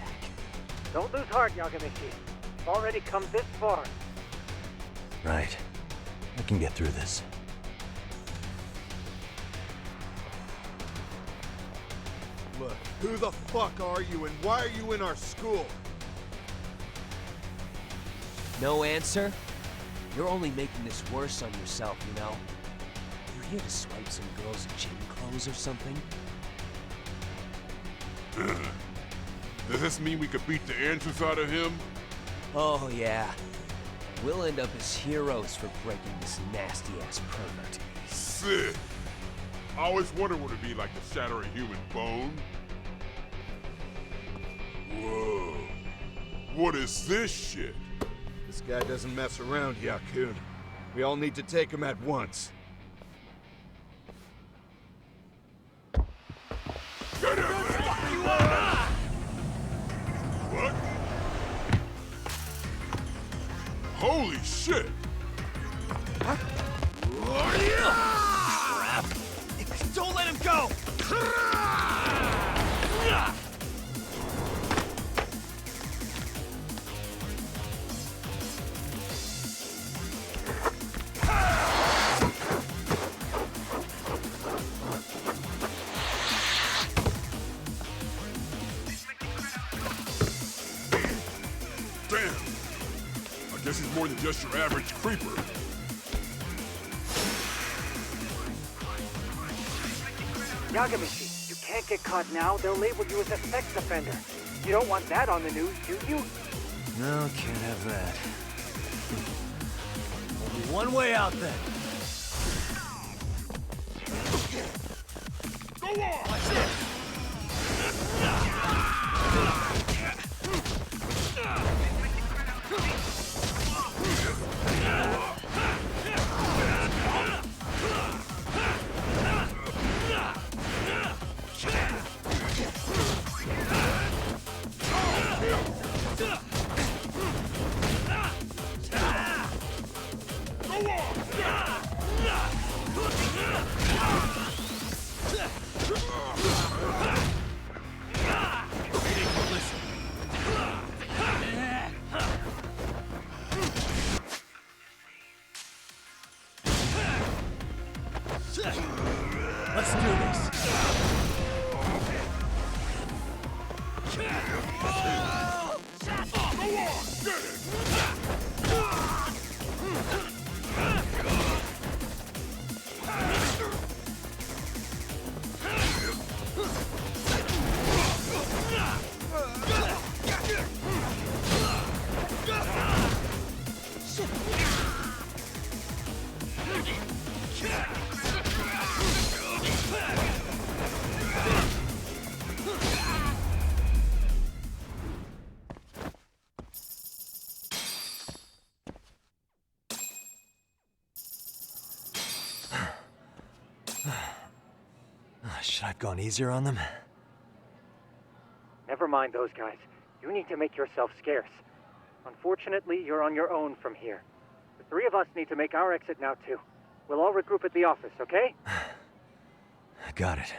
Don't lose heart, Yagamichi. You've already come this far. Right. I can get through this. Look, who the fuck are you and why are you in our school? No answer? You're only making this worse on yourself, you know? You here to swipe some girls' gym clothes or something? Does this mean we could beat the answers out of him? Oh, yeah. We'll end up as heroes for breaking this nasty-ass pervert. Sick. I always wondered what it'd be like to shatter a human bone. Whoa. What is this shit? This guy doesn't mess around, Yakun. We all need to take him at once. Get him! What? Holy shit! Crap. Don't let him go! Damn! I guess he's more than just your average creeper. Yagamichi, you can't get caught now. They'll label you as a sex offender. You don't want that on the news, do you? No, can't have that. Only one way out then. Go on! Watch this! Let's do this. Should I have gone easier on them? Never mind those guys. You need to make yourself scarce. Unfortunately, you're on your own from here. The three of us need to make our exit now, too. We'll all regroup at the office, okay? Got it.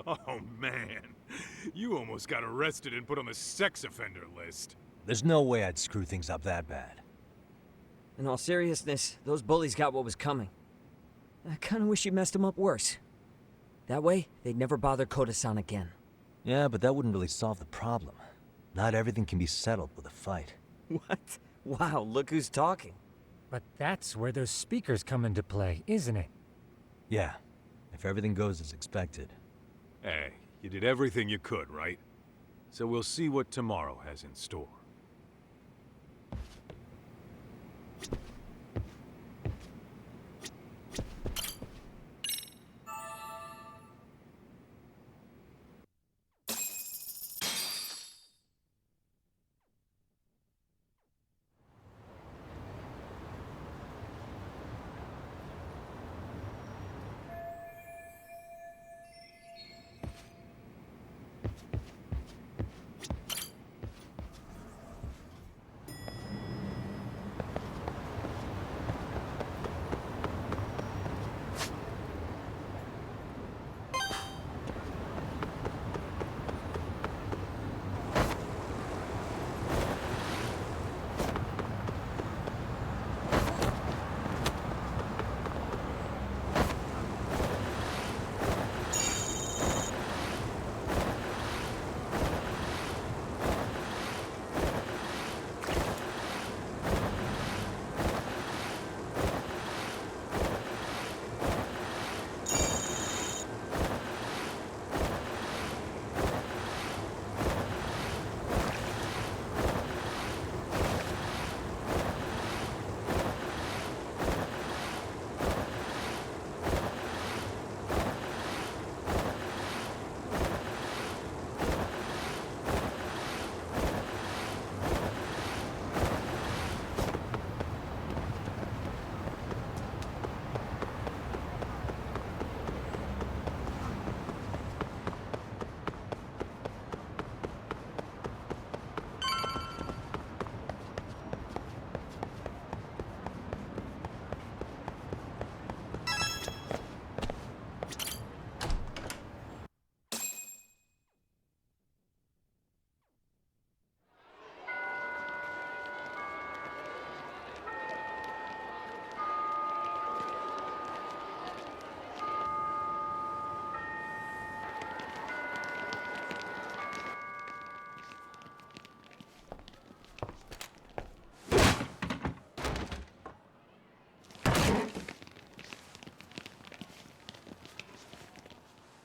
Oh, man. You almost got arrested and put on the sex offender list. There's no way I'd screw things up that bad. In all seriousness, those bullies got what was coming. I kinda wish you messed them up worse. That way, they'd never bother Koda-san again. Yeah, but that wouldn't really solve the problem. Not everything can be settled with a fight. What? Wow, look who's talking. But that's where those speakers come into play, isn't it? Yeah, if everything goes as expected. Hey, you did everything you could, right? So we'll see what tomorrow has in store.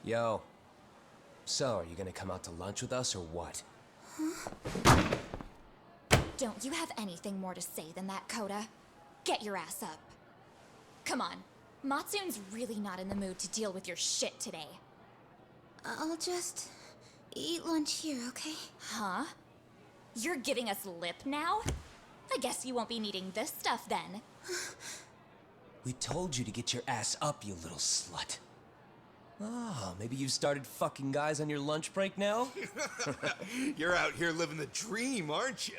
Yo. So, are you gonna come out to lunch with us or what? Don't you have anything more to say than that, Coda? Get your ass up. Come on. Matsun's really not in the mood to deal with your shit today. I'll just eat lunch here, okay? Huh? You're giving us lip now? I guess you won't be needing this stuff then. We told you to get your ass up, you little slut. Oh, maybe you've started fucking guys on your lunch break now? You're out here living the dream, aren't you?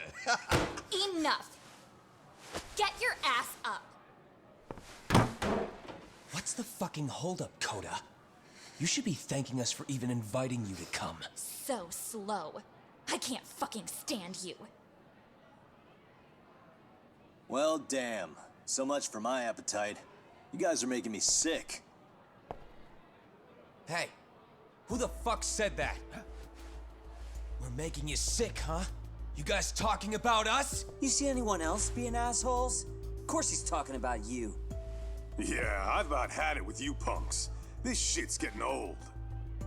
Enough! Get your ass up! What's the fucking holdup, Coda? You should be thanking us for even inviting you to come. So slow. I can't fucking stand you. Well, damn. So much for my appetite. You guys are making me sick. Hey, who the fuck said that? We're making you sick, huh? You guys talking about us? You see anyone else being assholes? Of course he's talking about you. Yeah, I've about had it with you punks. This shit's getting old.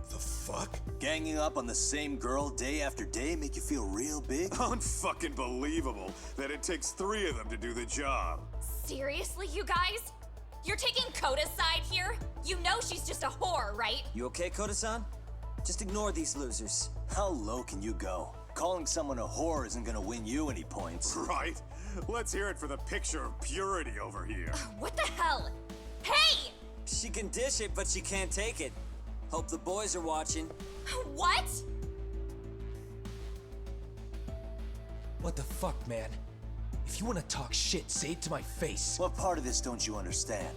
The fuck? Ganging up on the same girl day after day make you feel real big? Unfucking believable that it takes 3 of them to do the job. Seriously, you guys? You're taking Coda's side here? You know she's just a whore, right? You okay, Koda-san? Just ignore these losers. How low can you go? Calling someone a whore isn't gonna win you any points. Right? Let's hear it for the picture of purity over here. What the hell? Hey! She can dish it, but she can't take it. Hope the boys are watching. What? What the fuck, man? If you want to talk shit, say it to my face. What part of this don't you understand?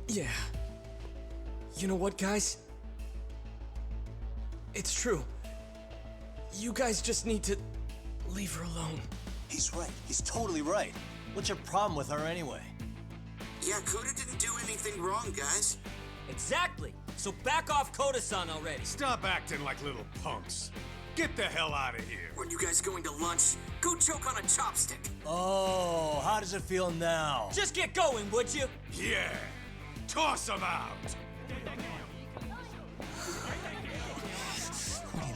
Yeah. You know what, guys? It's true. You guys just need to leave her alone. He's right. He's totally right. What's your problem with her anyway? Yeah, Coda didn't do anything wrong, guys. Exactly. So back off Koda-san already. Stop acting like little punks. Get the hell out of here. When you guys going to lunch, go choke on a chopstick. Oh, how does it feel now? Just get going, would you? Yeah. Toss them out.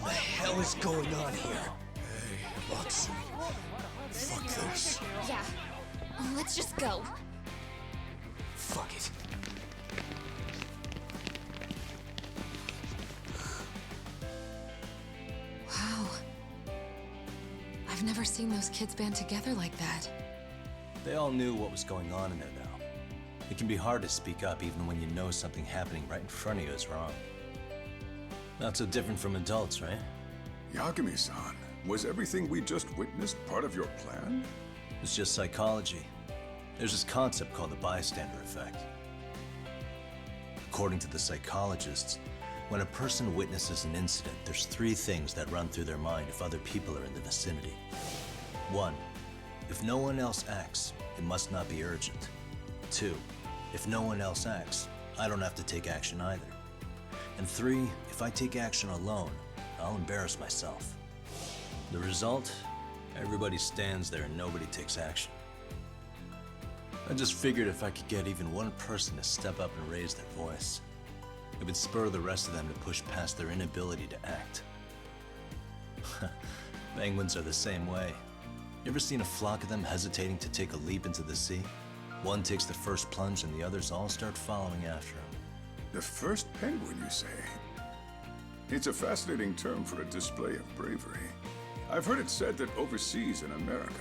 What in the hell is going on here? Hey, Matsu. Fuck this. Yeah. Let's just go. Fuck it. Wow. I've never seen those kids band together like that. They all knew what was going on in there, though. It can be hard to speak up even when you know something happening right in front of you is wrong. Not so different from adults, right? Yagami-san, was everything we just witnessed part of your plan? It's just psychology. There's this concept called the bystander effect. According to the psychologists, when a person witnesses an incident, there's 3 things that run through their mind if other people are in the vicinity. 1, if no one else acts, it must not be urgent. 2, if no one else acts, I don't have to take action either. And 3, if I take action alone, I'll embarrass myself. The result? Everybody stands there and nobody takes action. I just figured if I could get even one person to step up and raise their voice, it would spur the rest of them to push past their inability to act. Penguins are the same way. You ever seen a flock of them hesitating to take a leap into the sea? One takes the first plunge and the others all start following after him. The first penguin, you say? It's a fascinating term for a display of bravery. I've heard it said that overseas in America,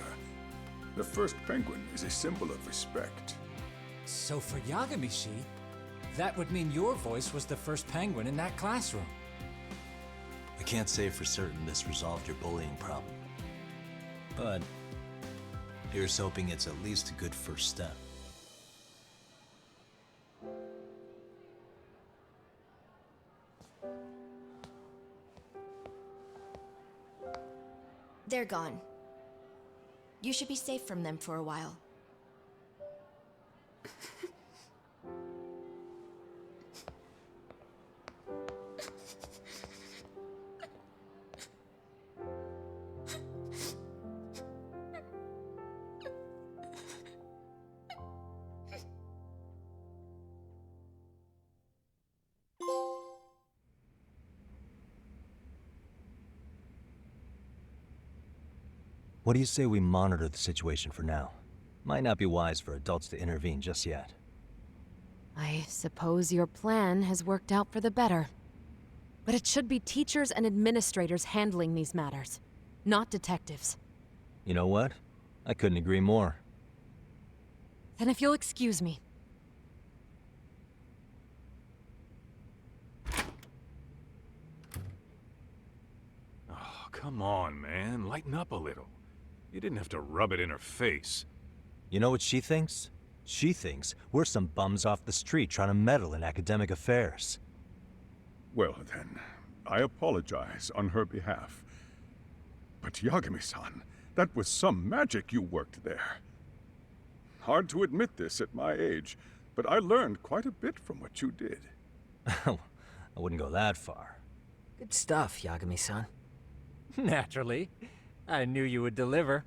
the first penguin is a symbol of respect. So for Yagami-shi, that would mean your voice was the first penguin in that classroom. I can't say for certain this resolved your bullying problem. But here's hoping it's at least a good first step. They're gone. You should be safe from them for a while. What do you say we monitor the situation for now? Might not be wise for adults to intervene just yet. I suppose your plan has worked out for the better. But it should be teachers and administrators handling these matters, not detectives. You know what? I couldn't agree more. Then if you'll excuse me. Oh, come on, man. Lighten up a little. You didn't have to rub it in her face. You know what she thinks? She thinks we're some bums off the street trying to meddle in academic affairs. Well then, I apologize on her behalf. But Yagami-san, that was some magic you worked there. Hard to admit this at my age, but I learned quite a bit from what you did. I wouldn't go that far. Good stuff, Yagami-san. Naturally. I knew you would deliver.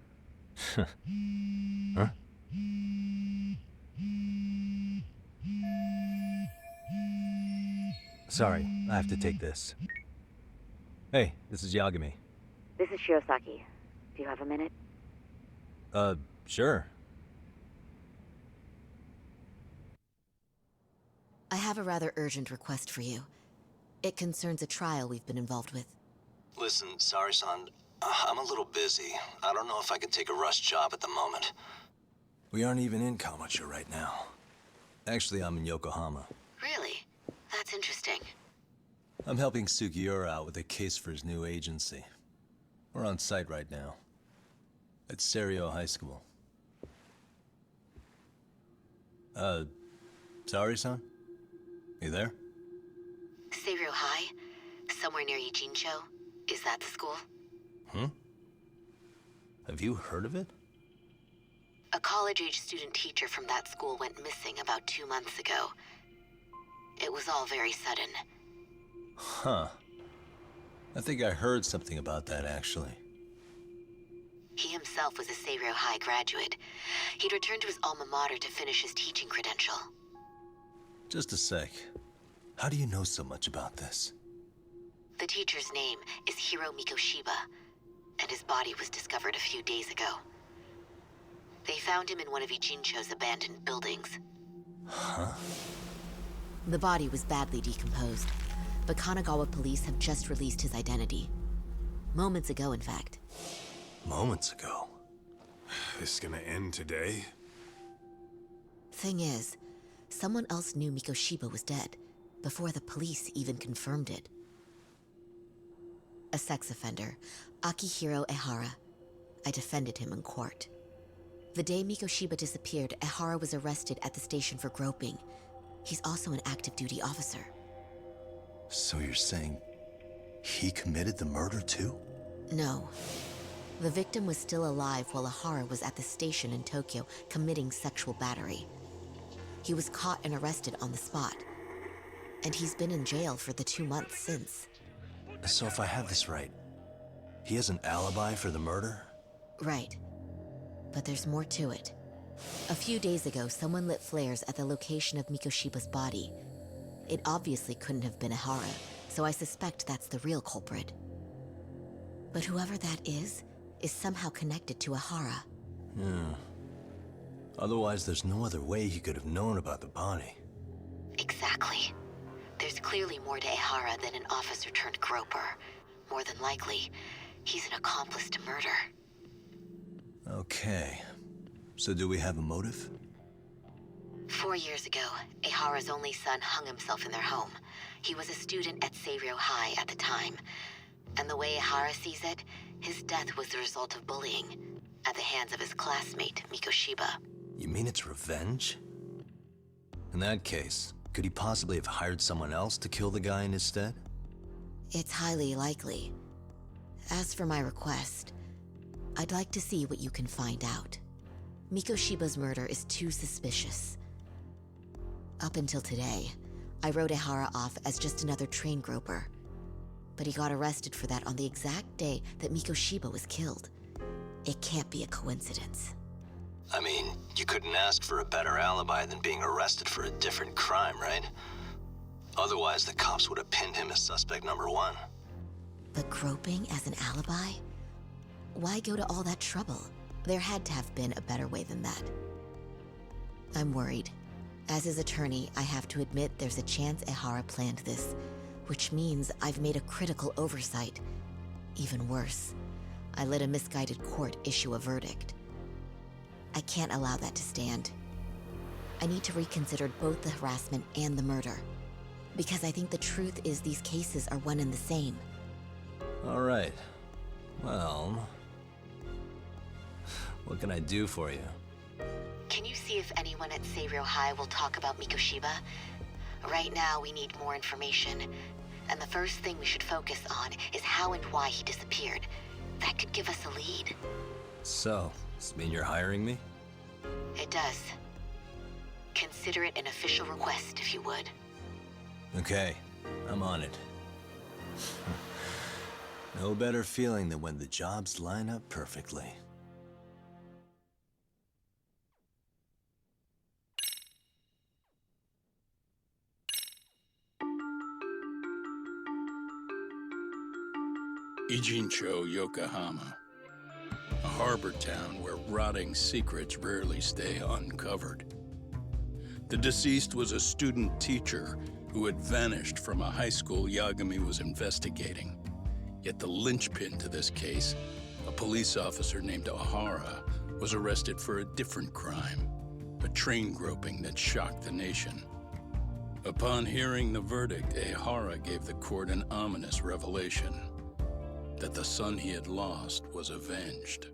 Huh? Sorry, I have to take this. Hey, this is Yagami. This is Shirosaki. Do you have a minute? Sure. I have a rather urgent request for you. It concerns a trial we've been involved with. Listen, Sari-san, I'm a little busy. I don't know if I can take a rush job at the moment. We aren't even in Kawachi right now. Actually, I'm in Yokohama. Really? That's interesting. I'm helping Sugiura out with a case for his new agency. We're on site right now. At Serio High School. Sari-san? You there? Seiryo High? Somewhere near Ijincho? Is that the school? Have you heard of it? A college-age student teacher from that school went missing about 2 months ago. It was all very sudden. Huh. I think I heard something about that, actually. He himself was a Seiryo High graduate. He'd returned to his alma mater to finish his teaching credential. Just a sec. How do you know so much about this? The teacher's name is Hiro Mikoshiba, and his body was discovered a few days ago. They found him in one of Ijincho's abandoned buildings. Huh? The body was badly decomposed, but Kanagawa police have just released his identity. Moments ago, in fact. Moments ago? This gonna end today? Thing is, someone else knew Mikoshiba was dead, before the police even confirmed it. A sex offender, Akihiro Ehara. I defended him in court. The day Mikoshiba disappeared, Ehara was arrested at the station for groping. He's also an active duty officer. So you're saying he committed the murder too? No. The victim was still alive while Ehara was at the station in Tokyo committing sexual battery. He was caught and arrested on the spot. And he's been in jail for the 2 months since. So if I have this right, he has an alibi for the murder? Right. But there's more to it. A few days ago, someone lit flares at the location of Mikoshiba's body. It obviously couldn't have been Ehara, so I suspect that's the real culprit. But whoever that is somehow connected to Ehara. Yeah. Otherwise, there's no other way he could have known about the body. Exactly. There's clearly more to Ehara than an officer-turned-groper. More than likely, he's an accomplice to murder. Okay. So do we have a motive? 4 years ago, Ehara's only son hung himself in their home. He was a student at Seiryo High at the time. And the way Ehara sees it, his death was the result of bullying at the hands of his classmate, Mikoshiba. You mean it's revenge? In that case, could he possibly have hired someone else to kill the guy in his stead? It's highly likely. As for my request, I'd like to see what you can find out. Mikoshiba's murder is too suspicious. Up until today, I wrote Ehara off as just another train groper. But he got arrested for that on the exact day that Mikoshiba was killed. It can't be a coincidence. I mean, you couldn't ask for a better alibi than being arrested for a different crime, right? Otherwise, the cops would have pinned him as suspect number 1. But groping as an alibi? Why go to all that trouble? There had to have been a better way than that. I'm worried. As his attorney, I have to admit there's a chance Ehara planned this, which means I've made a critical oversight. Even worse, I let a misguided court issue a verdict. I can't allow that to stand. I need to reconsider both the harassment and the murder, because I think the truth is these cases are one and the same. All right. Well, what can I do for you? Can you see if anyone at Seiryo High will talk about Mikoshiba? Right now, we need more information. And the first thing we should focus on is how and why he disappeared. That could give us a lead. So, does this mean you're hiring me? It does. Consider it an official request, if you would. Okay, I'm on it. No better feeling than when the jobs line up perfectly. Ijincho, Yokohama. A harbor town where rotting secrets rarely stay uncovered. The deceased was a student teacher who had vanished from a high school Yagami was investigating. Yet the linchpin to this case, a police officer named Ohara, was arrested for a different crime, a train groping that shocked the nation. Upon hearing the verdict, Ohara gave the court an ominous revelation, that the son he had lost was avenged.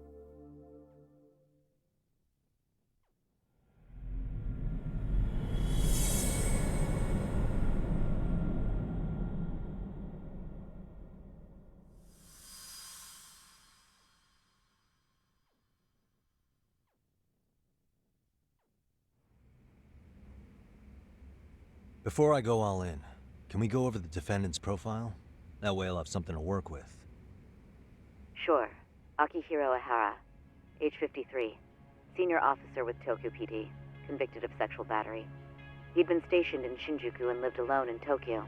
Before I go all in, can we go over the defendant's profile? That way I'll have something to work with. Sure. Akihiro Ehara, age 53, senior officer with Tokyo PD, convicted of sexual battery. He'd been stationed in Shinjuku and lived alone in Tokyo.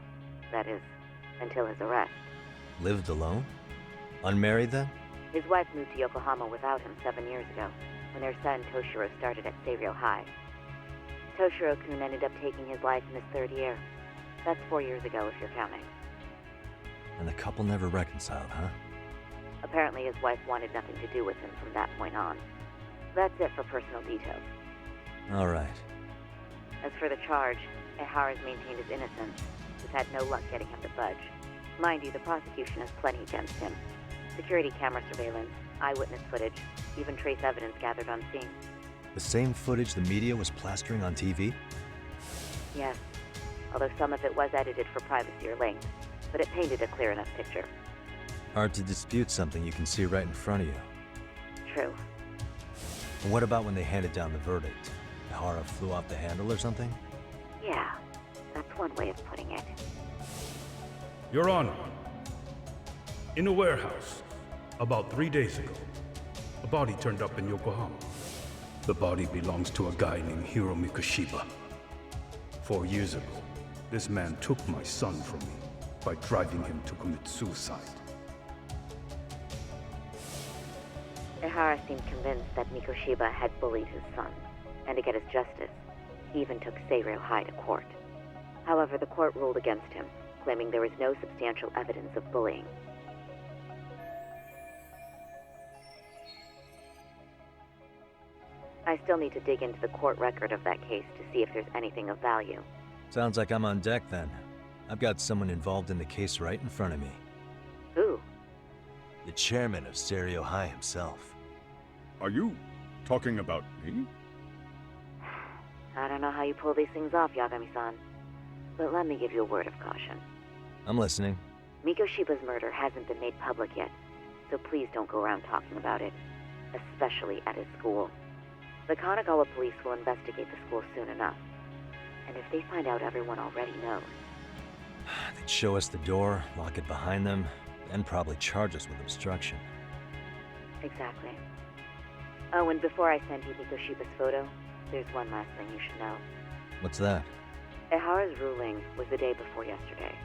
That is, until his arrest. Lived alone? Unmarried then? His wife moved to Yokohama without him 7 years ago, when their son Toshiro started at Seiryo High. Toshiro-kun ended up taking his life in his third year. That's 4 years ago, if you're counting. And the couple never reconciled, huh? Apparently his wife wanted nothing to do with him from that point on. That's it for personal details. All right. As for the charge, Ehara's maintained his innocence. We've had no luck getting him to budge. Mind you, the prosecution has plenty against him. Security camera surveillance, eyewitness footage, even trace evidence gathered on scene. The same footage the media was plastering on TV? Yes, although some of it was edited for privacy or length, but it painted a clear enough picture. Hard to dispute something you can see right in front of you. True. And what about when they handed down the verdict? Ehara flew off the handle or something? Yeah, that's one way of putting it. Your Honor, in a warehouse, about 3 days ago, a body turned up in Yokohama. The body belongs to a guy named Hiro Mikoshiba. 4 years ago, this man took my son from me by driving him to commit suicide. Ehara seemed convinced that Mikoshiba had bullied his son, and to get his justice, he even took Seiryo High to court. However, the court ruled against him, claiming there was no substantial evidence of bullying. I still need to dig into the court record of that case to see if there's anything of value. Sounds like I'm on deck then. I've got someone involved in the case right in front of me. Who? The chairman of Seiryo High himself. Are you talking about me? I don't know how you pull these things off, Yagami-san. But let me give you a word of caution. I'm listening. Mikoshiba's murder hasn't been made public yet, so please don't go around talking about it, especially at his school. The Kanagawa police will investigate the school soon enough. And if they find out everyone already knows... They'd show us the door, lock it behind them, then probably charge us with obstruction. Exactly. Oh, and before I send you Mikoshiba's photo, there's one last thing you should know. What's that? Ehara's ruling was the day before yesterday.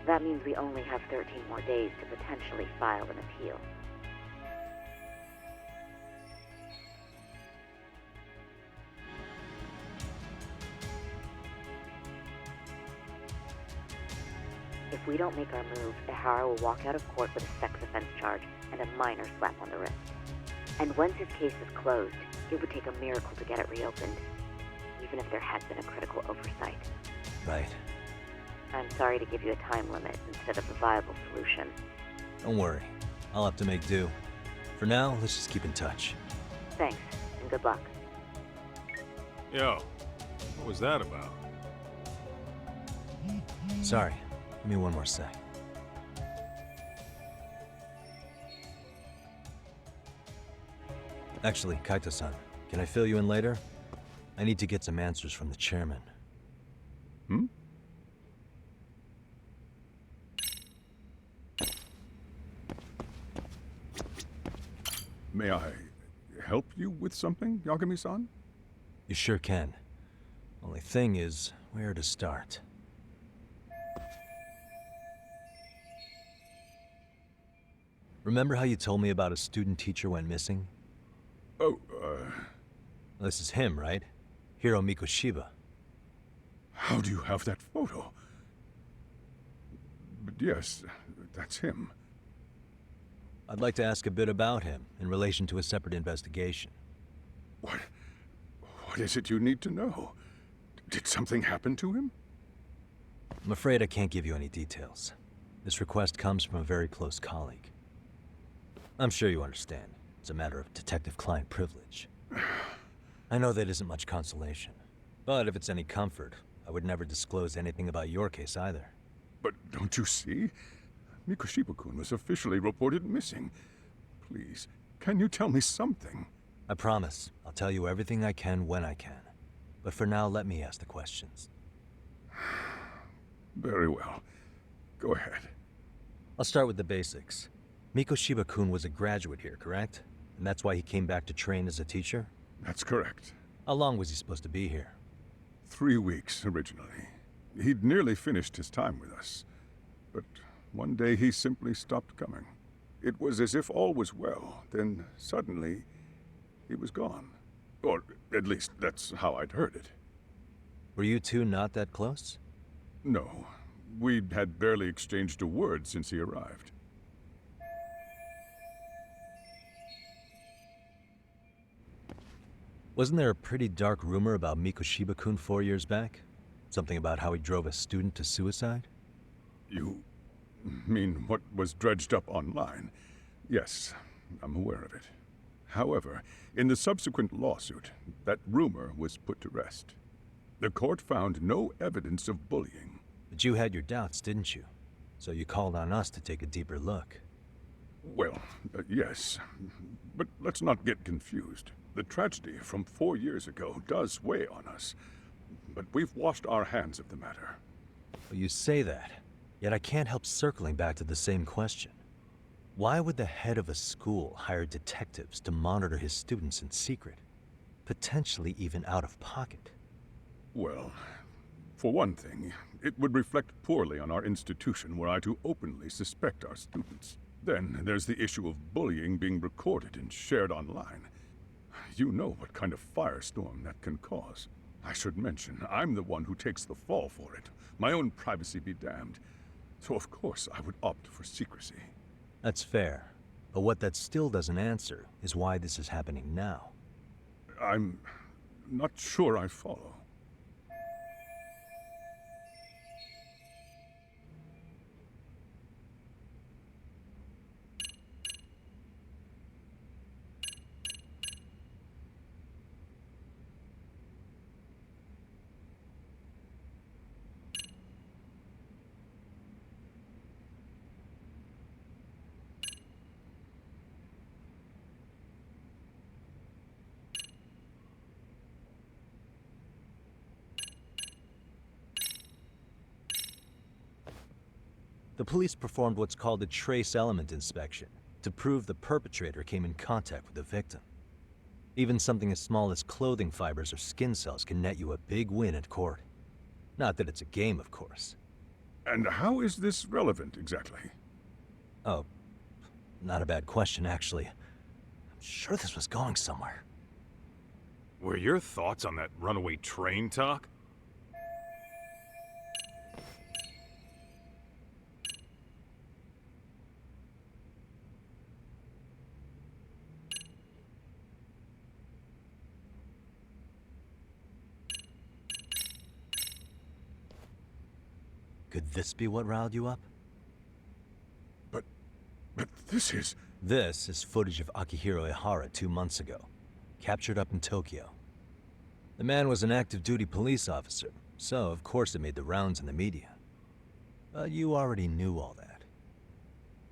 That means we only have 13 more days to potentially file an appeal. If we don't make our move, Ihara will walk out of court with a sex offense charge and a minor slap on the wrist. And once his case is closed, it would take a miracle to get it reopened, even if there had been a critical oversight. Right. I'm sorry to give you a time limit instead of a viable solution. Don't worry. I'll have to make do. For now, let's just keep in touch. Thanks, and good luck. Yo, what was that about? Sorry. Give me one more sec. Actually, Kaito-san, can I fill you in later? I need to get some answers from the chairman. Hmm? May I help you with something, Yagami-san? You sure can. Only thing is, where to start? Remember how you told me about a student teacher went missing? Oh, This is him, right? Hiro Mikoshiba. How do you have that photo? But yes, that's him. I'd like to ask a bit about him in relation to a separate investigation. What is it you need to know? Did something happen to him? I'm afraid I can't give you any details. This request comes from a very close colleague. I'm sure you understand. It's a matter of detective-client privilege. I know that isn't much consolation. But if it's any comfort, I would never disclose anything about your case either. But don't you see? Mikoshiba-kun was officially reported missing. Please, can you tell me something? I promise. I'll tell you everything I can when I can. But for now, let me ask the questions. Very well. Go ahead. I'll start with the basics. Mikoshiba-kun was a graduate here, correct? And that's why he came back to train as a teacher? That's correct. How long was he supposed to be here? 3 weeks, originally. He'd nearly finished his time with us. But one day he simply stopped coming. It was as if all was well, then suddenly he was gone. Or at least that's how I'd heard it. Were you two not that close? No. We'd had barely exchanged a word since he arrived. Wasn't there a pretty dark rumor about Mikoshiba-kun 4 years back? Something about how he drove a student to suicide? You mean what was dredged up online? Yes, I'm aware of it. However, in the subsequent lawsuit, that rumor was put to rest. The court found no evidence of bullying. But you had your doubts, didn't you? So you called on us to take a deeper look. Well, yes. But let's not get confused. The tragedy from 4 years ago does weigh on us. But we've washed our hands of the matter. Well, you say that, yet I can't help circling back to the same question. Why would the head of a school hire detectives to monitor his students in secret? Potentially even out of pocket. Well, for one thing, it would reflect poorly on our institution were I to openly suspect our students. Then there's the issue of bullying being recorded and shared online. You know what kind of firestorm that can cause. I should mention, I'm the one who takes the fall for it. My own privacy be damned. So of course I would opt for secrecy. That's fair. But what that still doesn't answer is why this is happening now. I'm not sure I follow. The police performed what's called a trace element inspection to prove the perpetrator came in contact with the victim. Even something as small as clothing fibers or skin cells can net you a big win at court. Not that it's a game, of course. And how is this relevant, exactly? Oh, not a bad question, actually. I'm sure this was going somewhere. Were your thoughts on that runaway train talk? Could this be what riled you up? But this is... This is footage of Akihiro Ihara 2 months ago, captured up in Tokyo. The man was an active duty police officer, so of course it made the rounds in the media. But you already knew all that.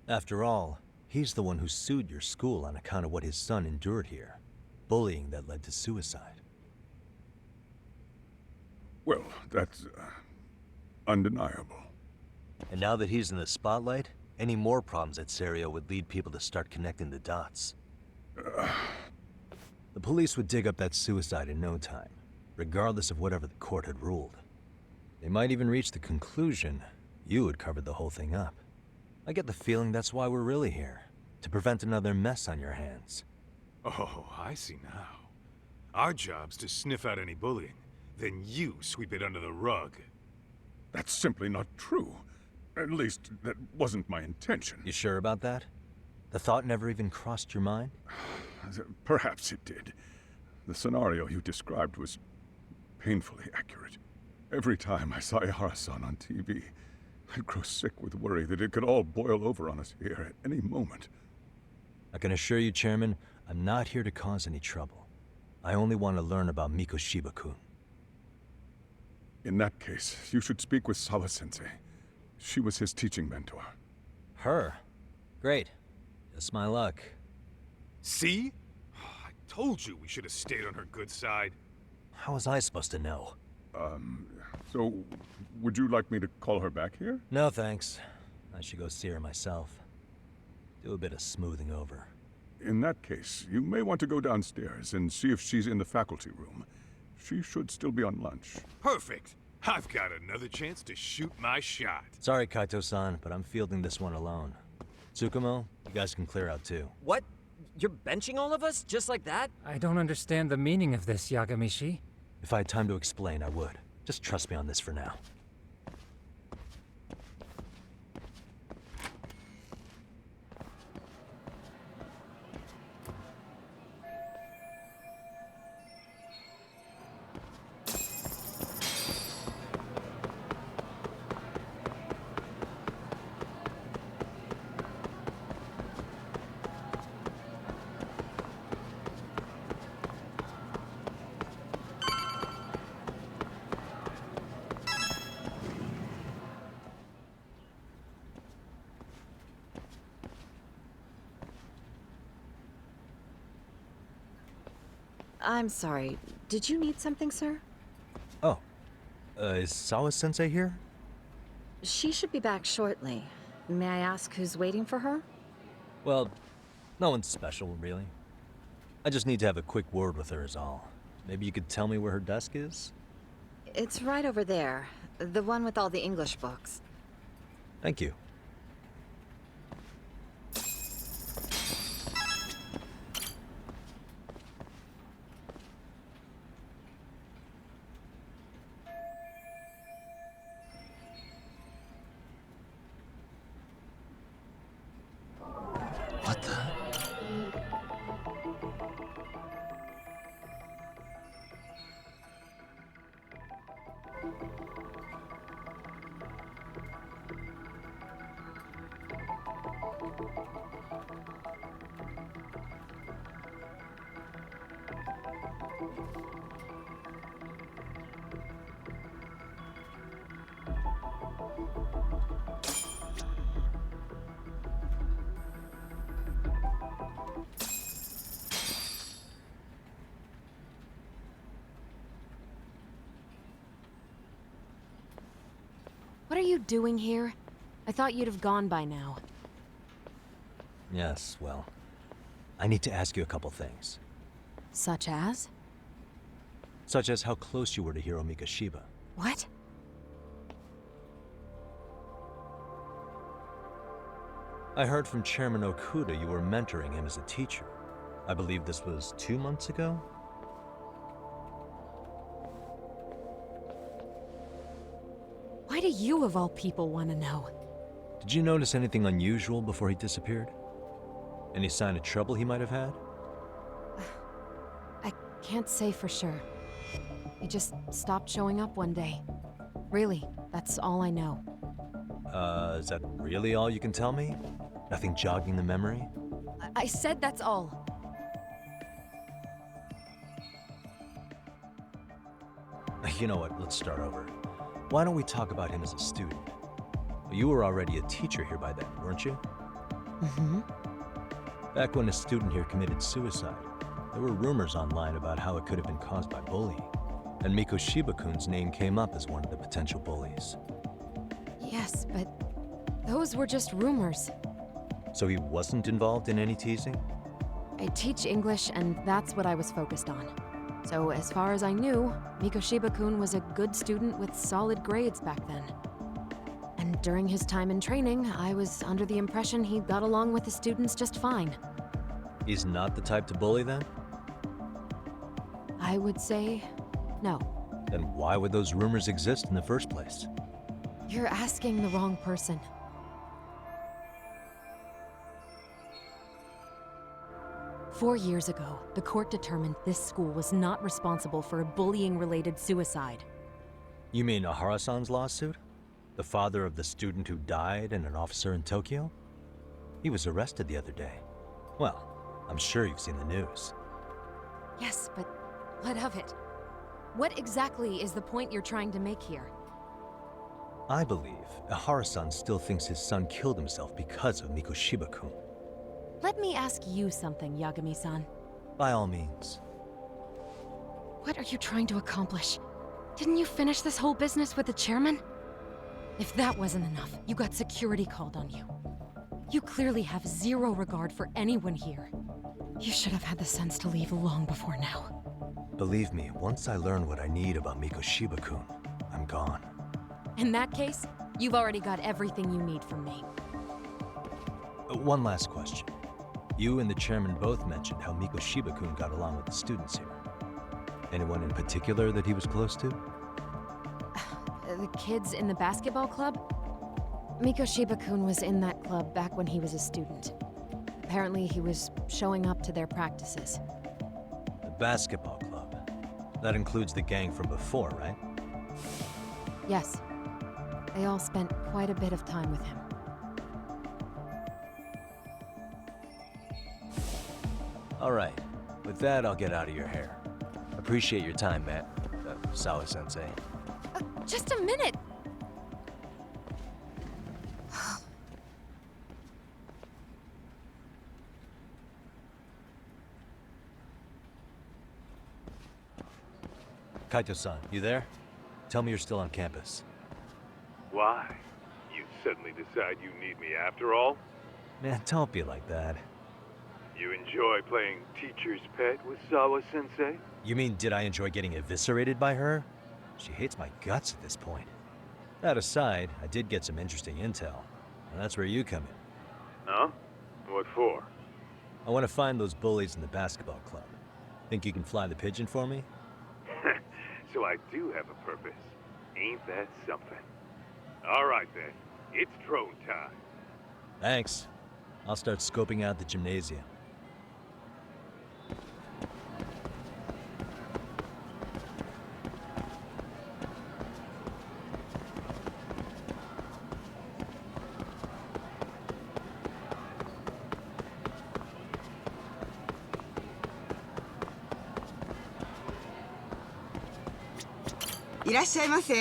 After all, he's the one who sued your school on account of what his son endured here. Bullying that led to suicide. Well, that's undeniable. And now that he's in the spotlight, any more problems at Serio would lead people to start connecting the dots. The police would dig up that suicide in no time, regardless of whatever the court had ruled. They might even reach the conclusion you had covered the whole thing up. I get the feeling that's why we're really here, to prevent another mess on your hands. Oh, I see now. Our job's to sniff out any bullying, then you sweep it under the rug. That's simply not true. At least, that wasn't my intention. You sure about that? The thought never even crossed your mind? Perhaps it did. The scenario you described was painfully accurate. Every time I saw Ihara-san on TV, I'd grow sick with worry that it could all boil over on us here at any moment. I can assure you, Chairman, I'm not here to cause any trouble. I only want to learn about Mikoshiba-kun. In that case, you should speak with Sawa-sensei. She was his teaching mentor. Her? Great. Just my luck. See? I told you we should have stayed on her good side. How was I supposed to know? So, would you like me to call her back here? No, thanks. I should go see her myself. Do a bit of smoothing over. In that case, you may want to go downstairs and see if she's in the faculty room. She should still be on lunch. Perfect. I've got another chance to shoot my shot. Sorry, Kaito-san, but I'm fielding this one alone. Tsukumo, you guys can clear out too. What? You're benching all of us? Just like that? I don't understand the meaning of this, Yagamishi. If I had time to explain, I would. Just trust me on this for now. I'm sorry. Did you need something, sir? Oh. Is Sawa-sensei here? She should be back shortly. May I ask who's waiting for her? Well, no one's special, really. I just need to have a quick word with her is all. Maybe you could tell me where her desk is? It's right over there. The one with all the English books. Thank you. What the? What are you doing here? I thought you'd have gone by now. Yes, well, I need to ask you a couple things. Such as? Such as how close you were to Hiro Mikoshiba. What? I heard from Chairman Okuda you were mentoring him as a teacher. I believe this was 2 months ago? Why do you, of all people, want to know? Did you notice anything unusual before he disappeared? Any sign of trouble he might have had? I can't say for sure. He just stopped showing up one day. Really, that's all I know. Is that really all you can tell me? Nothing jogging the memory? I said that's all. You know what, let's start over. Why don't we talk about him as a student? You were already a teacher here by then, weren't you? Mm-hmm. Back when a student here committed suicide, there were rumors online about how it could have been caused by bullying. And Miko Shiba-kun's name came up as one of the potential bullies. Yes, but those were just rumors. So he wasn't involved in any teasing? I teach English, and that's what I was focused on. So as far as I knew, Miko Shiba-kun was a good student with solid grades back then. And during his time in training, I was under the impression he got along with the students just fine. He's not the type to bully then? I would say no. Then why would those rumors exist in the first place? You're asking the wrong person. Four years ago, the court determined this school was not responsible for a bullying-related suicide. You mean Ahara-san's lawsuit? The father of the student who died and an officer in Tokyo? He was arrested the other day. Well, I'm sure you've seen the news. Yes, but what of it? What exactly is the point you're trying to make here? I believe Ahara-san still thinks his son killed himself because of Miko Shiba-kun. Let me ask you something, Yagami-san. By all means. What are you trying to accomplish? Didn't you finish this whole business with the chairman? If that wasn't enough, you got security called on you. You clearly have zero regard for anyone here. You should have had the sense to leave long before now. Believe me, once I learn what I need about Miko Shiba-kun, I'm gone. In that case, you've already got everything you need from me. One last question. You and the chairman both mentioned how Miko Shiba-kun got along with the students here. Anyone in particular that he was close to? The kids in the basketball club? Miko Shiba-kun was in that club back when he was a student. Apparently, he was showing up to their practices. The basketball club. That includes the gang from before, right? Yes. They all spent quite a bit of time with him. All right. With that, I'll get out of your hair. Appreciate your time, Matt. Sawa-sensei. Just a minute! Kaito-san, you there? Tell me you're still on campus. Why? You suddenly decide you need me after all? Man, don't be like that. You enjoy playing teacher's pet with Sawa-sensei? You mean, did I enjoy getting eviscerated by her? She hates my guts at this point. That aside, I did get some interesting intel, and that's where you come in. Huh? What for? I want to find those bullies in the basketball club. Think you can fly the pigeon for me? So I do have a purpose. Ain't that something? All right then, it's drone time. Thanks. I'll start scoping out the gymnasium.いらっしゃいませ。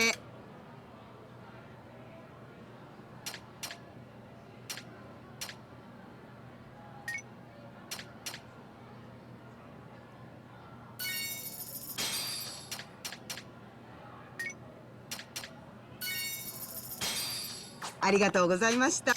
ありがとうございました。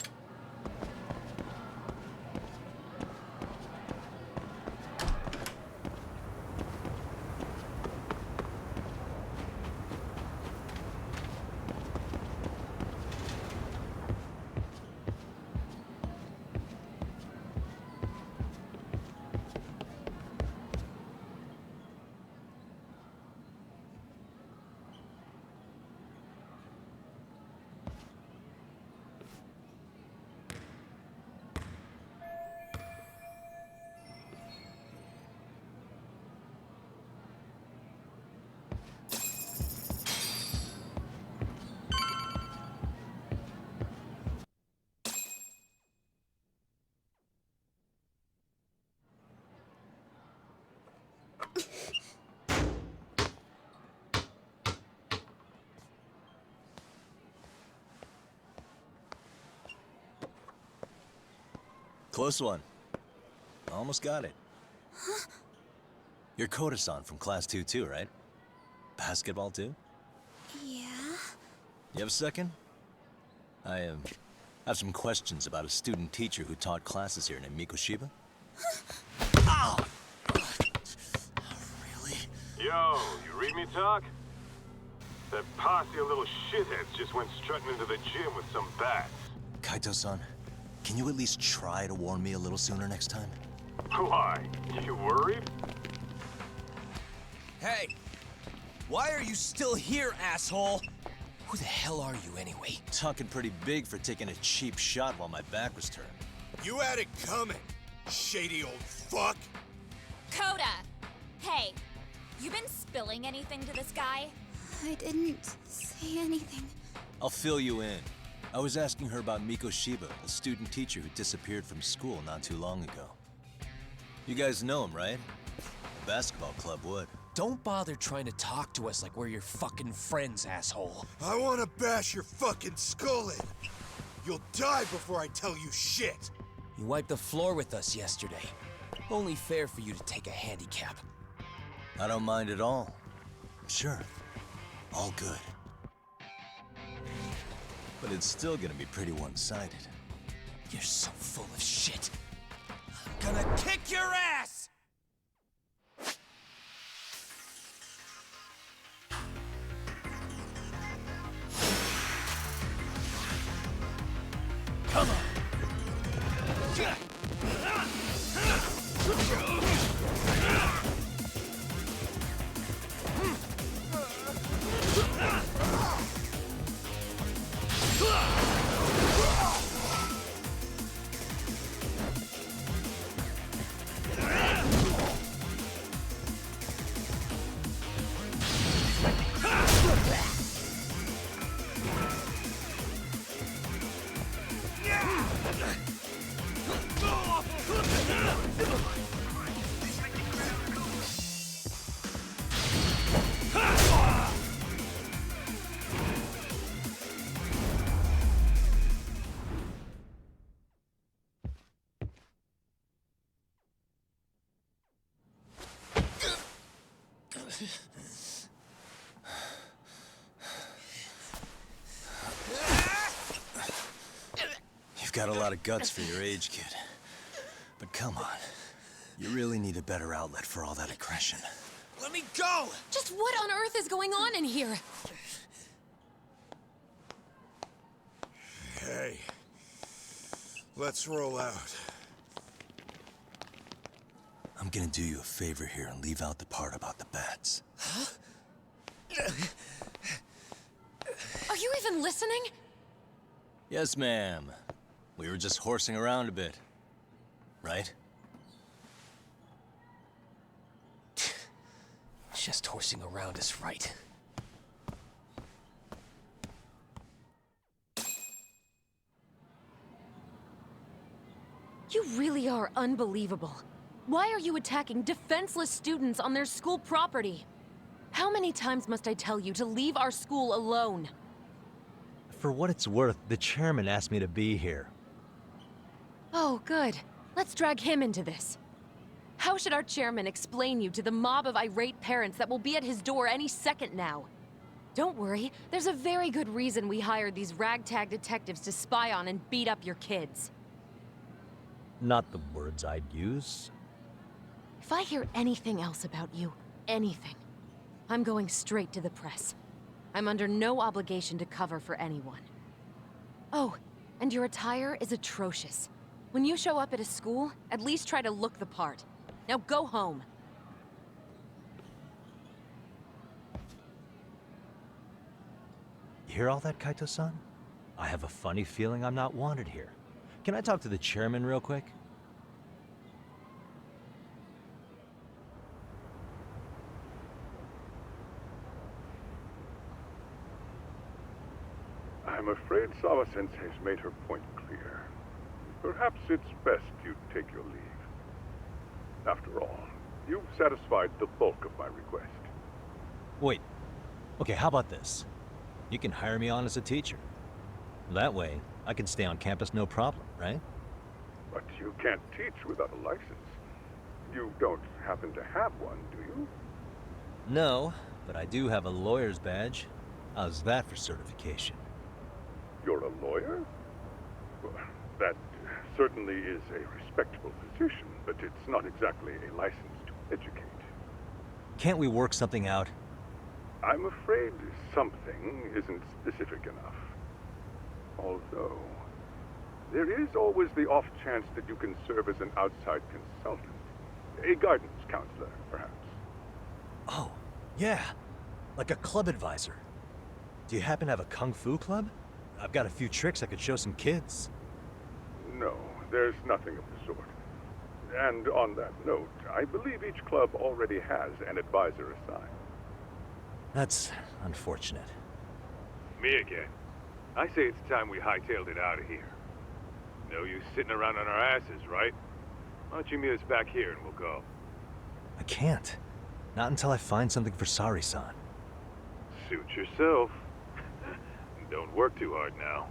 Close one. Almost got it. Huh? You're Koda-san from Class 2 too, right? Basketball too? Yeah? You have a second? I have some questions about a student teacher who taught classes here named Mikoshiba. Ow! Really? Yo, you read me talk? That posse of little shitheads just went strutting into the gym with some bats. Kaito-san, can you at least try to warn me a little sooner next time? Why? You worried? Hey! Why are you still here, asshole? Who the hell are you anyway? Talking pretty big for taking a cheap shot while my back was turned. You had it coming, shady old fuck! Coda! Hey, you been spilling anything to this guy? I didn't say anything. I'll fill you in. I was asking her about Mikoshiba, a student teacher who disappeared from school not too long ago. You guys know him, right? The basketball club would. Don't bother trying to talk to us like we're your fucking friends, asshole. I wanna bash your fucking skull in. You'll die before I tell you shit. You wiped the floor with us yesterday. Only fair for you to take a handicap. I don't mind at all. Sure. All good. But it's still gonna be pretty one-sided. You're so full of shit. I'm gonna kick your ass! Come on! You've got a lot of guts for your age, kid. But come on. You really need a better outlet for all that aggression. Let me go! Just what on earth is going on in here? Hey. Let's roll out. I'm gonna do you a favor here and leave out the part about the bats. Huh? Are you even listening? Yes, ma'am. We were just horsing around a bit. Right? Just horsing around is right. You really are unbelievable. Why are you attacking defenseless students on their school property? How many times must I tell you to leave our school alone? For what it's worth, the chairman asked me to be here. Oh, good. Let's drag him into this. How should our chairman explain you to the mob of irate parents that will be at his door any second now? Don't worry, there's a very good reason we hired these ragtag detectives to spy on and beat up your kids. Not the words I'd use. If I hear anything else about you, anything, I'm going straight to the press. I'm under no obligation to cover for anyone. Oh, and your attire is atrocious. When you show up at a school, at least try to look the part. Now go home. You hear all that, Kaito-san? I have a funny feeling I'm not wanted here. Can I talk to the chairman real quick? I'm afraid Sawa-sensei's made her point clear. Perhaps it's best you take your leave. After all, you've satisfied the bulk of my request. Wait. Okay, how about this? You can hire me on as a teacher. That way, I can stay on campus no problem, right? But you can't teach without a license. You don't happen to have one, do you? No, but I do have a lawyer's badge. How's that for certification? You're a lawyer? Well, that certainly is a respectable position, but it's not exactly a license to educate. Can't we work something out? I'm afraid something isn't specific enough. Although, there is always the off chance that you can serve as an outside consultant. A guidance counselor, perhaps. Oh, yeah. Like a club advisor. Do you happen to have a kung fu club? I've got a few tricks I could show some kids. No, there's nothing of the sort. And on that note, I believe each club already has an advisor assigned. That's unfortunate. Me again. I say it's time we hightailed it out of here. No use sitting around on our asses, right? Why don't you meet us back here and we'll go? I can't. Not until I find something for Sari-san. Suit yourself. Don't work too hard now.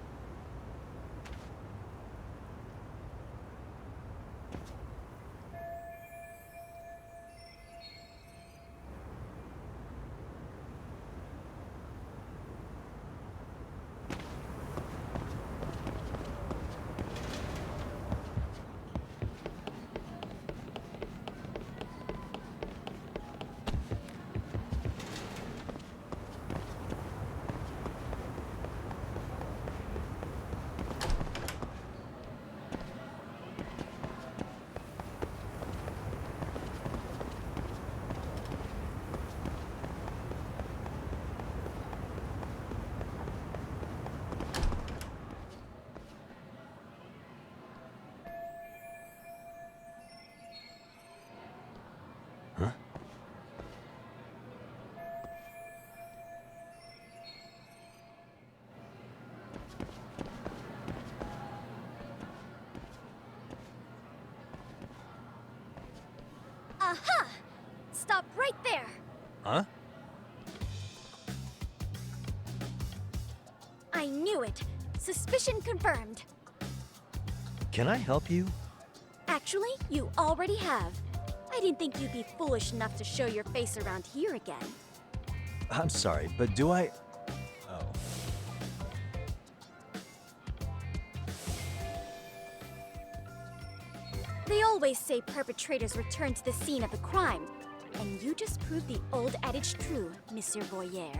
Aha! Stop right there! Huh? I knew it. Suspicion confirmed. Can I help you? Actually, you already have. I didn't think you'd be foolish enough to show your face around here again. I'm sorry, but do I... Oh. They always say perpetrators return to the scene of the crime. And you just proved the old adage true, Monsieur Voyeur.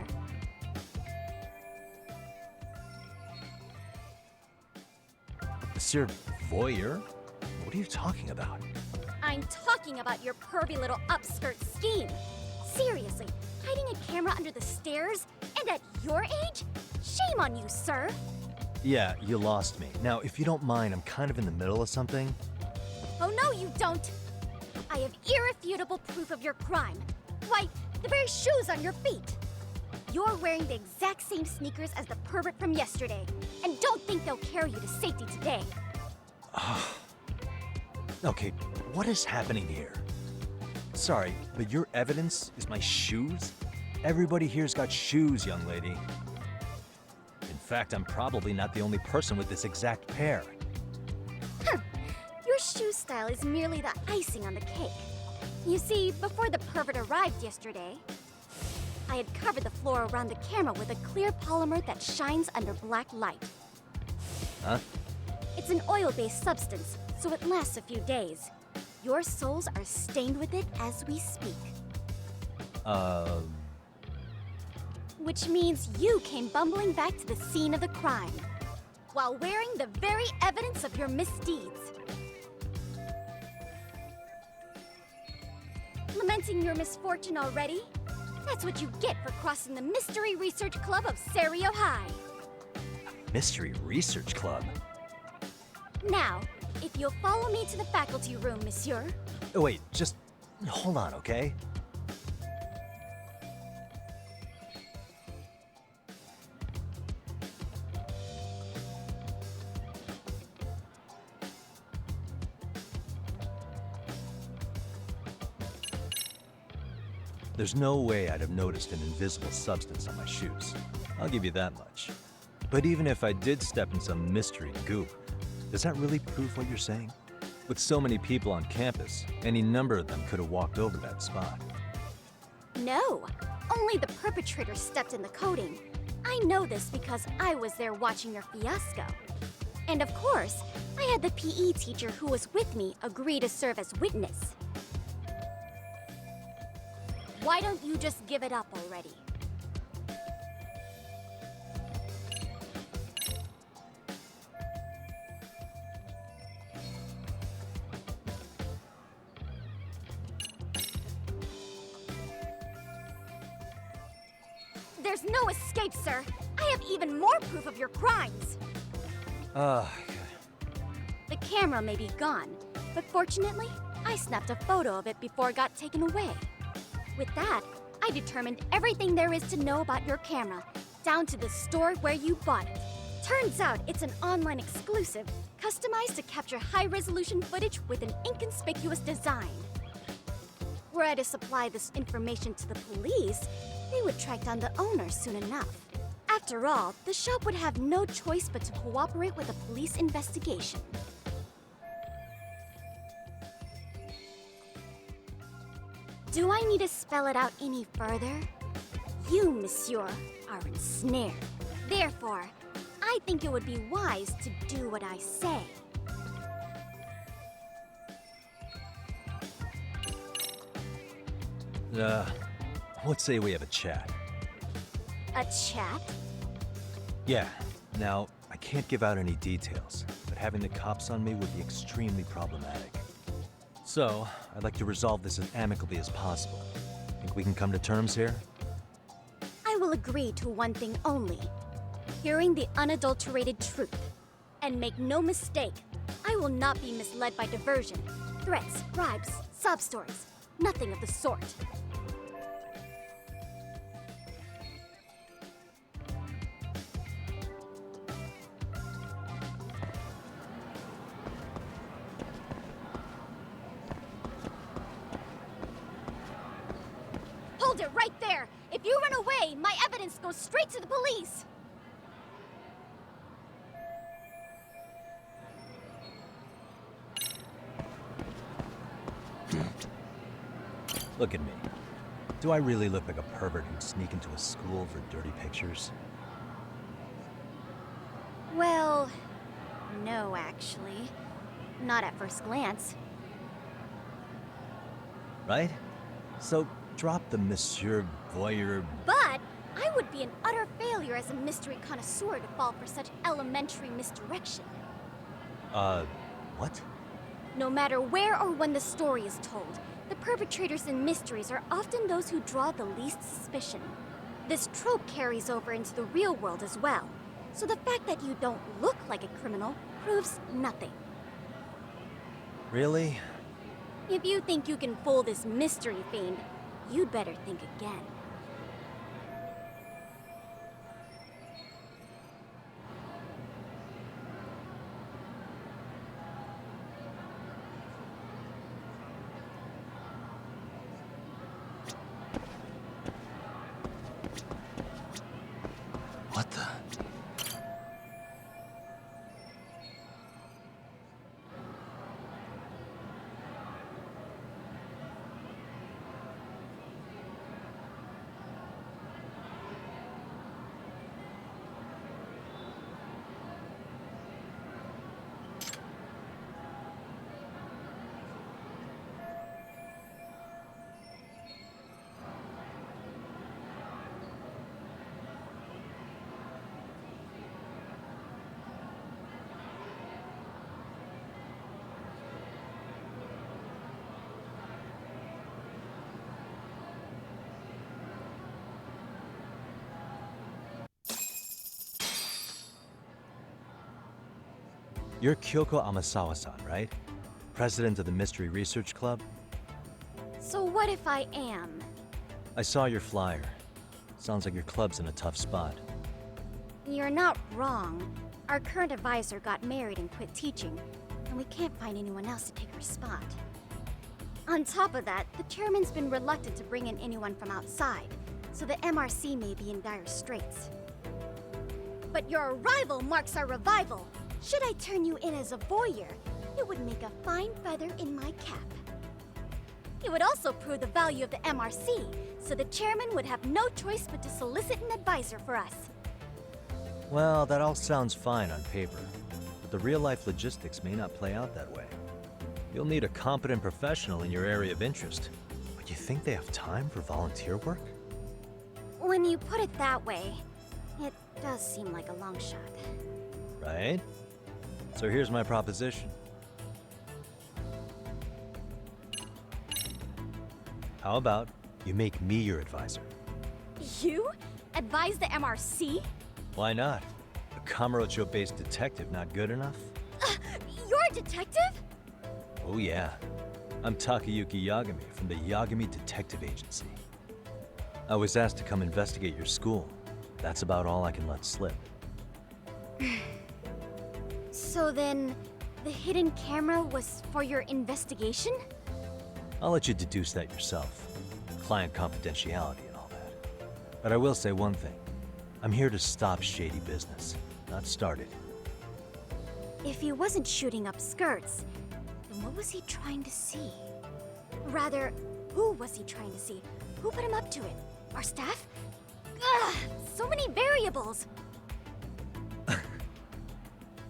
Monsieur Voyeur? What are you talking about? I'm talking about your pervy little upskirt scheme. Seriously, hiding a camera under the stairs? And at your age? Shame on you, sir. Yeah, you lost me. Now, if you don't mind, I'm kind of in the middle of something. Oh no, you don't! I have irrefutable proof of your crime. Why, the very shoes on your feet. You're wearing the exact same sneakers as the pervert from yesterday, and don't think they'll carry you to safety today. Okay, what is happening here? Sorry, but your evidence is my shoes? Everybody here's got shoes, young lady. In fact, I'm probably not the only person with this exact pair. Your shoe style is merely the icing on the cake. You see, before the pervert arrived yesterday, I had covered the floor around the camera with a clear polymer that shines under black light. Huh? It's an oil-based substance, so it lasts a few days. Your soles are stained with it as we speak. Which means you came bumbling back to the scene of the crime, while wearing the very evidence of your misdeeds. Lamenting your misfortune already? That's what you get for crossing the Mystery Research Club of Serio High. Mystery Research Club? Now, if you'll follow me to the faculty room, monsieur. Oh, wait, just hold on, okay? There's no way I'd have noticed an invisible substance on my shoes. I'll give you that much. But even if I did step in some mystery goop, does that really prove what you're saying? With so many people on campus, any number of them could have walked over that spot. No, only the perpetrator stepped in the coding. I know this because I was there watching your fiasco. And of course, I had the PE teacher who was with me agree to serve as witness. Why don't you just give it up already? There's no escape, sir. I have even more proof of your crimes. The camera may be gone, but fortunately, I snapped a photo of it before it got taken away. With that, I determined everything there is to know about your camera, down to the store where you bought it. Turns out it's an online exclusive, customized to capture high-resolution footage with an inconspicuous design. Were I to supply this information to the police, they would track down the owner soon enough. After all, the shop would have no choice but to cooperate with the police investigation. Do I need to spell it out any further? You, monsieur, are ensnared. Therefore, I think it would be wise to do what I say. What say we have a chat? A chat? Yeah. Now, I can't give out any details, but having the cops on me would be extremely problematic. So, I'd like to resolve this as amicably as possible. Think we can come to terms here? I will agree to one thing only. Hearing the unadulterated truth. And make no mistake, I will not be misled by diversion, threats, bribes, sob stories. Nothing of the sort. Hold it right there! If you run away, my evidence goes straight to the police! Look at me. Do I really look like a pervert who'd sneak into a school for dirty pictures? Well, no, actually. Not at first glance. Right? So, drop the Monsieur Voyeur... But I would be an utter failure as a mystery connoisseur to fall for such elementary misdirection. What? No matter where or when the story is told, the perpetrators in mysteries are often those who draw the least suspicion. This trope carries over into the real world as well, so the fact that you don't look like a criminal proves nothing. Really? If you think you can fool this mystery fiend, you'd better think again. What the... You're Kyoko Amasawa-san, right? President of the Mystery Research Club? So what if I am? I saw your flyer. Sounds like your club's in a tough spot. You're not wrong. Our current advisor got married and quit teaching, and we can't find anyone else to take her spot. On top of that, the chairman's been reluctant to bring in anyone from outside, so the MRC may be in dire straits. But your arrival marks our revival. Should I turn you in as a voyeur, it it would make a fine feather in my cap. It would also prove the value of the MRC, so the chairman would have no choice but to solicit an advisor for us. Well, that all sounds fine on paper, but the real-life logistics may not play out that way. You'll need a competent professional in your area of interest, but you think they have time for volunteer work? When you put it that way, it does seem like a long shot. Right? So here's my proposition. How about you make me your advisor? You? Advise the MRC? Why not? A Kamurocho-based detective not good enough? You're a detective? Oh yeah. I'm Takayuki Yagami from the Yagami Detective Agency. I was asked to come investigate your school. That's about all I can let slip. So then, the hidden camera was for your investigation? I'll let you deduce that yourself. Client confidentiality and all that. But I will say one thing. I'm here to stop shady business, not start it. If he wasn't shooting up skirts, then what was he trying to see? Rather, who was he trying to see? Who put him up to it? Our staff? Ugh, so many variables!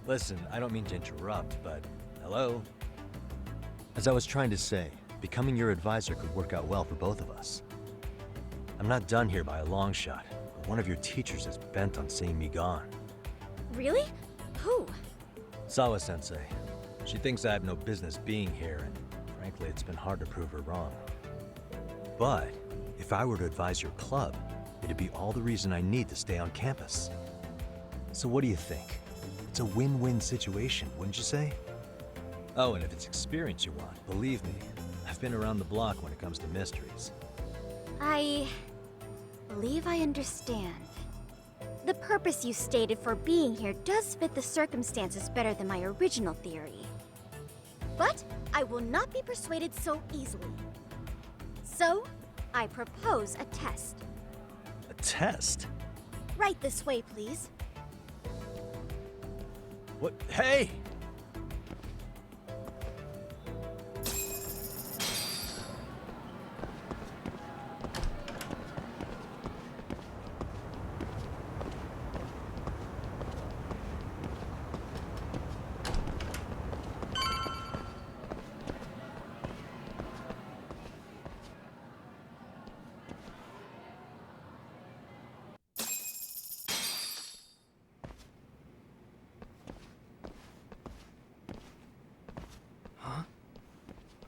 Listen, I don't mean to interrupt, but hello? As I was trying to say, becoming your advisor could work out well for both of us. I'm not done here by a long shot, but one of your teachers is bent on seeing me gone. Really? Who? Sawa-sensei. She thinks I have no business being here, and frankly, it's been hard to prove her wrong. But if I were to advise your club, it'd be all the reason I need to stay on campus. So what do you think? It's a win-win situation, wouldn't you say? Oh, and if it's experience you want, believe me, I've been around the block when it comes to mysteries. I believe I understand. The purpose you stated for being here does fit the circumstances better than my original theory. But I will not be persuaded so easily. So, I propose a test. A test? Right this way, please. What? Hey!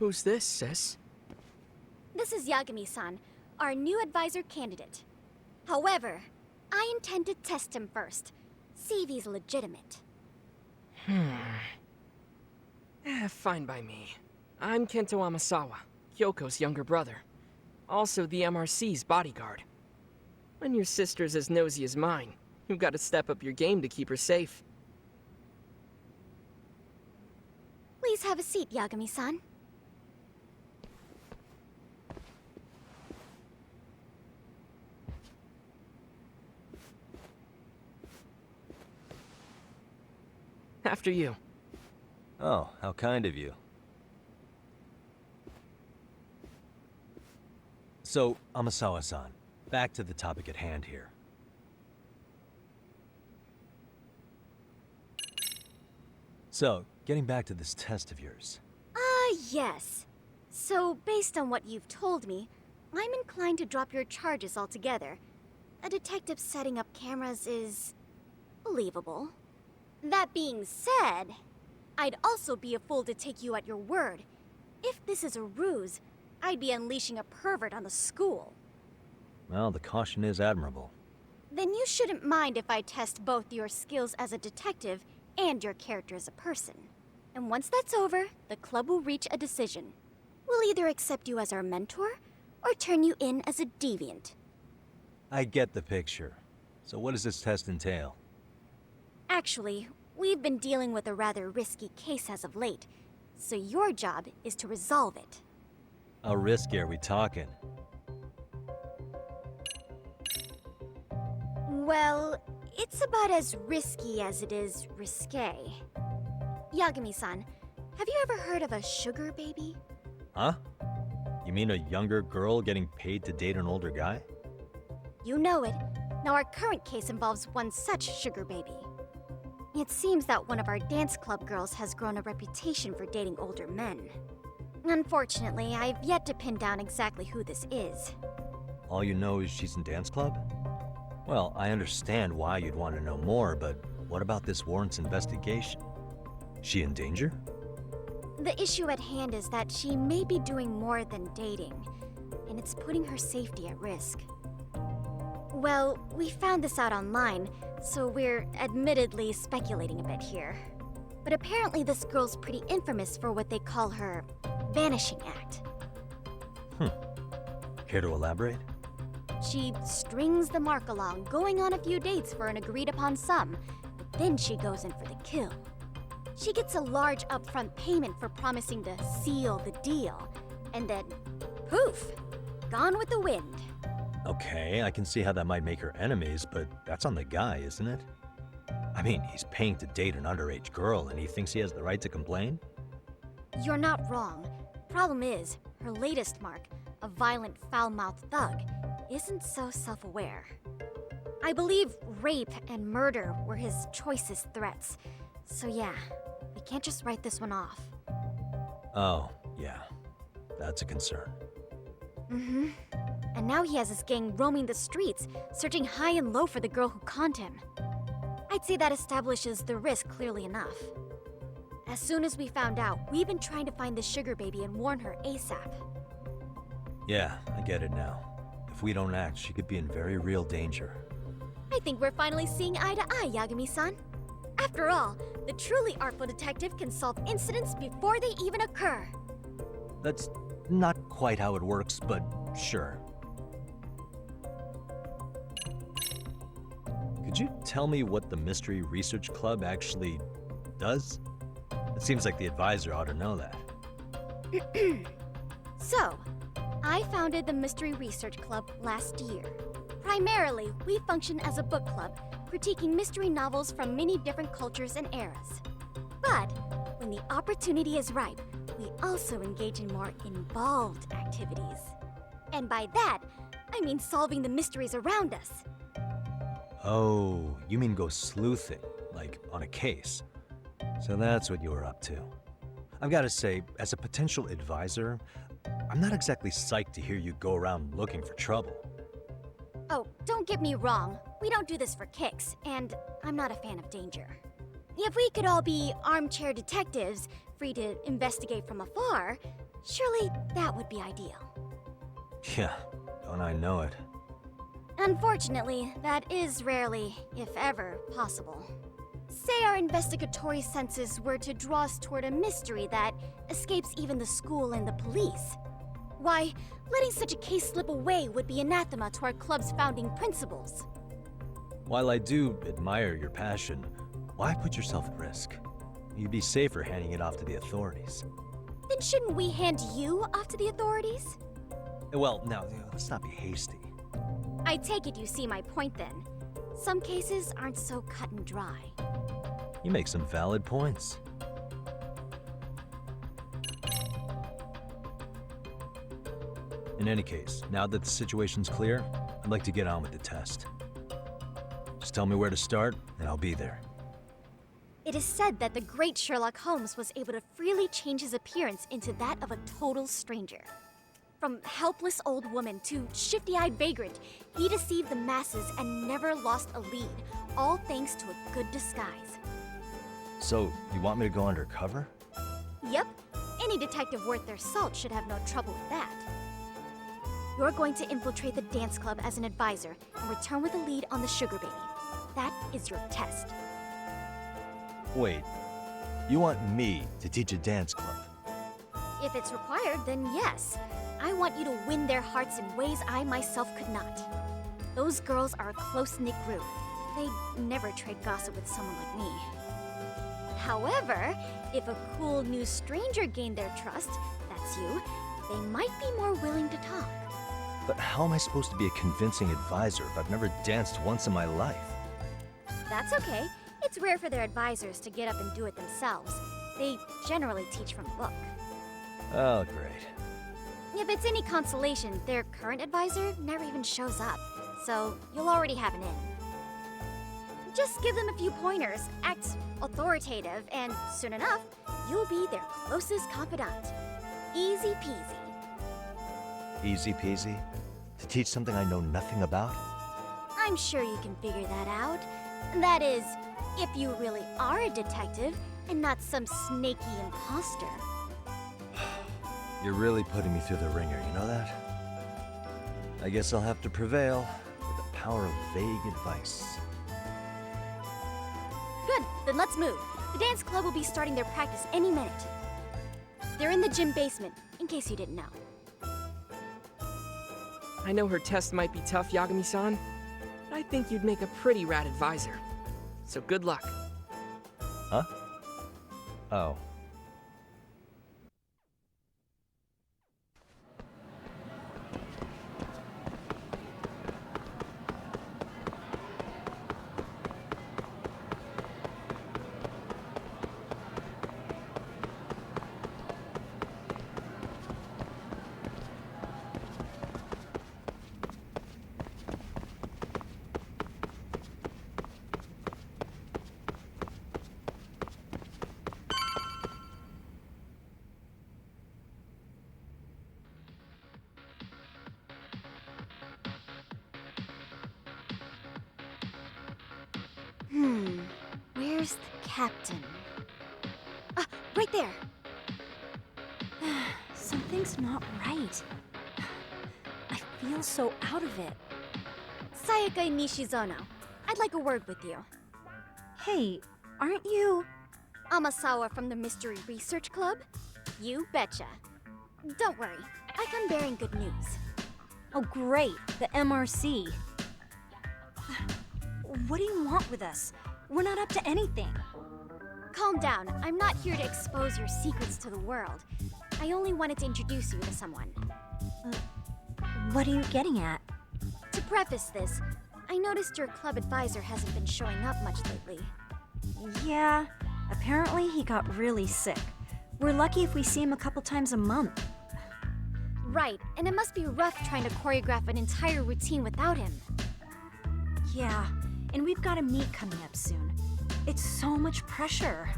Who's this, sis? This is Yagami-san, our new advisor candidate. However, I intend to test him first. See if he's legitimate. Fine by me. I'm Kento Amasawa, Kyoko's younger brother. Also the MRC's bodyguard. When your sister's as nosy as mine, you've got to step up your game to keep her safe. Please have a seat, Yagami-san. After you. Oh, how kind of you. So, Amasawa-san, back to the topic at hand here. So, getting back to this test of yours. Yes. So, based on what you've told me, I'm inclined to drop your charges altogether. A detective setting up cameras is believable. That being said, I'd also be a fool to take you at your word. If this is a ruse, I'd be unleashing a pervert on the school. Well, the caution is admirable. Then you shouldn't mind if I test both your skills as a detective and your character as a person. And once that's over, the club will reach a decision. We'll either accept you as our mentor, or turn you in as a deviant. I get the picture. So what does this test entail? Actually, we've been dealing with a rather risky case as of late, so your job is to resolve it. How risky are we talking? Well, it's about as risky as it is risque. Yagami-san, Have you ever heard of a sugar baby? Huh? You mean a younger girl getting paid to date an older guy? You know it. Now our current case involves one such sugar baby. It seems that one of our dance club girls has grown a reputation for dating older men. Unfortunately, I've yet to pin down exactly who this is. All you know is she's in dance club? Well, I understand why you'd want to know more, but what about this warrants investigation? She in danger? The issue at hand is that she may be doing more than dating, and it's putting her safety at risk. Well, we found this out online, so we're admittedly speculating a bit here. But apparently this girl's pretty infamous for what they call her vanishing act. Care to elaborate? She strings the mark along, going on a few dates for an agreed-upon sum, but then she goes in for the kill. She gets a large upfront payment for promising to seal the deal, and then, poof, gone with the wind. Okay, I can see how that might make her enemies, but that's on the guy, isn't it? I mean, he's paying to date an underage girl, and he thinks he has the right to complain? You're not wrong. Problem is, her latest mark, a violent, foul-mouthed thug, isn't so self-aware. I believe rape and murder were his choicest threats. So yeah, we can't just write this one off. Oh, yeah. That's a concern. Mm-hmm. And now he has his gang roaming the streets, searching high and low for the girl who conned him. I'd say that establishes the risk clearly enough. As soon as we found out, we've been trying to find the sugar baby and warn her ASAP. Yeah, I get it now. If we don't act, she could be in very real danger. I think we're finally seeing eye to eye, Yagami-san. After all, the truly artful detective can solve incidents before they even occur. That's not quite how it works, but sure. Could you tell me what the Mystery Research Club actually does? It seems like the advisor ought to know that. So, I founded the Mystery Research Club last year. Primarily, we function as a book club, critiquing mystery novels from many different cultures and eras. But when the opportunity is ripe, we also engage in more involved activities. And by that, I mean solving the mysteries around us. Oh, you mean go sleuthing, like on a case. So that's what you were up to. I've got to say, as a potential advisor, I'm not exactly psyched to hear you go around looking for trouble. Oh, don't get me wrong. We don't do this for kicks, and I'm not a fan of danger. If we could all be armchair detectives, free to investigate from afar, surely that would be ideal. Yeah, don't I know it. Unfortunately, that is rarely, if ever, possible. Say our investigatory senses were to draw us toward a mystery that escapes even the school and the police. Why, letting such a case slip away would be anathema to our club's founding principles. While I do admire your passion, why put yourself at risk? You'd be safer handing it off to the authorities. Then shouldn't we hand you off to the authorities? Well, now, let's not be hasty. I take it you see my point then. Some cases aren't so cut and dry. You make some valid points. In any case, now that the situation's clear, I'd like to get on with the test. Just tell me where to start, and I'll be there. It is said that the great Sherlock Holmes was able to freely change his appearance into that of a total stranger. From helpless old woman to shifty-eyed vagrant, he deceived the masses and never lost a lead, all thanks to a good disguise. So, you want me to go undercover? Yep, any detective worth their salt should have no trouble with that. You're going to infiltrate the dance club as an advisor and return with a lead on the sugar baby. That is your test. Wait, you want me to teach a dance club? If it's required, then yes. I want you to win their hearts in ways I myself could not. Those girls are a close-knit group. They never trade gossip with someone like me. However, if a cool new stranger gained their trust, that's you, they might be more willing to talk. But how am I supposed to be a convincing advisor if I've never danced once in my life? That's okay. It's rare for their advisors to get up and do it themselves. They generally teach from a book. Oh, great. If it's any consolation, their current advisor never even shows up, so you'll already have an in. Just give them a few pointers, act authoritative, and soon enough, you'll be their closest confidant. Easy peasy. Easy peasy? To teach something I know nothing about? I'm sure you can figure that out. That is, if you really are a detective and not some snaky imposter. You're really putting me through the ringer, you know that? I guess I'll have to prevail with the power of vague advice. Good, then let's move. The dance club will be starting their practice any minute. They're in the gym basement, in case you didn't know. I know her test might be tough, Yagami-san, but I think you'd make a pretty rad advisor. So good luck. Huh? Oh. Where's the captain? Ah, right there! Something's not right. I feel so out of it. Sayaka Nishizono, I'd like a word with you. Hey, aren't you... Amasawa from the Mystery Research Club? You betcha. Don't worry, I come bearing good news. Oh great, the MRC. What do you want with us? We're not up to anything. Calm down, I'm not here to expose your secrets to the world. I only wanted to introduce you to someone. What are you getting at? To preface this, I noticed your club advisor hasn't been showing up much lately. Yeah, apparently he got really sick. We're lucky if we see him a couple times a month. Right, and it must be rough trying to choreograph an entire routine without him. Yeah, and we've got a meet coming up soon. It's so much pressure.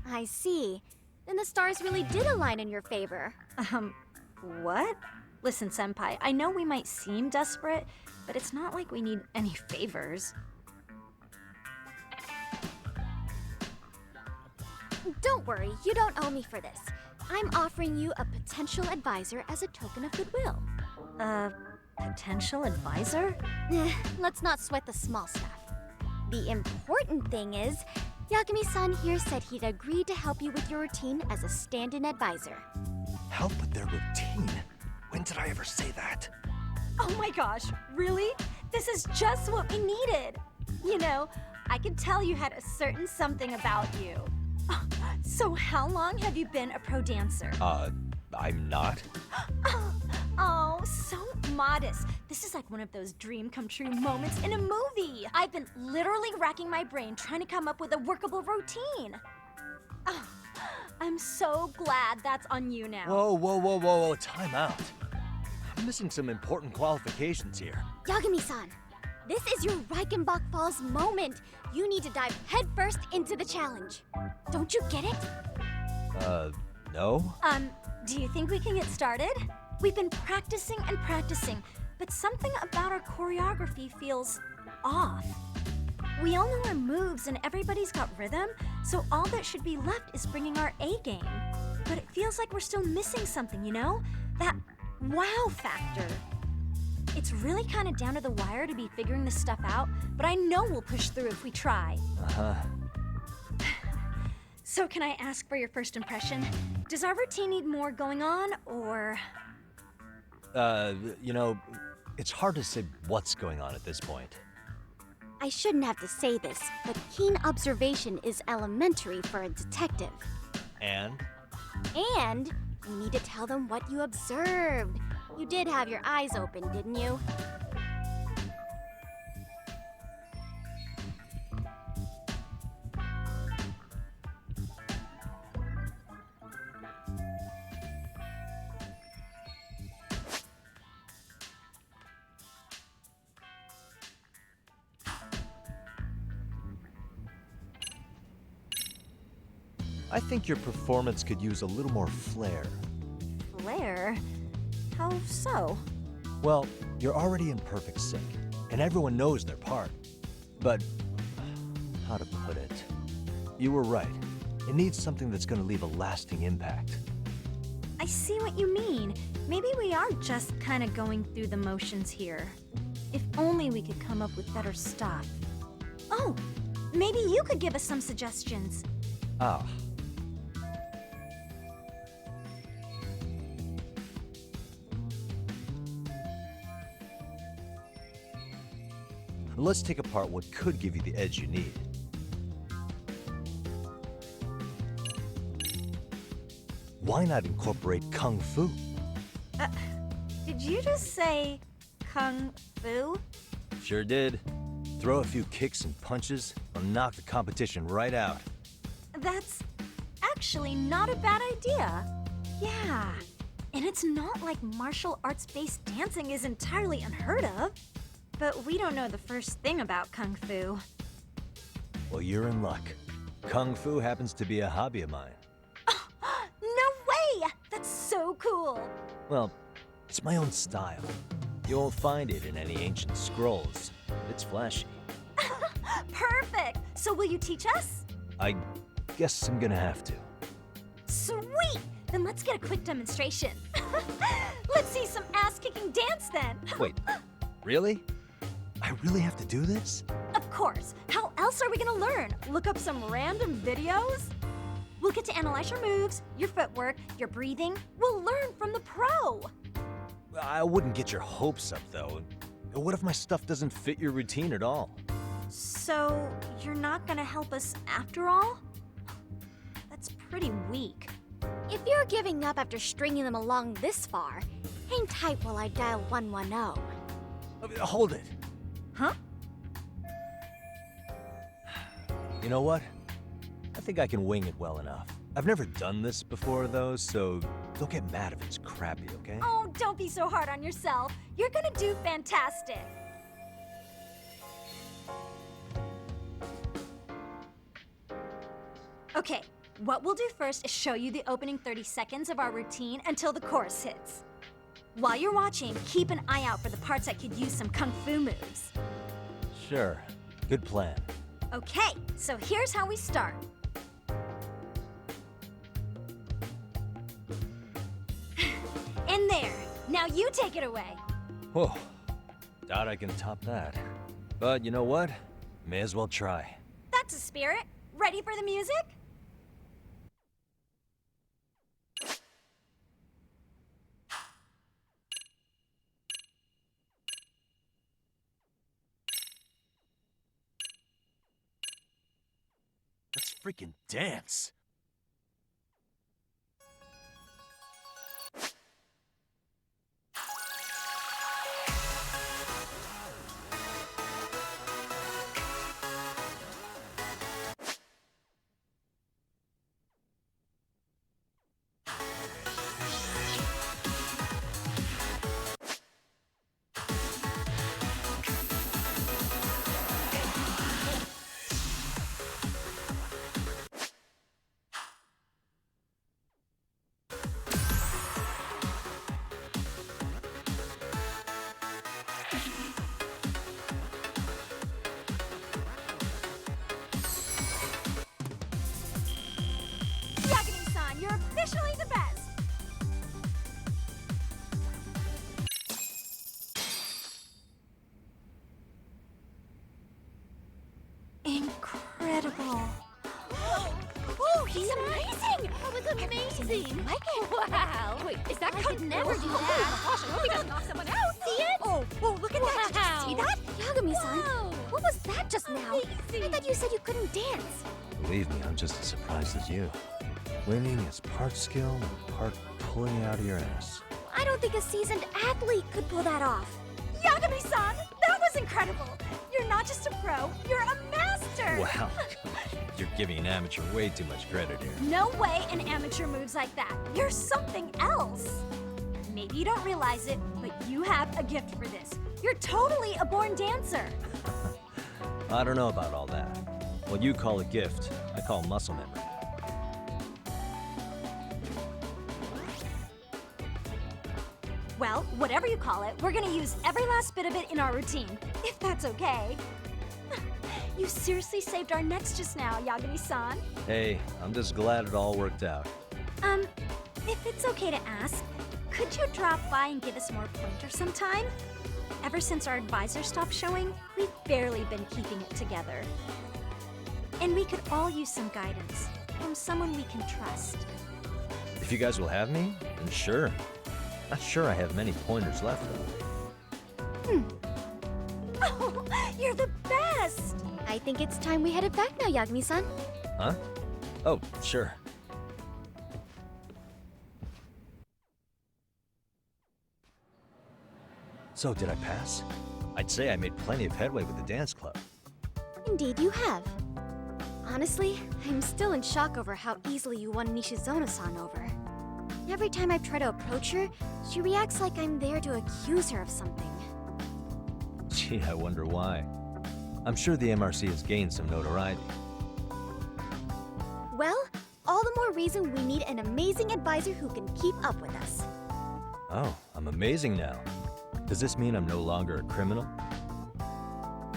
I see. Then the stars really did align in your favor. What? Listen, Senpai, I know we might seem desperate, but it's not like we need any favors. Don't worry, you don't owe me for this. I'm offering you a potential advisor as a token of goodwill. Potential advisor? Let's not sweat the small stuff. The important thing is, Yagami-san here said he'd agreed to help you with your routine as a stand-in advisor. Help with their routine? When did I ever say that? Oh my gosh, really? This is just what we needed. You know, I could tell you had a certain something about you. So how long have you been a pro dancer? I'm not. Oh, so modest. This is like one of those dream come true moments in a movie. I've been literally racking my brain trying to come up with a workable routine. Oh, I'm so glad that's on you now. Whoa, time out. I'm missing some important qualifications here. Yagami-san, this is your Reichenbach Falls moment. You need to dive headfirst into the challenge. Don't you get it? No? Do you think we can get started? We've been practicing and practicing, but something about our choreography feels off. We all know our moves and everybody's got rhythm, so all that should be left is bringing our A game. But it feels like we're still missing something, you know? That wow factor. It's really kind of down to the wire to be figuring this stuff out, but I know we'll push through if we try. So can I ask for your first impression? Does our routine need more going on, or...? You know, it's hard to say what's going on at this point. I shouldn't have to say this, but keen observation is elementary for a detective. And? And you need to tell them what you observed. You did have your eyes open, didn't you? I think your performance could use a little more flair. Flair? How so? Well, you're already in perfect sync, and everyone knows their part. But, how to put it? You were right. It needs something that's gonna leave a lasting impact. I see what you mean. Maybe we are just kind of going through the motions here. If only we could come up with better stuff. Oh, maybe you could give us some suggestions. Ah. Let's take apart what could give you the edge you need. Why not incorporate Kung Fu? Did you just say Kung Fu? Sure did. Throw a few kicks and punches, or knock the competition right out. That's actually not a bad idea. Yeah, and it's not like martial arts-based dancing is entirely unheard of. But we don't know the first thing about Kung Fu. Well, you're in luck. Kung Fu happens to be a hobby of mine. No way! That's so cool! Well, it's my own style. You won't find it in any ancient scrolls. It's flashy. Perfect! So will you teach us? I guess I'm gonna have to. Sweet! Then let's get a quick demonstration. Let's see some ass-kicking dance then! Wait, really? I really have to do this? Of course! How else are we gonna learn? Look up some random videos? We'll get to analyze your moves, your footwork, your breathing. We'll learn from the pro! I wouldn't get your hopes up, though. What if my stuff doesn't fit your routine at all? So, you're not gonna help us after all? That's pretty weak. If you're giving up after stringing them along this far, hang tight while I dial 110. Hold it. Huh? You know what? I think I can wing it well enough. I've never done this before, though, so don't get mad if it's crappy, okay? Oh, don't be so hard on yourself. You're gonna do fantastic. Okay, what we'll do first is show you the opening 30 seconds of our routine until the chorus hits. While you're watching, keep an eye out for the parts that could use some Kung Fu moves. Sure. Good plan. Okay, so here's how we start. In there. Now you take it away. Whoa. Doubt I can top that. But you know what? May as well try. That's a spirit. Ready for the music? Let's freaking dance. You're officially the best! Incredible. Oh, he's amazing! That was amazing! Wow! Wait, is that I could never do that! Oh gosh, I hope he doesn't knock someone out! See it? Oh, look at that! Did you see that? Yagami-san, what was that just now? I thought you said you couldn't dance. Believe me, I'm just as surprised as you. Winning is part skill and part pulling out of your ass. I don't think a seasoned athlete could pull that off. Yagami-san, that was incredible! You're not just a pro, you're a master! Wow, you're giving an amateur way too much credit here. No way an amateur moves like that. You're something else. Maybe you don't realize it, but you have a gift for this. You're totally a born dancer. I don't know about all that. What you call a gift, I call muscle memory. well, whatever you call it, we're gonna use every last bit of it in our routine, if that's okay. You seriously saved our necks just now, Yagami-san. Hey, I'm just glad it all worked out. If it's okay to ask, could you drop by and give us more pointers sometime? Ever since our advisor stopped showing, we've barely been keeping it together. And we could all use some guidance from someone we can trust. If you guys will have me, then sure. Not sure I have many pointers left, though. Oh, you're the best! I think it's time we headed back now, Yagami-san. Huh? Oh, sure. So, did I pass? I'd say I made plenty of headway with the dance club. Indeed you have. Honestly, I'm still in shock over how easily you won Nishizono-san over. Every time I try to approach her, she reacts like I'm there to accuse her of something. Gee, I wonder why. I'm sure the MRC has gained some notoriety. Well, all the more reason we need an amazing advisor who can keep up with us. Oh, I'm amazing now. Does this mean I'm no longer a criminal?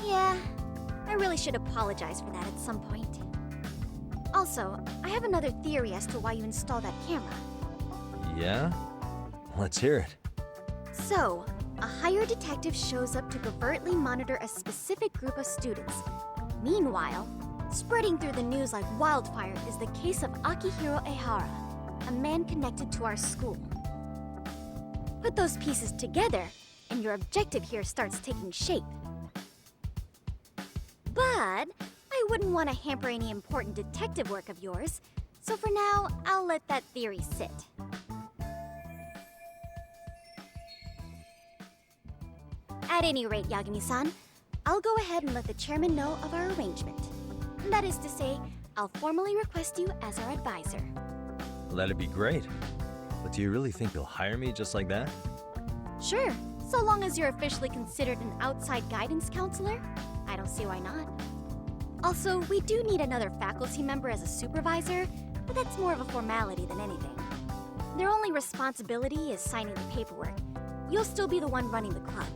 Yeah, I really should apologize for that at some point. Also, I have another theory as to why you installed that camera. Yeah? Let's hear it. So, a hired detective shows up to covertly monitor a specific group of students. Meanwhile, spreading through the news like wildfire is the case of Akihiro Ehara, a man connected to our school. Put those pieces together, and your objective here starts taking shape. But I wouldn't want to hamper any important detective work of yours, so for now, I'll let that theory sit. At any rate, Yagami-san, I'll go ahead and let the chairman know of our arrangement. That is to say, I'll formally request you as our advisor. Well, that'd be great. But do you really think they'll hire me just like that? Sure, so long as you're officially considered an outside guidance counselor, I don't see why not. Also, we do need another faculty member as a supervisor, but that's more of a formality than anything. Their only responsibility is signing the paperwork. You'll still be the one running the club.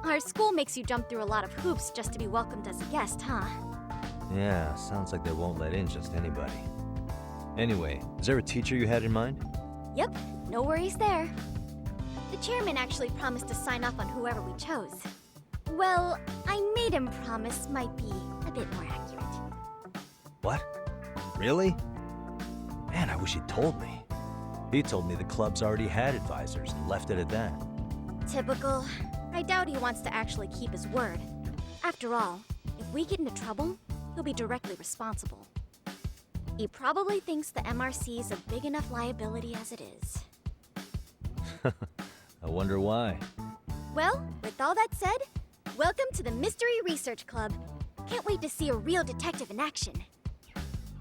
Our school makes you jump through a lot of hoops just to be welcomed as a guest, huh? Yeah, sounds like they won't let in just anybody. Anyway, is there a teacher you had in mind? Yep, no worries there. The chairman actually promised to sign off on whoever we chose. Well, I made him promise might be a bit more accurate. What? Really? Man, I wish he'd told me. He told me the club's already had advisors and left it at that. Typical. I doubt he wants to actually keep his word. After all, if we get into trouble, he'll be directly responsible. He probably thinks the MRC is a big enough liability as it is. I wonder why. Well, with all that said, welcome to the Mystery Research Club. Can't wait to see a real detective in action.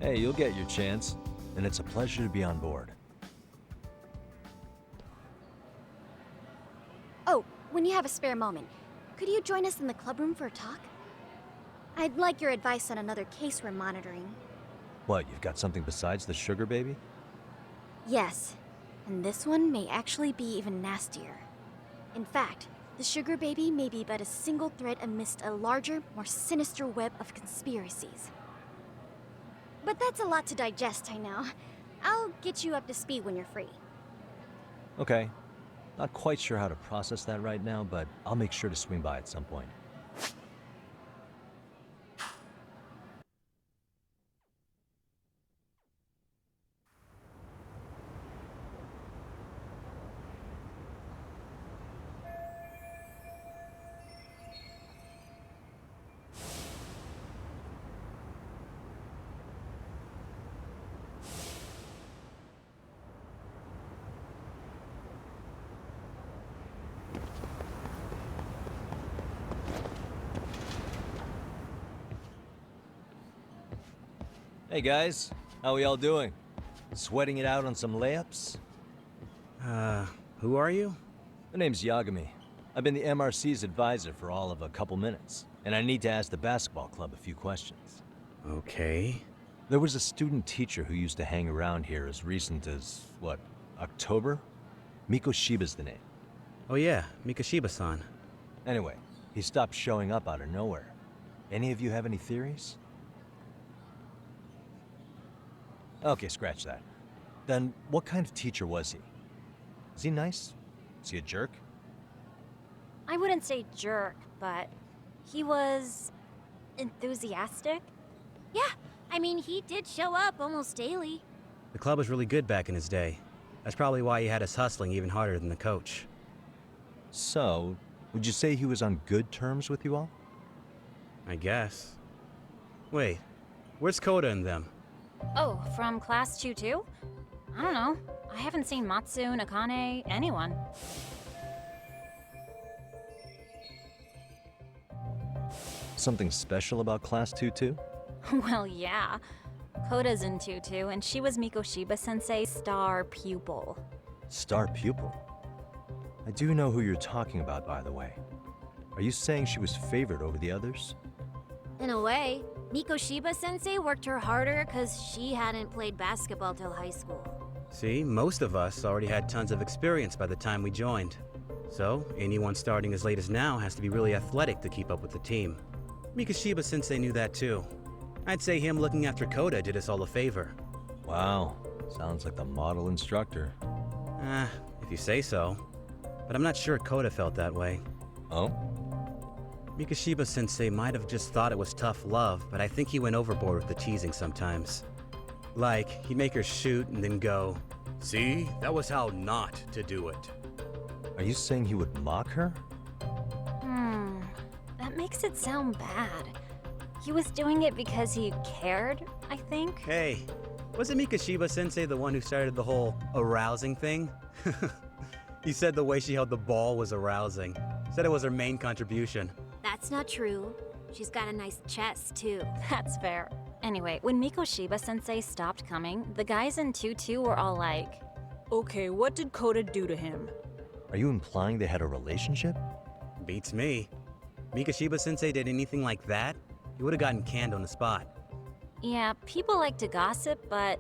Hey, you'll get your chance, and it's a pleasure to be on board. Oh, when you have a spare moment, could you join us in the club room for a talk? I'd like your advice on another case we're monitoring. What, you've got something besides the sugar baby? Yes, and this one may actually be even nastier. In fact, the sugar baby may be but a single thread amidst a larger, more sinister web of conspiracies. But that's a lot to digest, I know. I'll get you up to speed when you're free. Okay. Not quite sure how to process that right now, but I'll make sure to swing by at some point. Hey guys, how we all doing? Sweating it out on some layups? Who are you? My name's Yagami. I've been the MRC's advisor for all of a couple minutes, and I need to ask the basketball club a few questions. Okay. There was a student teacher who used to hang around here as recent as, what, October? Miko Shiba's the name. Oh yeah, Mikashiba-san. Anyway, he stopped showing up out of nowhere. Any of you have any theories? Okay, scratch that. Then, what kind of teacher was he? Was he nice? Was he a jerk? I wouldn't say jerk, but he was enthusiastic. Yeah, I mean, he did show up almost daily. The club was really good back in his day. That's probably why he had us hustling even harder than the coach. So, would you say he was on good terms with you all? I guess. Wait, where's Koda and them? Oh, from class 2-2? I don't know. I haven't seen Matsu, Nakane, anyone. Something special about Class 2-2? Well, yeah. Koda's in 2-2, and she was Mikoshiba-sensei's star pupil. Star pupil? I do know who you're talking about, by the way. Are you saying she was favored over the others? In a way, Mikoshiba-sensei worked her harder because she hadn't played basketball till high school. See, most of us already had tons of experience by the time we joined. So, anyone starting as late as now has to be really athletic to keep up with the team. Mikoshiba-sensei knew that too. I'd say him looking after Koda did us all a favor. Wow, sounds like the model instructor. If you say so. But I'm not sure Koda felt that way. Oh? Mikoshiba-sensei might have just thought it was tough love, but I think he went overboard with the teasing sometimes. Like, he'd make her shoot and then go, "See, that was how not to do it." Are you saying he would mock her? That makes it sound bad. He was doing it because he cared, I think. Hey, wasn't Mikoshiba-sensei the one who started the whole arousing thing? He said the way she held the ball was arousing. Said it was her main contribution. That's not true. She's got a nice chest, too. That's fair. Anyway, when Mikoshiba-sensei stopped coming, the guys in 2-2 were all like, "Okay, what did Koda do to him?" Are you implying they had a relationship? Beats me. Mikoshiba-sensei did anything like that, he would have gotten canned on the spot. yeah, people like to gossip, but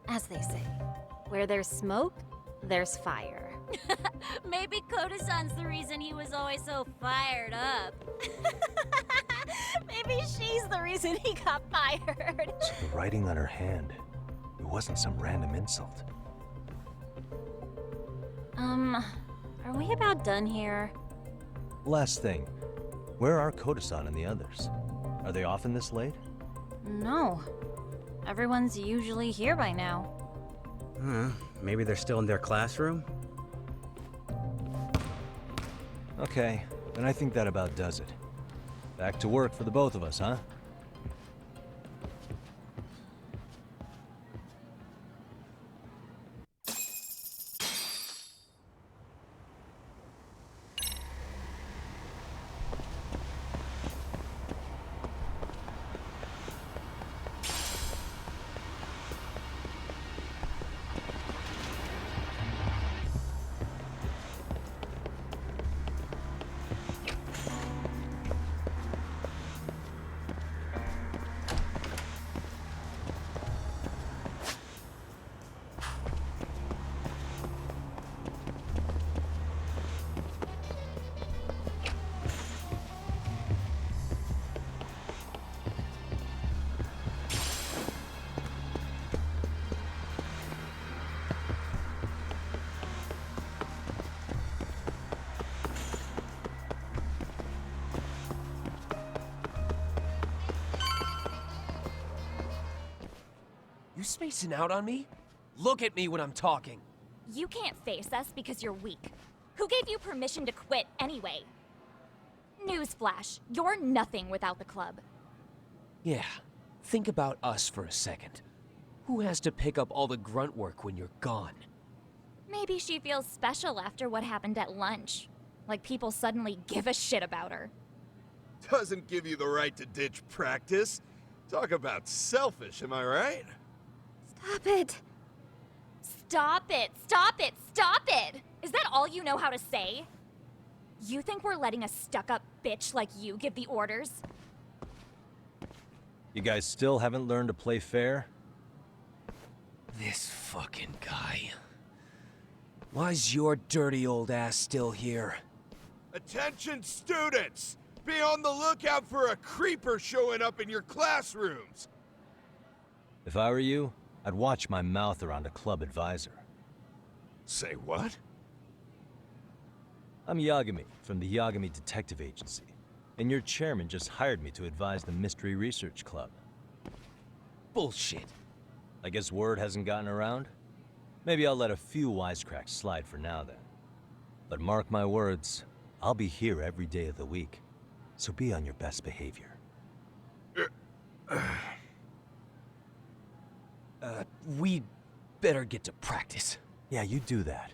as they say, where there's smoke, there's fire. Maybe Koda-san's the reason he was always so fired up. Maybe she's the reason he got fired. So the writing on her hand, it wasn't some random insult. Are we about done here? Last thing, where are Koda-san and the others? Are they often this late? No. Everyone's usually here by now. Maybe they're still in their classroom? Okay, then I think that about does it. Back to work for the both of us, huh? You spacing out on me? Look at me when I'm talking. You can't face us because you're weak. Who gave you permission to quit anyway? Newsflash, you're nothing without the club. Yeah, think about us for a second. Who has to pick up all the grunt work when you're gone? Maybe she feels special after what happened at lunch. Like people suddenly give a shit about her. Doesn't give you the right to ditch practice. Talk about selfish, am I right? Stop it. Stop it, stop it, stop it! Is that all you know how to say? You think we're letting a stuck-up bitch like you give the orders? You guys still haven't learned to play fair? This fucking guy. Why's your dirty old ass still here? Attention students! Be on the lookout for a creeper showing up in your classrooms! If I were you, I'd watch my mouth around a club advisor. Say what? I'm Yagami, from the Yagami Detective Agency, and your chairman just hired me to advise the Mystery Research Club. Bullshit. I guess word hasn't gotten around? Maybe I'll let a few wisecracks slide for now then. But mark my words, I'll be here every day of the week, so be on your best behavior. We better get to practice. Yeah, you do that.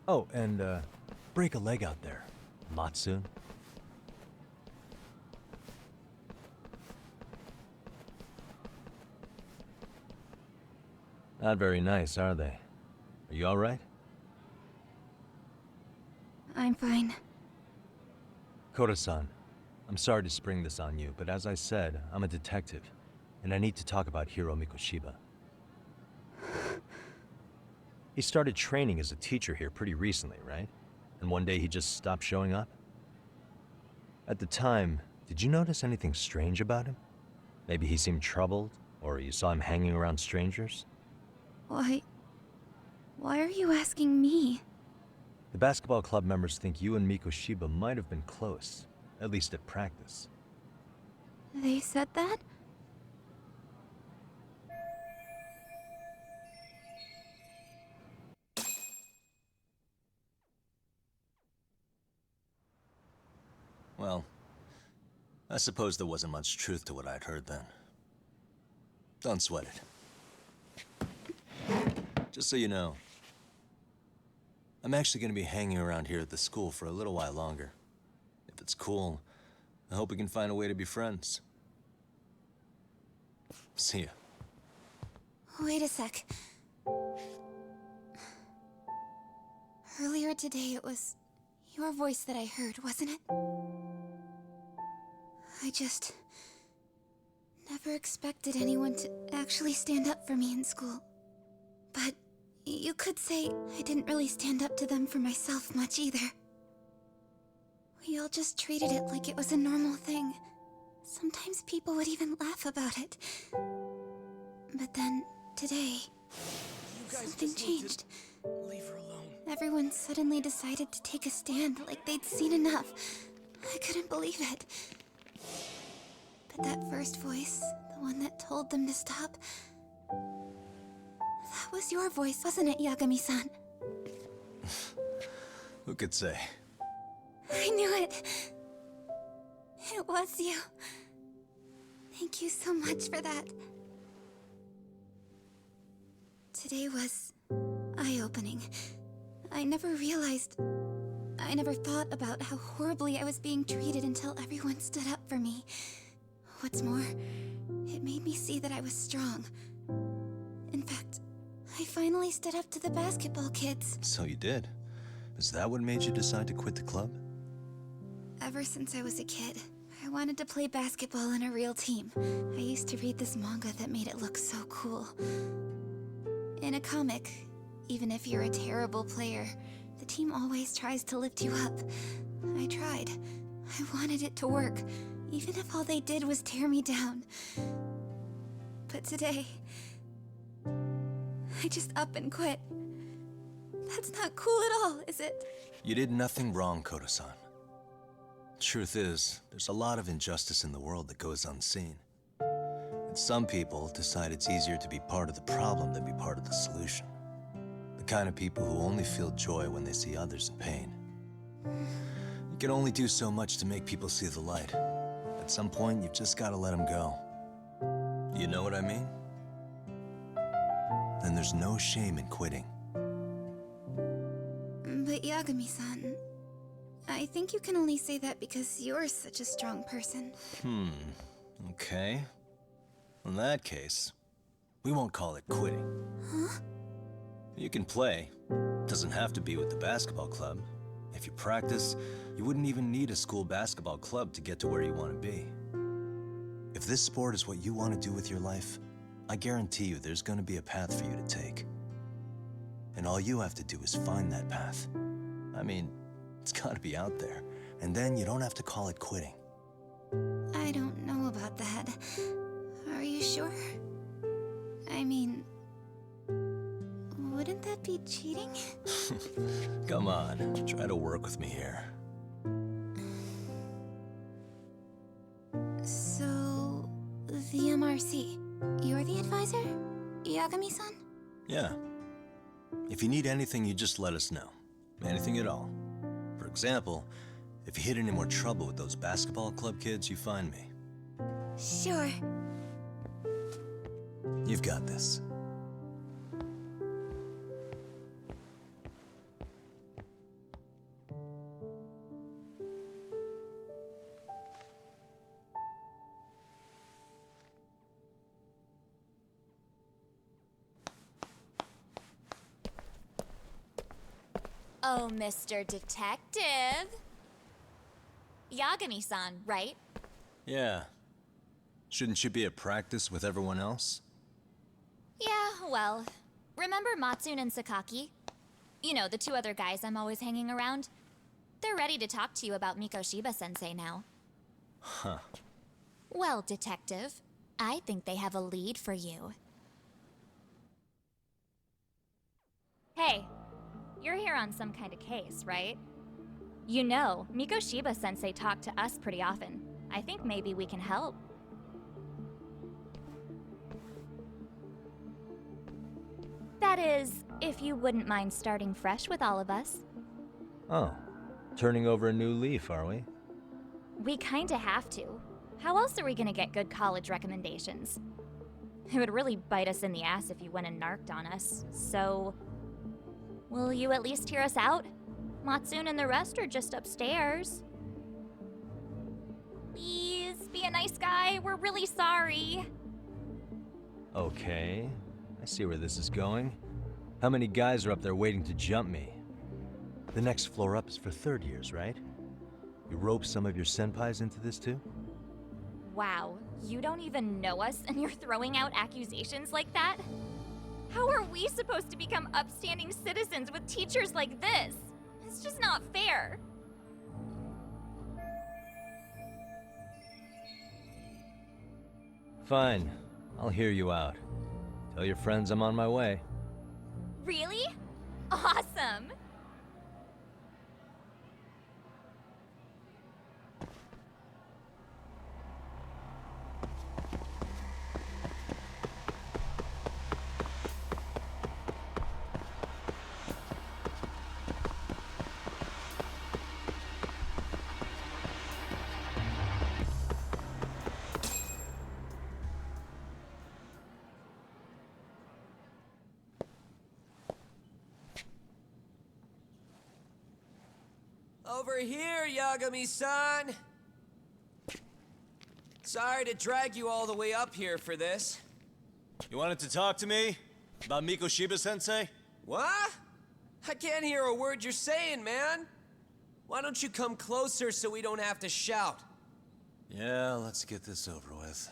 Oh, and, break a leg out there, Matsun. Not very nice, are they? Are you alright? I'm fine. Koda-san, I'm sorry to spring this on you, but as I said, I'm a detective, and I need to talk about Hiro Mikoshiba. He started training as a teacher here pretty recently, right? And one day he just stopped showing up? At the time, did you notice anything strange about him? Maybe he seemed troubled, or you saw him hanging around strangers? Why are you asking me? The basketball club members think you and Mikoshiba might have been close, at least at practice. They said that? Well, I suppose there wasn't much truth to what I'd heard then. Don't sweat it. Just so you know, I'm actually going to be hanging around here at the school for a little while longer. If it's cool, I hope we can find a way to be friends. See ya. Wait a sec. Earlier today, it was your voice that I heard, wasn't it? I just never expected anyone to actually stand up for me in school. But you could say I didn't really stand up to them for myself much either. We all just treated it like it was a normal thing. Sometimes people would even laugh about it. But then, today, something changed. Leave her alone. Everyone suddenly decided to take a stand like they'd seen enough. I couldn't believe it. But that first voice, the one that told them to stop, that was your voice, wasn't it, Yagami-san? Who could say? I knew it. It was you. Thank you so much for that. Today was eye-opening. I never thought about how horribly I was being treated until everyone stood up for me. What's more, it made me see that I was strong. In fact, I finally stood up to the basketball kids. So you did. Is that what made you decide to quit the club? Ever since I was a kid, I wanted to play basketball in a real team. I used to read this manga that made it look so cool. In a comic, even if you're a terrible player, the team always tries to lift you up. I tried. I wanted it to work, even if all they did was tear me down. But today, I just up and quit. That's not cool at all, is it? You did nothing wrong, Koda-san. Truth is, there's a lot of injustice in the world that goes unseen. And some people decide it's easier to be part of the problem than be part of the solution. The kind of people who only feel joy when they see others in pain. You can only do so much to make people see the light. At some point, you've just got to let them go. You know what I mean? Then there's no shame in quitting. But Yagami-san, I think you can only say that because you're such a strong person. Okay. In that case, we won't call it quitting. Huh? You can play. Doesn't have to be with the basketball club. If you practice, you wouldn't even need a school basketball club to get to where you want to be. If this sport is what you want to do with your life, I guarantee you there's gonna be a path for you to take. And all you have to do is find that path. I mean, it's gotta be out there. And then you don't have to call it quitting. I don't know about that. Are you sure? I mean, wouldn't that be cheating? Come on, try to work with me here. So, the MRC, you're the advisor? Yagami-san? Yeah. If you need anything, you just let us know. Anything at all. For example, if you hit any more trouble with those basketball club kids, you find me. Sure. You've got this. Oh, Mr. Detective. Yagami-san, right? Yeah. Shouldn't you be at practice with everyone else? Yeah, well, remember Matsune and Sakaki? You know, the two other guys I'm always hanging around? They're ready to talk to you about Mikoshiba-sensei now. Huh. Well, Detective, I think they have a lead for you. Hey, you're here on some kind of case, right? You know, Mikoshiba-sensei talked to us pretty often. I think maybe we can help. That is, if you wouldn't mind starting fresh with all of us. Oh, turning over a new leaf, are we? We kinda have to. How else are we gonna get good college recommendations? It would really bite us in the ass if you went and narked on us, so... will you at least hear us out? Matsune and the rest are just upstairs. Please, be a nice guy. We're really sorry. Okay, I see where this is going. How many guys are up there waiting to jump me? The next floor up is for third years, right? You rope some of your senpais into this too? Wow, you don't even know us and you're throwing out accusations like that? How are we supposed to become upstanding citizens with teachers like this? It's just not fair. Fine, I'll hear you out. Tell your friends I'm on my way. Really? Awesome! Over here, Yagami-san! Sorry to drag you all the way up here for this. You wanted to talk to me? About Mikoshiba-sensei? What? I can't hear a word you're saying, man. Why don't you come closer so we don't have to shout? Yeah, let's get this over with.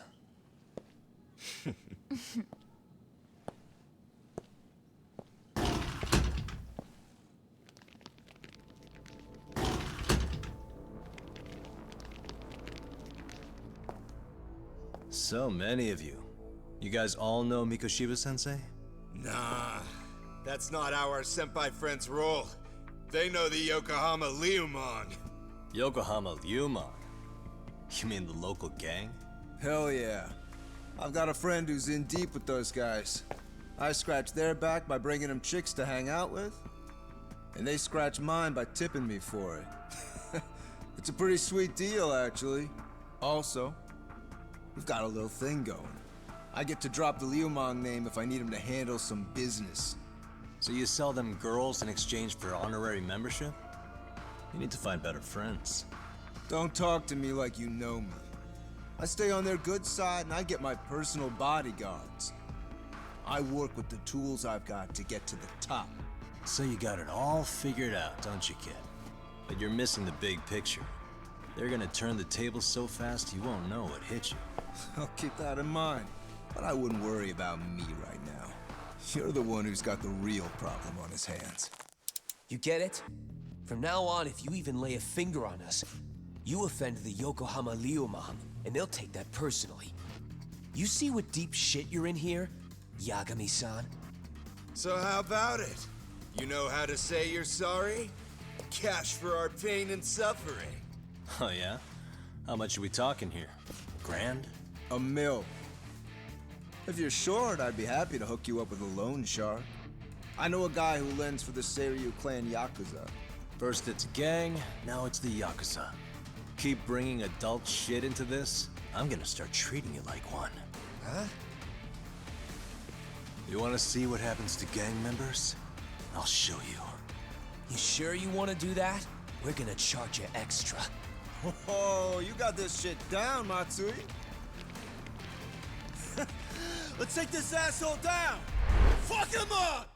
So many of you. You guys all know Mikoshiba-sensei? Nah, that's not how our senpai friends roll. They know the Yokohama Liumon. Yokohama Liumon? You mean the local gang? Hell yeah. I've got a friend who's in deep with those guys. I scratch their back by bringing them chicks to hang out with, and they scratch mine by tipping me for it. It's a pretty sweet deal, actually. Also, we've got a little thing going. I get to drop the Liumong name if I need him to handle some business. So you sell them girls in exchange for honorary membership? You need to find better friends. Don't talk to me like you know me. I stay on their good side and I get my personal bodyguards. I work with the tools I've got to get to the top. So you got it all figured out, don't you, kid? But you're missing the big picture. They're gonna turn the tables so fast you won't know what hit you. I'll keep that in mind. But I wouldn't worry about me right now. You're the one who's got the real problem on his hands. You get it? From now on, if you even lay a finger on us, you offend the Yokohama Ryuman, and they'll take that personally. You see what deep shit you're in here, Yagami-san? So how about it? You know how to say you're sorry? Cash for our pain and suffering. Oh yeah? How much are we talking here? Grand? $1 million. If you're short, I'd be happy to hook you up with a loan shark. I know a guy who lends for the Seiryu clan Yakuza. First it's a gang, now it's the Yakuza. Keep bringing adult shit into this, I'm gonna start treating you like one. Huh? You wanna see what happens to gang members? I'll show you. You sure you want to do that? We're gonna charge you extra. Oh, you got this shit down, Matsui. Let's take this asshole down! Fuck him up!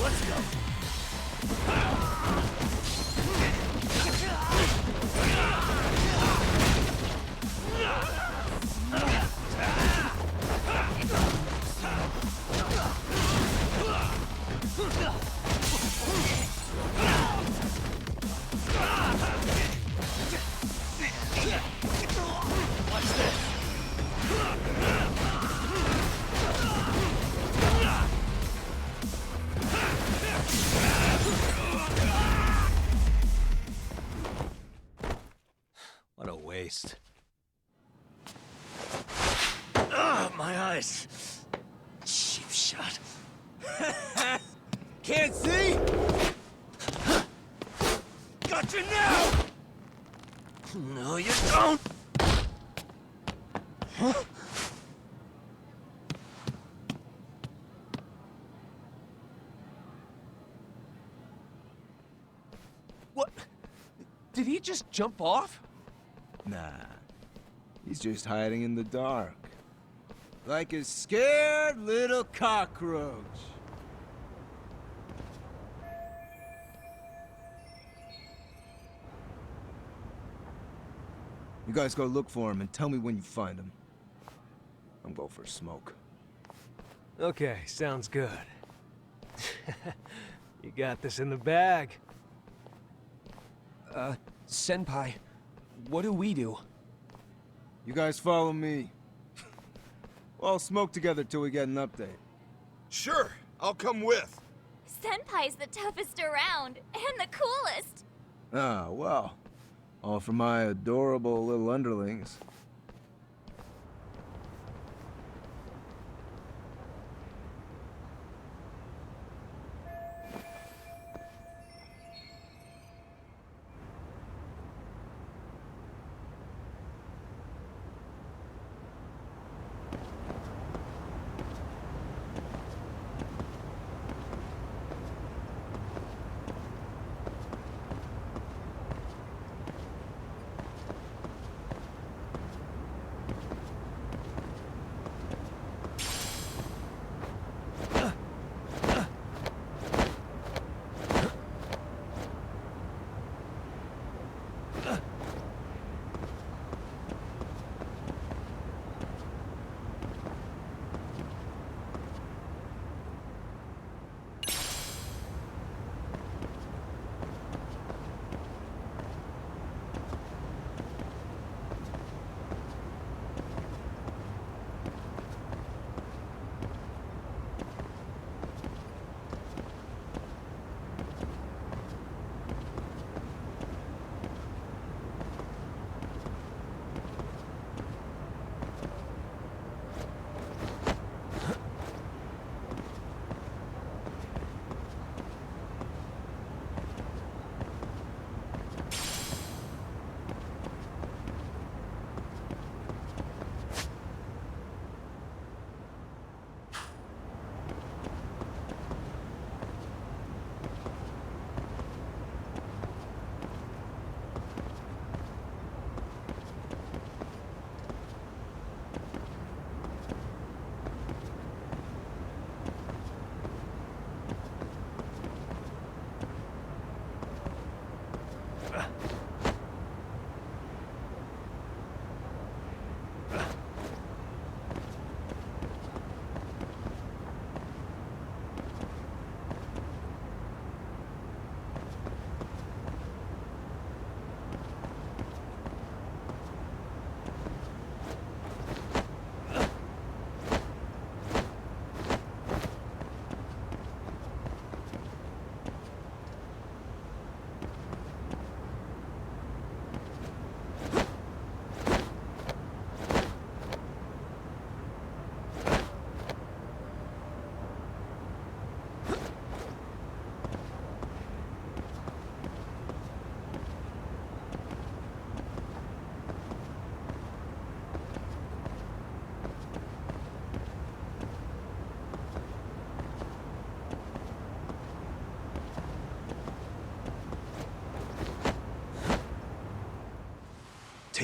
Let's go. What a waste. Ugh, my eyes. Cheap shot. Can't see? Got you now! No, you don't! Huh? What? Did he just jump off? Nah, he's just hiding in the dark. Like a scared little cockroach. You guys go look for him and tell me when you find him. I'm going for a smoke. Okay, sounds good. You got this in the bag. Senpai, what do we do? You guys follow me. We'll all smoke together till we get an update. Sure, I'll come with. Senpai's the toughest around, and the coolest. Ah, well. All for my adorable little underlings.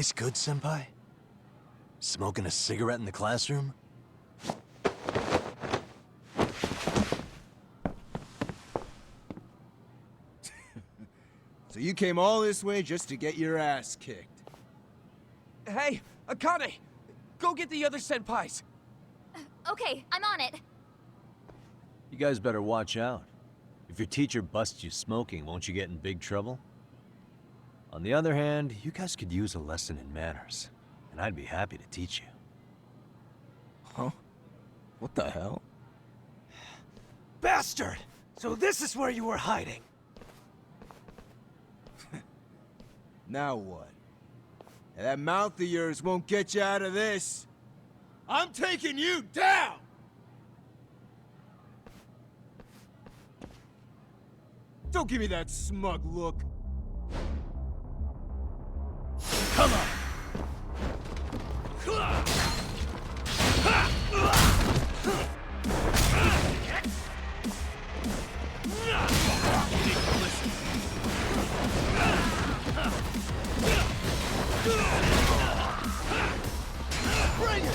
place good, Senpai? Smoking a cigarette in the classroom? So you came all this way just to get your ass kicked? Hey, Akane! Go get the other senpais! Okay, I'm on it. You guys better watch out. If your teacher busts you smoking, won't you get in big trouble? On the other hand, you guys could use a lesson in manners, and I'd be happy to teach you. Huh? What the hell? Bastard! So this is where you were hiding. Now what? That mouth of yours won't get you out of this. I'm taking you down! Don't give me that smug look. Come on! Bring it!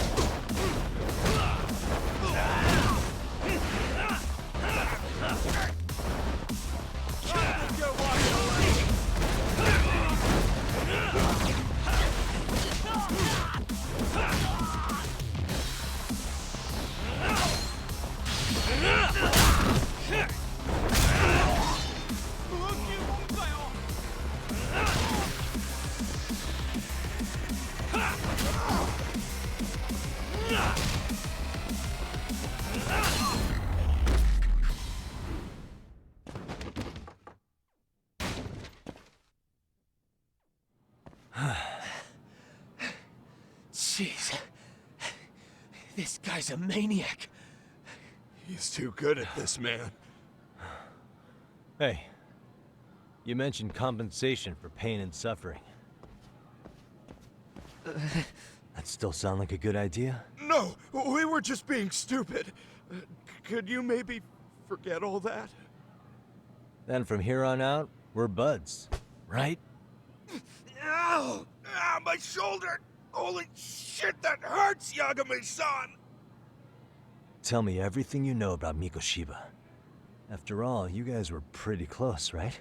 Jeez. This guy's a maniac. He's too good at this, man. Hey, you mentioned compensation for pain and suffering. That still sound like a good idea? No, we were just being stupid. Could you maybe forget all that? Then from here on out, we're buds, right? Ow! Ah, my shoulder! Holy shit, that hurts, Yagami-san! Tell me everything you know about Mikoshiba. After all, you guys were pretty close, right?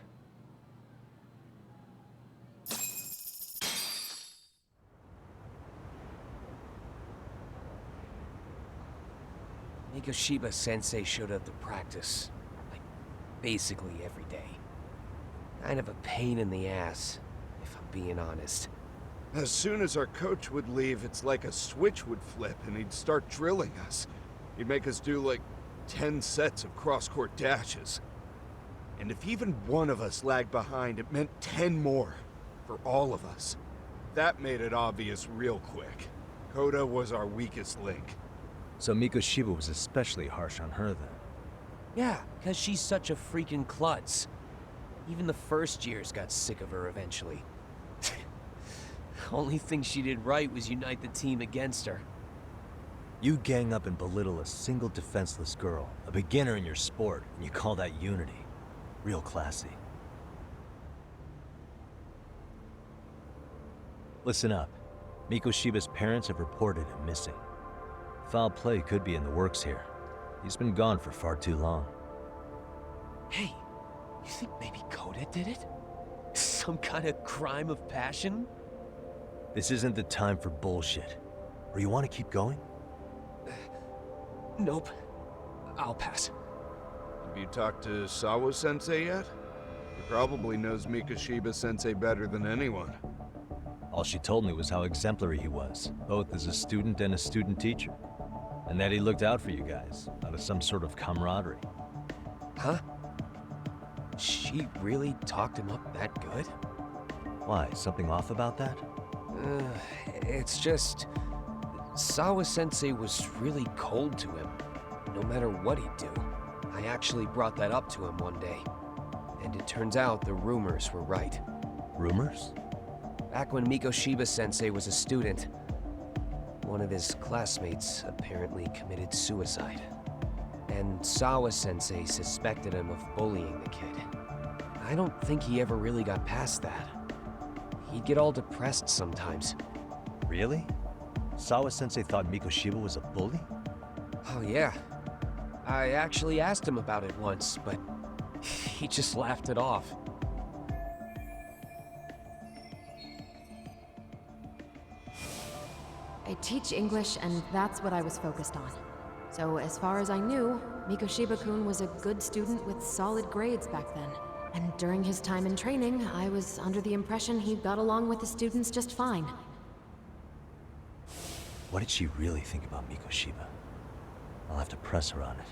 Mikoshiba Sensei showed up to practice, like, basically every day. Kind of a pain in the ass, if I'm being honest. As soon as our coach would leave, it's like a switch would flip and he'd start drilling us. He'd make us do like 10 sets of cross-court dashes. And if even one of us lagged behind, it meant 10 more for all of us. That made it obvious real quick. Koda was our weakest link. So Mikoshiba was especially harsh on her then? Yeah, because she's such a freaking klutz. Even the first years got sick of her eventually. Only thing she did right was unite the team against her. You gang up and belittle a single defenseless girl, a beginner in your sport, and you call that unity. Real classy. Listen up. Mikoshiba's parents have reported him missing. Foul play could be in the works here. He's been gone for far too long. Hey, you think maybe Koda did it? Some kind of crime of passion? This isn't the time for bullshit. Or you want to keep going? Nope. I'll pass. Have you talked to Sawa-sensei yet? He probably knows Mikoshiba-sensei better than anyone. All she told me was how exemplary he was, both as a student and a student teacher. And that he looked out for you guys, out of some sort of camaraderie. Huh? She really talked him up that good? Why, something off about that? It's just... Sawa-sensei was really cold to him, no matter what he'd do. I actually brought that up to him one day. And it turns out the rumors were right. Rumors? Back when Mikoshiba-sensei was a student, one of his classmates apparently committed suicide. And Sawa-sensei suspected him of bullying the kid. I don't think he ever really got past that. he'd get all depressed sometimes. Really? Sawa-sensei thought Mikoshiba was a bully? Oh yeah. I actually asked him about it once, but he just laughed it off. I teach English, and that's what I was focused on. So as far as I knew, Mikoshiba-kun was a good student with solid grades back then. And during his time in training, I was under the impression he got along with the students just fine. What did she really think about Mikoshiba? I'll have to press her on it.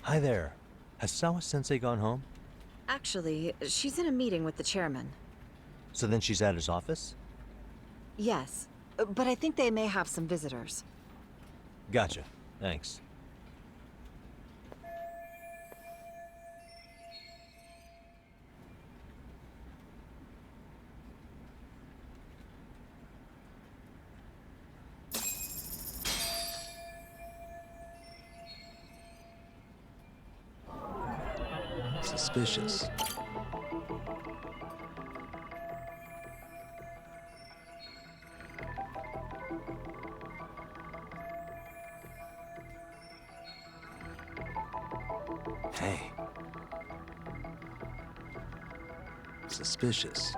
Hi there. Has Sawa-sensei gone home? Actually, she's in a meeting with the chairman. So then she's at his office? Yes, but I think they may have some visitors. Gotcha. Thanks. Suspicious. Hey. Suspicious.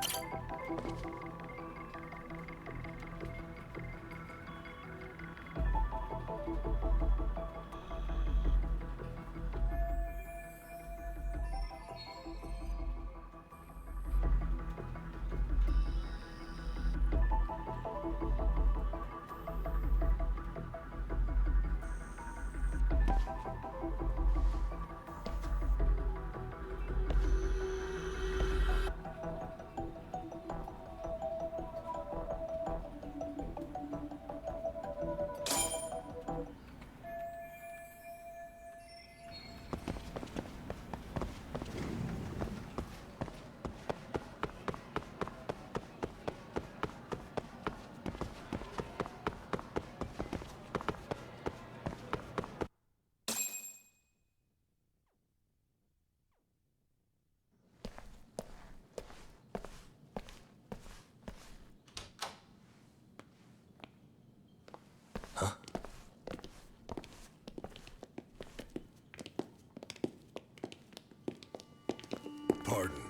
Pardon.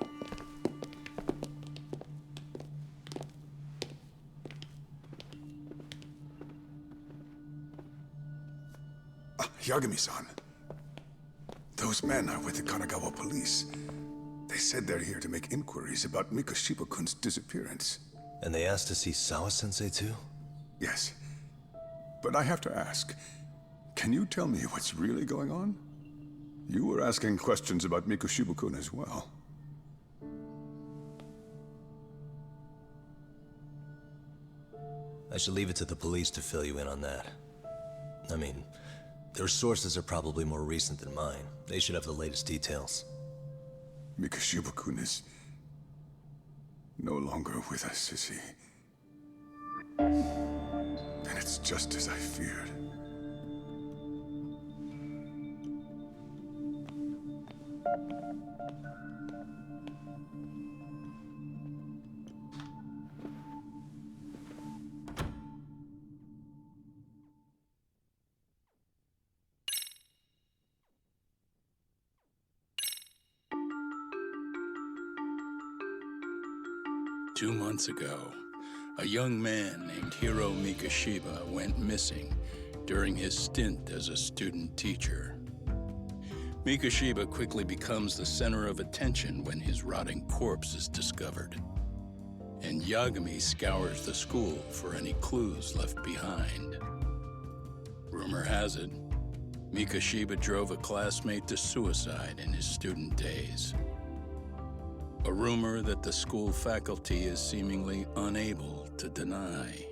Yagami-san. Those men are with the Kanagawa police. They said they're here to make inquiries about Mikoshiba-kun's disappearance. And they asked to see Sawa-sensei too? Yes. But I have to ask, can you tell me what's really going on? You were asking questions about Mikoshiba-kun as well. I should leave it to the police to fill you in on that. I mean, their sources are probably more recent than mine. They should have the latest details. Mikoshiba-kun is no longer with us, is he? And it's just as I feared. 2 months ago, a young man named Hiro Mikoshiba went missing during his stint as a student teacher. Mikoshiba quickly becomes the center of attention when his rotting corpse is discovered. And Yagami scours the school for any clues left behind. Rumor has it, Mikoshiba drove a classmate to suicide in his student days. A rumor that the school faculty is seemingly unable to deny.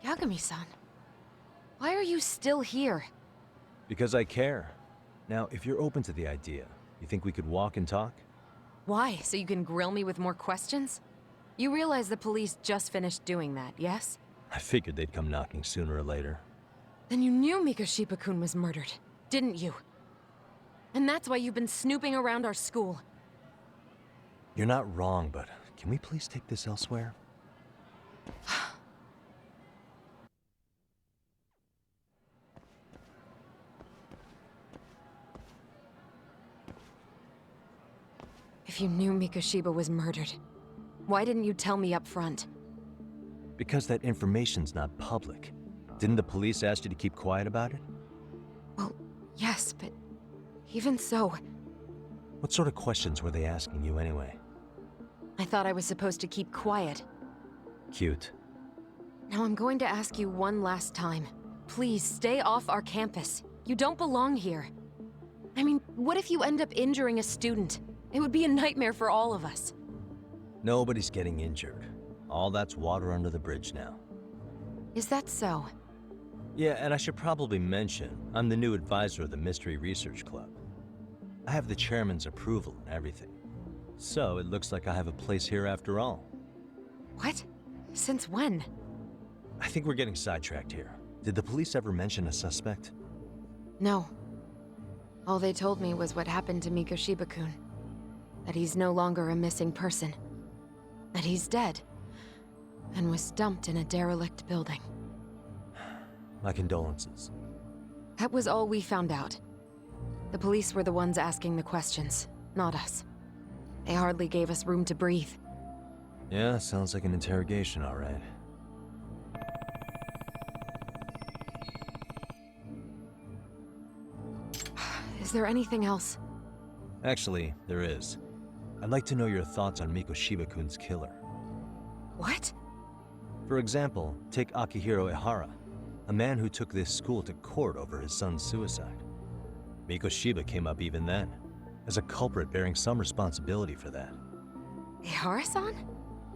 Yagami-san, why are you still here? Because I care. Now, if you're open to the idea, you think we could walk and talk? Why? So you can grill me with more questions? You realize the police just finished doing that, yes? I figured they'd come knocking sooner or later. Then you knew Mikoshiba-kun was murdered, didn't you? And that's why you've been snooping around our school. You're not wrong, but can we please take this elsewhere? If you knew Mikoshiba was murdered, why didn't you tell me up front? Because that information's not public. Didn't the police ask you to keep quiet about it? Well, yes, but even so... What sort of questions were they asking you anyway? I thought I was supposed to keep quiet. Cute. Now I'm going to ask you one last time. Please, stay off our campus. You don't belong here. I mean, what if you end up injuring a student? It would be a nightmare for all of us. Nobody's getting injured. All that's water under the bridge now. Is that so? Yeah, and I should probably mention, I'm the new advisor of the Mystery Research Club. I have the chairman's approval and everything. So it looks like I have a place here after all. What? Since when? I think we're getting sidetracked here. Did the police ever mention a suspect? No. All they told me was what happened to Mikoshiba-kun. That he's no longer a missing person. That he's dead. And was dumped in a derelict building. My condolences. That was all we found out. The police were the ones asking the questions, not us. They hardly gave us room to breathe. Yeah, sounds like an interrogation, all right. Is there anything else? Actually, there is. I'd like to know your thoughts on Mikoshiba-kun's killer. What? For example, take Akihiro Ehara, a man who took this school to court over his son's suicide. Mikoshiba came up even then, as a culprit bearing some responsibility for that. Ehara-san?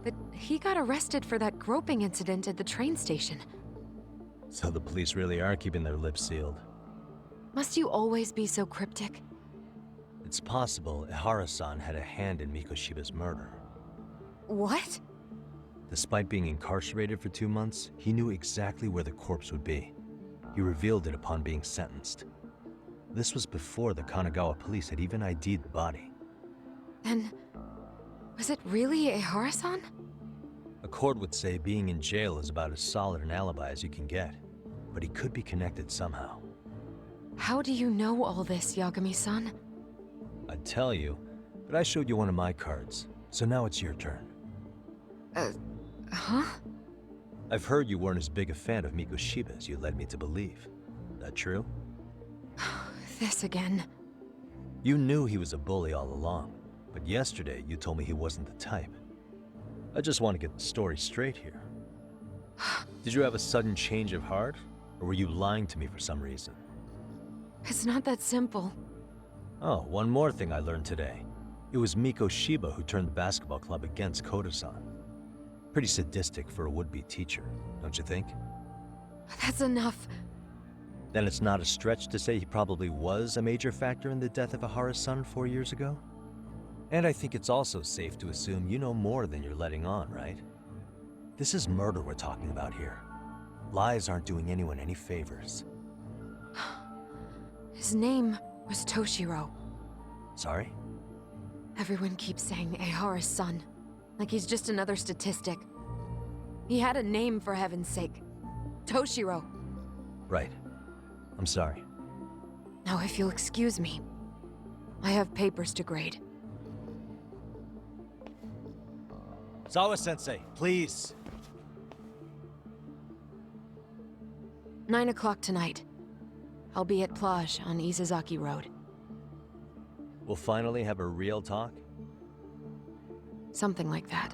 But he got arrested for that groping incident at the train station. So the police really are keeping their lips sealed. Must you always be so cryptic? It's possible Ehara-san had a hand in Mikoshiba's murder. What? Despite being incarcerated for 2 months, he knew exactly where the corpse would be. He revealed it upon being sentenced. This was before the Kanagawa police had even ID'd the body. Then, was it really Ehara-san? A court would say being in jail is about as solid an alibi as you can get, but he could be connected somehow. How do you know all this, Yagami-san? I'd tell you, but I showed you one of my cards, so now it's your turn. Huh? I've heard you weren't as big a fan of Mikoshiba as you led me to believe. That true? This again. You knew he was a bully all along, but yesterday you told me he wasn't the type. I just want to get the story straight here. Did you have a sudden change of heart? Or were you lying to me for some reason? It's not that simple. Oh, one more thing I learned today. It was Miko Shiba who turned the basketball club against Koda-san. Pretty sadistic for a would-be teacher, don't you think? That's enough. Then it's not a stretch to say he probably was a major factor in the death of Ahara's son 4 years ago? And I think it's also safe to assume you know more than you're letting on, right? This is murder we're talking about here. Lies aren't doing anyone any favors. His name was Toshiro. Sorry? Everyone keeps saying Ahara's son, like he's just another statistic. He had a name, for heaven's sake. Toshiro. Right. I'm sorry. Now, if you'll excuse me, I have papers to grade. Sawa-sensei, please. 9 o'clock tonight. I'll be at Plage on Isazaki Road. We'll finally have a real talk? Something like that.